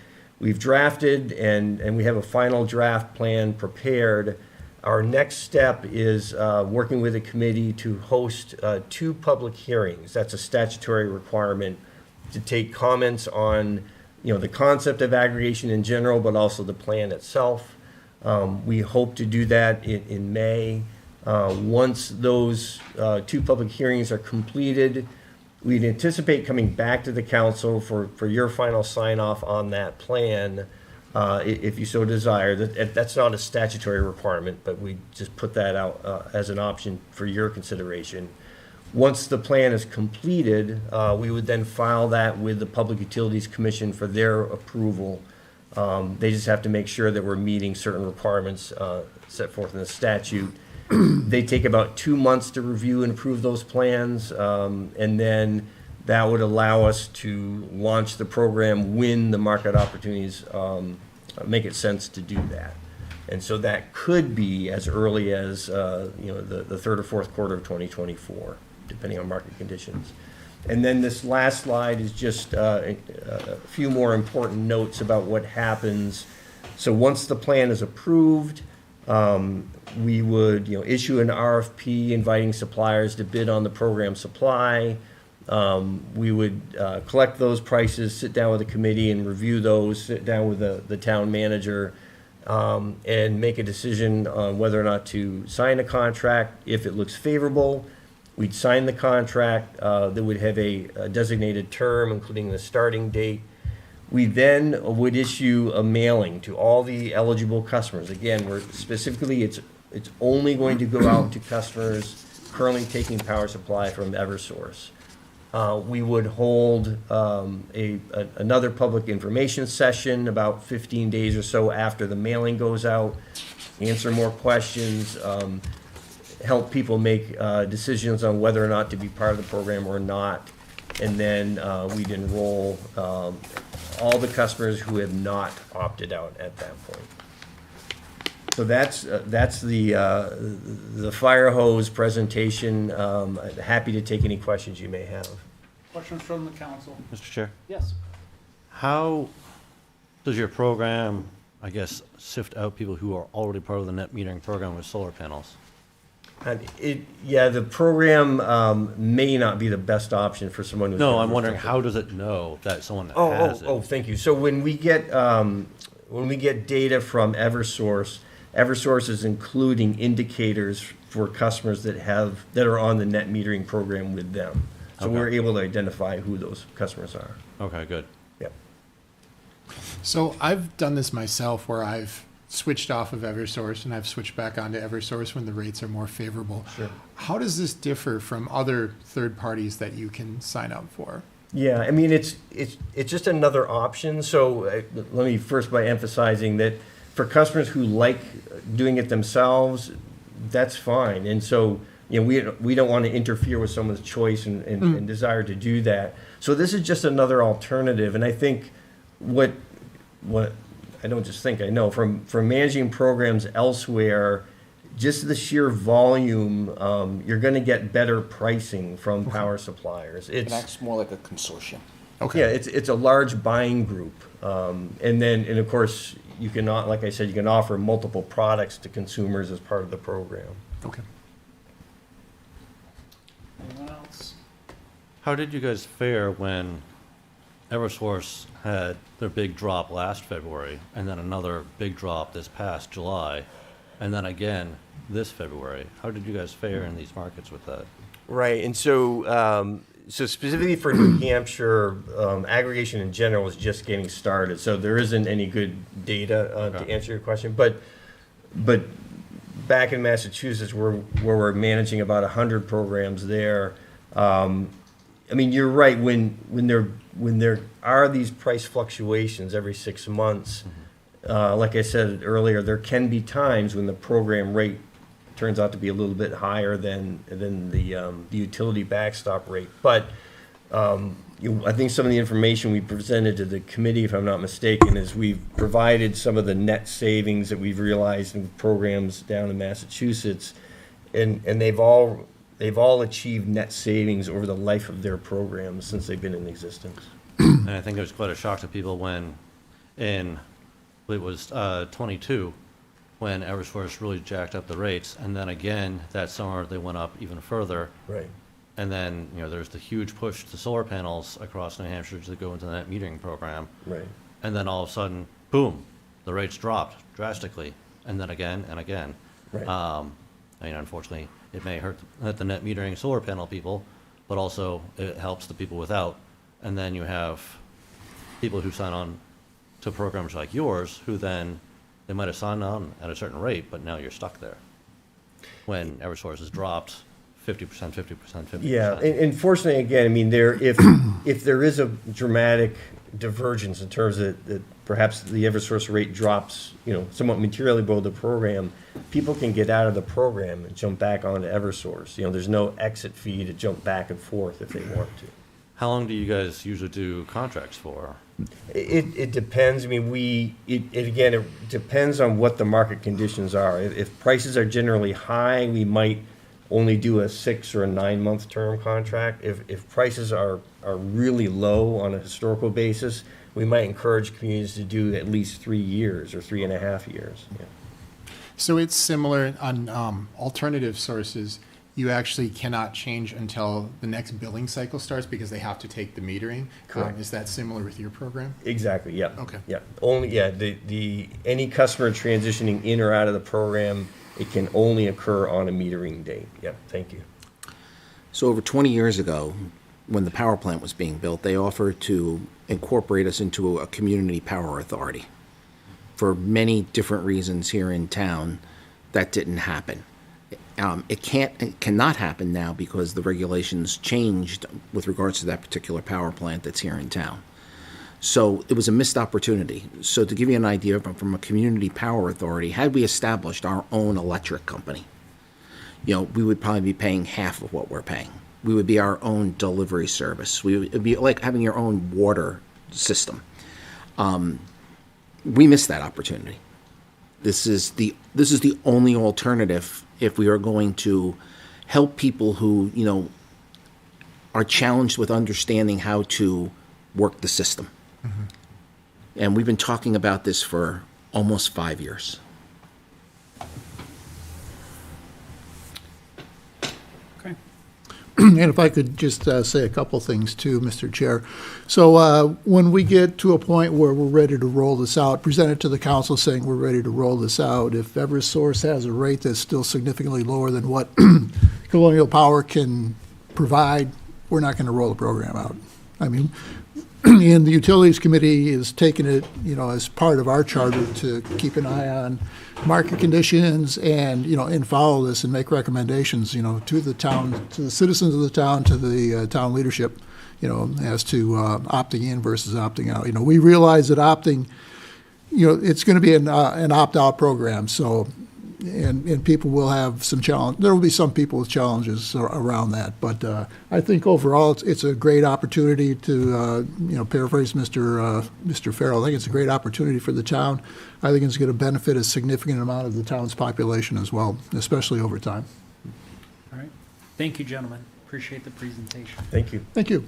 drafted and we have a final draft plan prepared. Our next step is working with the committee to host 2 public hearings. That's a statutory requirement to take comments on, the concept of aggregation in general, but also the plan itself. We hope to do that in May. Once those 2 public hearings are completed, we'd anticipate coming back to the council for your final sign-off on that plan, if you so desire. That's not a statutory requirement, but we just put that out as an option for your consideration. Once the plan is completed, we would then file that with the Public Utilities Commission for their approval. They just have to make sure that we're meeting certain requirements set forth in the statute. They take about 2 months to review and approve those plans, and then that would allow us to launch the program when the market opportunities make it sense to do that. And so that could be as early as the third or fourth quarter of 2024, depending on market conditions. And then this last slide is just a few more important notes about what happens. So once the plan is approved, we would issue an RFP inviting suppliers to bid on the program supply. We would collect those prices, sit down with the committee and review those, sit down with the town manager, and make a decision on whether or not to sign a contract. If it looks favorable, we'd sign the contract that would have a designated term, including the starting date. We then would issue a mailing to all the eligible customers. Again, it's only going to go out to customers currently taking power supply from Eversource. We would hold another public information session about 15 days or so after the mailing goes out, answer more questions, help people make decisions on whether or not to be part of the program or not. And then we'd enroll all the customers who have not opted out at that point. So that's the fire hose presentation. Happy to take any questions you may have. Questions from the council? Mr. Chair? Yes. How does your program, sift out people who are already part of the net metering program with solar panels? The program may not be the best option for someone who's... No, I'm wondering, how does it know that someone that has it? Oh, thank you. So when we get data from Eversource, Eversource is including indicators for customers that are on the net metering program with them. So we're able to identify who those customers are. Okay, good. Yep. So I've done this myself where I've switched off of Eversource and I've switched back onto Eversource when the rates are more favorable. Sure. How does this differ from other third parties that you can sign up for? Yeah, I mean, it's just another option. So let me first by emphasizing that for customers who like doing it themselves, that's fine. And so, we don't want to interfere with someone's choice and desire to do that. So this is just another alternative. And I think what I don't just think, I know from managing programs elsewhere, just the sheer volume, you're going to get better pricing from power suppliers. It acts more like a consortium. Okay. Yeah, it's a large buying group. And of course, you can, like I said, you can offer multiple products to consumers as part of the program. Okay. Anyone else? How did you guys fare when Eversource had their big drop last February, and then another big drop this past July, and then again this February? How did you guys fare in these markets with that? Right, and so so specifically for New Hampshire, aggregation in general is just getting started. So there isn't any good data to answer your question. But back in Massachusetts, where we're managing about 100 programs there, I mean, you're right. When there are these price fluctuations every 6 months, like I said earlier, there can be times when the program rate turns out to be a little bit higher than the utility backstop rate. But I think some of the information we presented to the committee, if I'm not mistaken, is we've provided some of the net savings that we've realized in programs down in Massachusetts, and they've all achieved net savings over the life of their programs since they've been in existence. And I think it was quite a shock to people when it was 22 when Eversource really jacked up the rates, and then again that summer they went up even further. Right. And then there's the huge push to solar panels across New Hampshire to go into the net metering program. Right. And then all of a sudden, boom, the rates dropped drastically, and then again and again. Right. I mean, unfortunately, it may hurt the net metering solar panel people, but also it helps the people without. And then you have people who sign on to programs like yours, who then they might have signed on at a certain rate, but now you're stuck there. When Eversource has dropped 50%, 50%, 50%. Yeah, and fortunately, again, I mean, if there is a dramatic divergence in terms of that perhaps the Eversource rate drops, somewhat materially below the program, people can get out of the program and jump back onto Eversource. There's no exit fee to jump back and forth if they want to. How long do you guys usually do contracts for? It depends. I mean, it depends on what the market conditions are. If prices are generally high, we might only do a 6 or a 9 month term contract. If prices are really low on a historical basis, we might encourage communities to do at least 3 years or 3.5 years. Yeah. So it's similar on alternative sources. You actually cannot change until the next billing cycle starts because they have to take the metering. Correct. Is that similar with your program? Exactly. Yeah. Okay. Yeah. The any customer transitioning in or out of the program, it can only occur on a metering date. Yeah. Thank you. So over 20 years ago, when the power plant was being built, they offered to incorporate us into a community power authority. For many different reasons here in town, that didn't happen. It cannot happen now because the regulations changed with regards to that particular power plant that's here in town. So it was a missed opportunity. So to give you an idea, from a community power authority, had we established our own electric company, we would probably be paying half of what we're paying. We would be our own delivery service. It would be like having your own water system. We missed that opportunity. This is the only alternative if we are going to help people who, are challenged with understanding how to work the system. Mm-hmm. And we've been talking about this for almost 5 years. And if I could just say a couple things too, Mr. Chair. So when we get to a point where we're ready to roll this out, present it to the council saying we're ready to roll this out. If Eversource has a rate that's still significantly lower than what Colonial Power can provide, we're not going to roll the program out. I mean, and the Utilities Committee is taking it, as part of our charter to keep an eye on market conditions and, and follow this and make recommendations, to the town, to the citizens of the town, to the town leadership, as to opting in versus opting out. We realize that opting, it's going to be an opt-out program. So, and people will have some challenge. There will be some people with challenges around that. But I think overall, it's a great opportunity to, paraphrase Mr. Farrell. I think it's a great opportunity for the town. I think it's going to benefit a significant amount of the town's population as well, especially over time. All right. Thank you, gentlemen. Appreciate the presentation. Thank you. Thank you.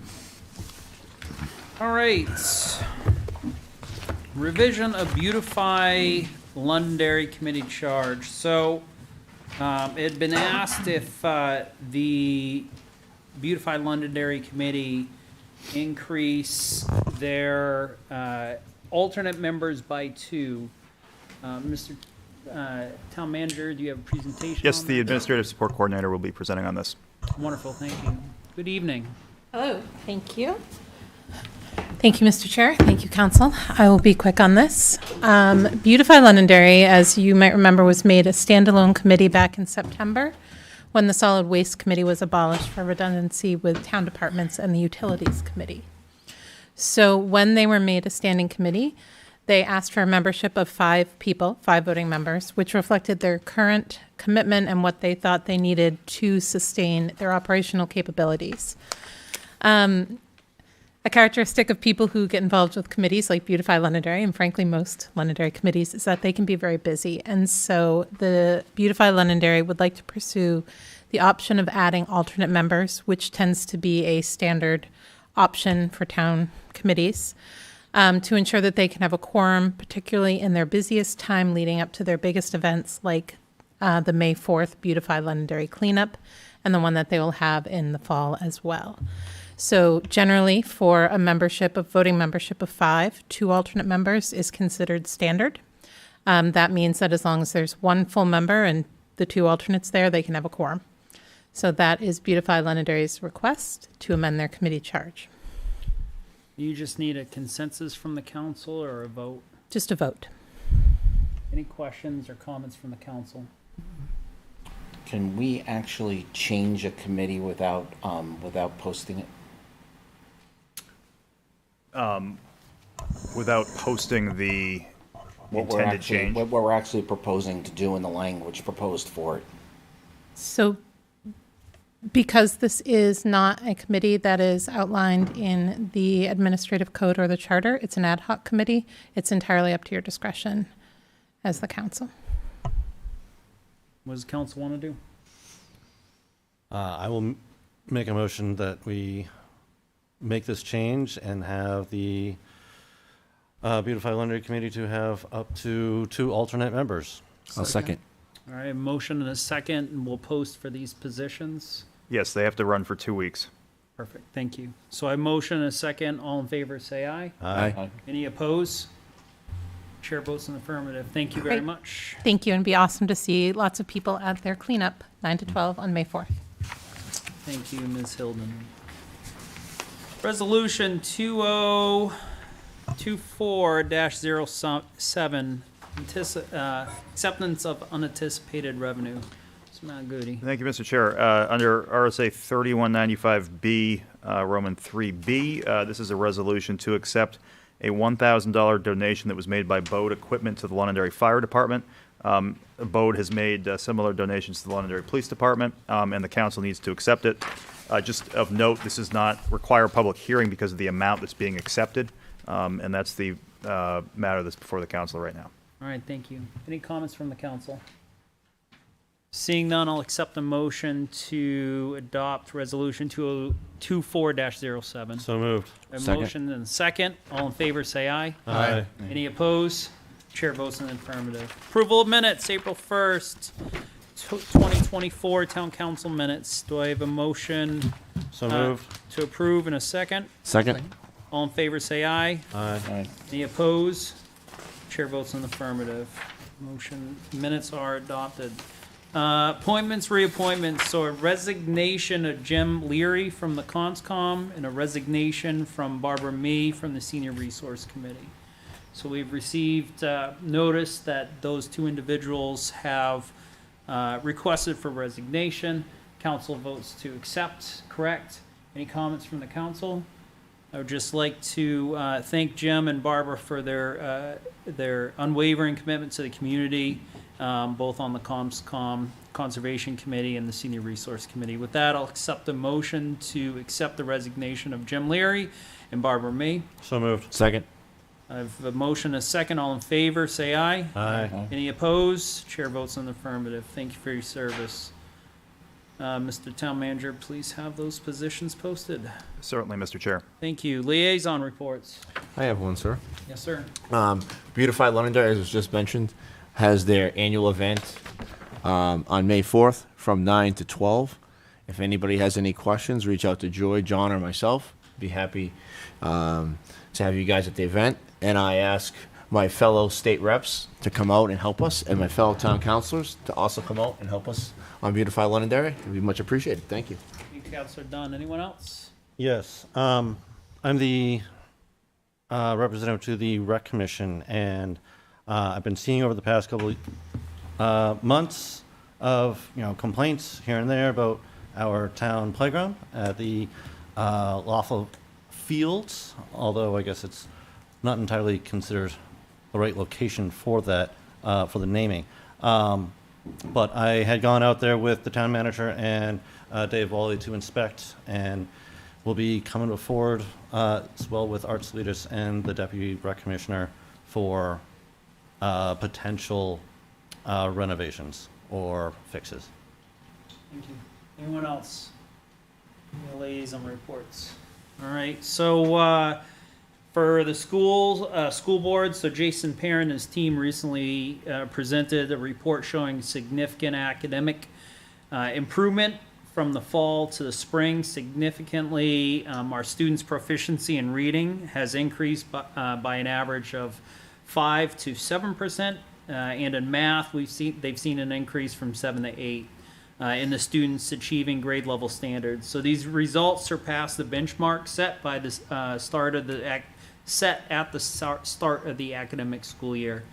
All right. Revision of Beautify Londonderry Committee charge. So it had been asked if the Beautify Londonderry Committee increase their alternate members by 2. Mr. Town Manager, do you have a presentation? Yes, on the that? Administrative Support Coordinator will be presenting on this. Wonderful, thank you. Good evening. Hello, thank you. Thank you, Mr. Chair. Thank you, Council. I will be quick on this. Beautify Londonderry, as you might remember, was made a standalone committee back in September when the Solid Waste Committee was abolished for redundancy with town departments and the Utilities Committee. So when they were made a standing committee, they asked for a membership of 5 people, 5 voting members, which reflected their current commitment and what they thought they needed to sustain their operational capabilities. A characteristic of people who get involved with committees like Beautify Londonderry, and frankly most Londonderry committees, is that they can be very busy. And so the Beautify Londonderry would like to pursue the option of adding alternate members, which tends to be a standard option for town committees, to ensure that they can have a quorum, particularly in their busiest time leading up to their biggest events like the May 4th Beautify Londonderry cleanup and the one that they will have in the fall as well. So generally, for a voting membership of 5, 2 alternate members is considered standard. That means that as long as there's 1 full member and the 2 alternates there, they can have a quorum. So that is Beautify Londonderry's request to amend their committee charge. You just need a consensus from the council or a vote? Just a vote. Any questions or comments from the council? Can we actually change a committee without posting it? Without posting the intended change? What we're actually proposing to do in the language proposed for it. So because this is not a committee that is outlined in the administrative code or the charter, it's an ad hoc committee. It's entirely up to your discretion as the council. What does council want to do? I will make a motion that we make this change and have the Beautify Londonderry Committee to have up to 2 alternate members. I'll second. All right, motion and a second, and we'll post for these positions. Yes, they have to run for 2 weeks. Perfect, thank you. So I motion and a second. All in favor, say aye. Aye. Any opposed? Chair votes in the affirmative. Thank you very Great. much. Thank you, and be awesome to see lots of people at their cleanup, 9 to 12 on May 4th. Thank you, Ms. Hilden. Resolution 2024-07, acceptance of unanticipated revenue. Mr. Goody. Thank you, Mr. Chair. Under RSA 3195B, Roman 3B, this is a resolution to accept a $1,000 donation that was made by Bode Equipment to the Londonderry Fire Department. Bode has made similar donations to the Londonderry Police Department, and the council needs to accept it. Just of note, this does not require a public hearing because of the amount that's being accepted, and that's the matter that's before the council right now. All right, thank you. Any comments from the council? Seeing none, I'll accept a motion to adopt Resolution 2024-07. So moved. A Second. motion and a second. All in favor, say aye. Aye. Any opposed? Chair votes in the affirmative. Approval of minutes, April 1st, 2024, Town Council minutes. Do I have a motion? So moved. To approve in a second? Second. All in favor, say aye. Aye. Any opposed? Chair votes in the affirmative. Motion, minutes are adopted. Appointments, reappointments, so a resignation of Jim Leary from the CONSCOM and a resignation from Barbara Mee from the Senior Resource Committee. So we've received notice that those 2 individuals have requested for resignation. Council votes to accept, correct? Any comments from the council? I would just like to thank Jim and Barbara for their unwavering commitment to the community, both on the COMSCOM Conservation Committee and the Senior Resource Committee. With that, I'll accept the motion to accept the resignation of Jim Leary and Barbara Mee. So moved. Second. I have a motion, a second. All in favor, say aye. Aye. Any opposed? Chair votes in the affirmative. Thank you for your service. Mr. Town Manager, please have those positions posted. Certainly, Mr. Chair. Thank you. Liaison reports. I have one, sir. Yes, sir. Beautify Londonderry, as was just mentioned, has their annual event on May 4th from 9 to 12. If anybody has any questions, reach out to Joy, John, or myself. Be happy to have you guys at the event. And I ask my fellow state reps to come out and help us, and my fellow town councilors to also come out and help us on Beautify Londonderry. It would be much appreciated. Thank you. Thank you, Councilor Dunn. Anyone else? Yes, I'm the representative to the Rec Commission, and I've been seeing over the past couple of months of complaints here and there about our town playground at the Lawful Fields, although I guess it's not entirely considered the right location for that, for the naming. But I had gone out there with the town manager and Dave Wally to inspect, and we'll be coming forward as well with Arts Leaders and the Deputy Rec Commissioner for potential renovations or fixes. Thank you. Anyone else? Any liaison reports? All right, so for the school board, so Jason Perrin and his team recently presented a report showing significant academic improvement from the fall to the spring. Significantly, our students' proficiency in reading has increased by an average of 5 to 7%, and in math, they've seen an increase from 7 to 8. In the students achieving grade level standards. So these results surpass the benchmark set by the start of the start of the academic school year.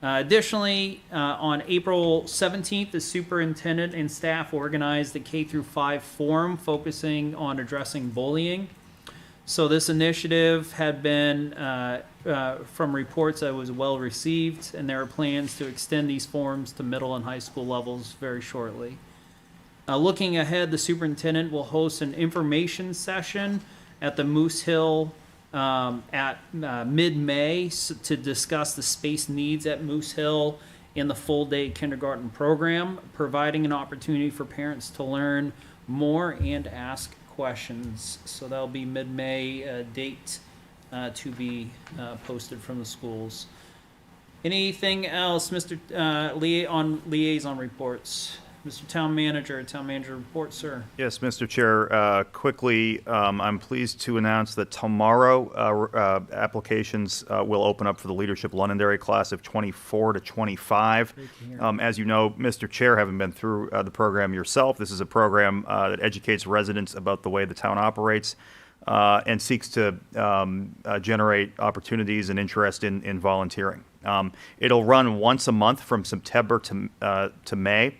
Additionally, on April 17th, the superintendent and staff organized the K-5 forum focusing on addressing bullying. So this initiative had been, from reports, that was well received, and there are plans to extend these forums to middle and high school levels very shortly. Looking ahead, the superintendent will host an information session at the Moose Hill at mid-May to discuss the space needs at Moose Hill in the full-day kindergarten program, providing an opportunity for parents to learn more and ask questions. So that'll be mid-May date to be posted from the schools. Anything else, Mr. Liaison reports? Mr. Town Manager report, sir. Yes, Mr. Chair. Quickly, I'm pleased to announce that tomorrow applications will open up for the Leadership Londonderry class of 24 to 25. As you know, Mr. Chair, having been through the program yourself, this is a program that educates residents about the way the town operates and seeks to generate opportunities and interest in volunteering. It'll run once a month from September to May.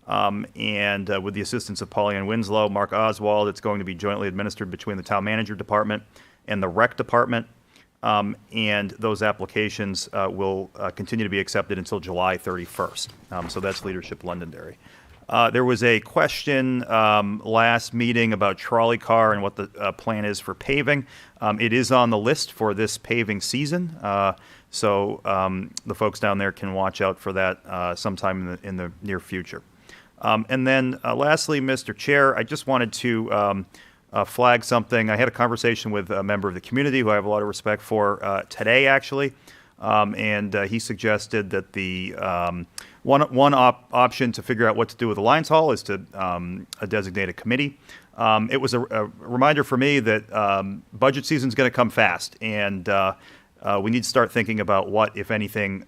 And with the assistance of Pollyann Winslow, Mark Oswald, it's going to be jointly administered between the Town Manager Department and the Rec Department. And those applications will continue to be accepted until July 31st. So that's Leadership Londonderry. There was a question last meeting about trolley car and what the plan is for paving. It is on the list for this paving season. So the folks down there can watch out for that sometime in the near future. And then lastly, Mr. Chair, I just wanted to flag something. I had a conversation with a member of the community who I have a lot of respect for today, actually. And he suggested that the one option to figure out what to do with the Lions Hall is to designate a committee. It was a reminder for me that budget season is going to come fast, and we need to start thinking about what, if anything,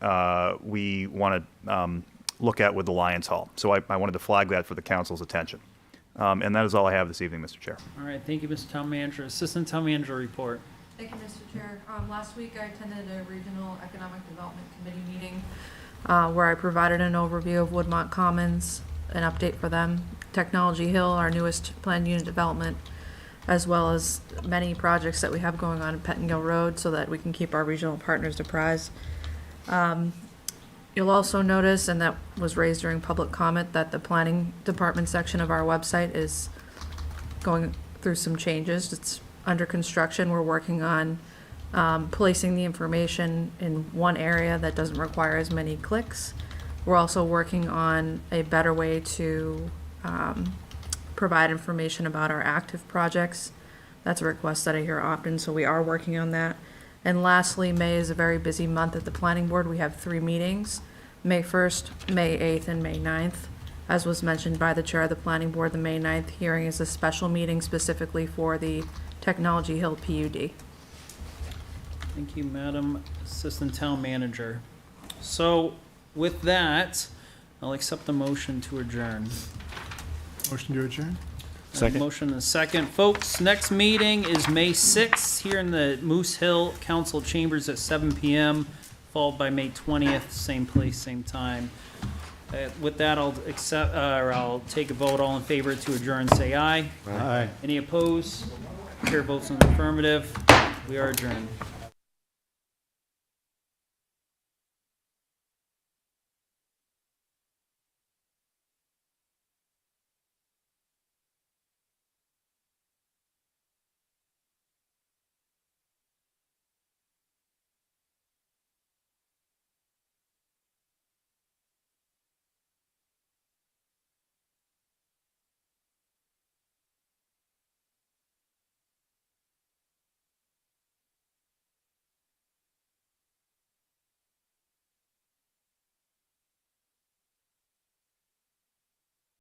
we want to look at with the Lions Hall. So I wanted to flag that for the council's attention. And that is all I have this evening, Mr. Chair. All right, thank you, Mr. Town Manager. Assistant Town Manager report. Thank you, Mr. Chair. Last week I attended a Regional Economic Development Committee meeting where I provided an overview of Woodmont Commons, an update for them, Technology Hill, our newest planned unit development, as well as many projects that we have going on in Pettingill Road so that we can keep our regional partners apprised. You'll also notice, and that was raised during public comment, that the planning department section of our website is going through some changes. It's under construction. We're working on placing the information in one area that doesn't require as many clicks. We're also working on a better way to provide information about our active projects. That's a request that I hear often, so we are working on that. And lastly, May is a very busy month at the planning board. We have 3 meetings, May 1st, May 8th, and May 9th. As was mentioned by the chair of the planning board, the May 9th hearing is a special meeting specifically for the Technology Hill PUD. Thank you, Madam Assistant Town Manager. So with that, I'll accept the motion to adjourn. Motion to adjourn? Second. Motion and a second. Folks, next meeting is May 6th here in the Moose Hill Council Chambers at 7 p.m., followed by May 20th, same place, same time. With that, I'll take a vote. All in favor to adjourn, say aye. Aye. Any opposed? Chair votes in the affirmative. We are adjourned.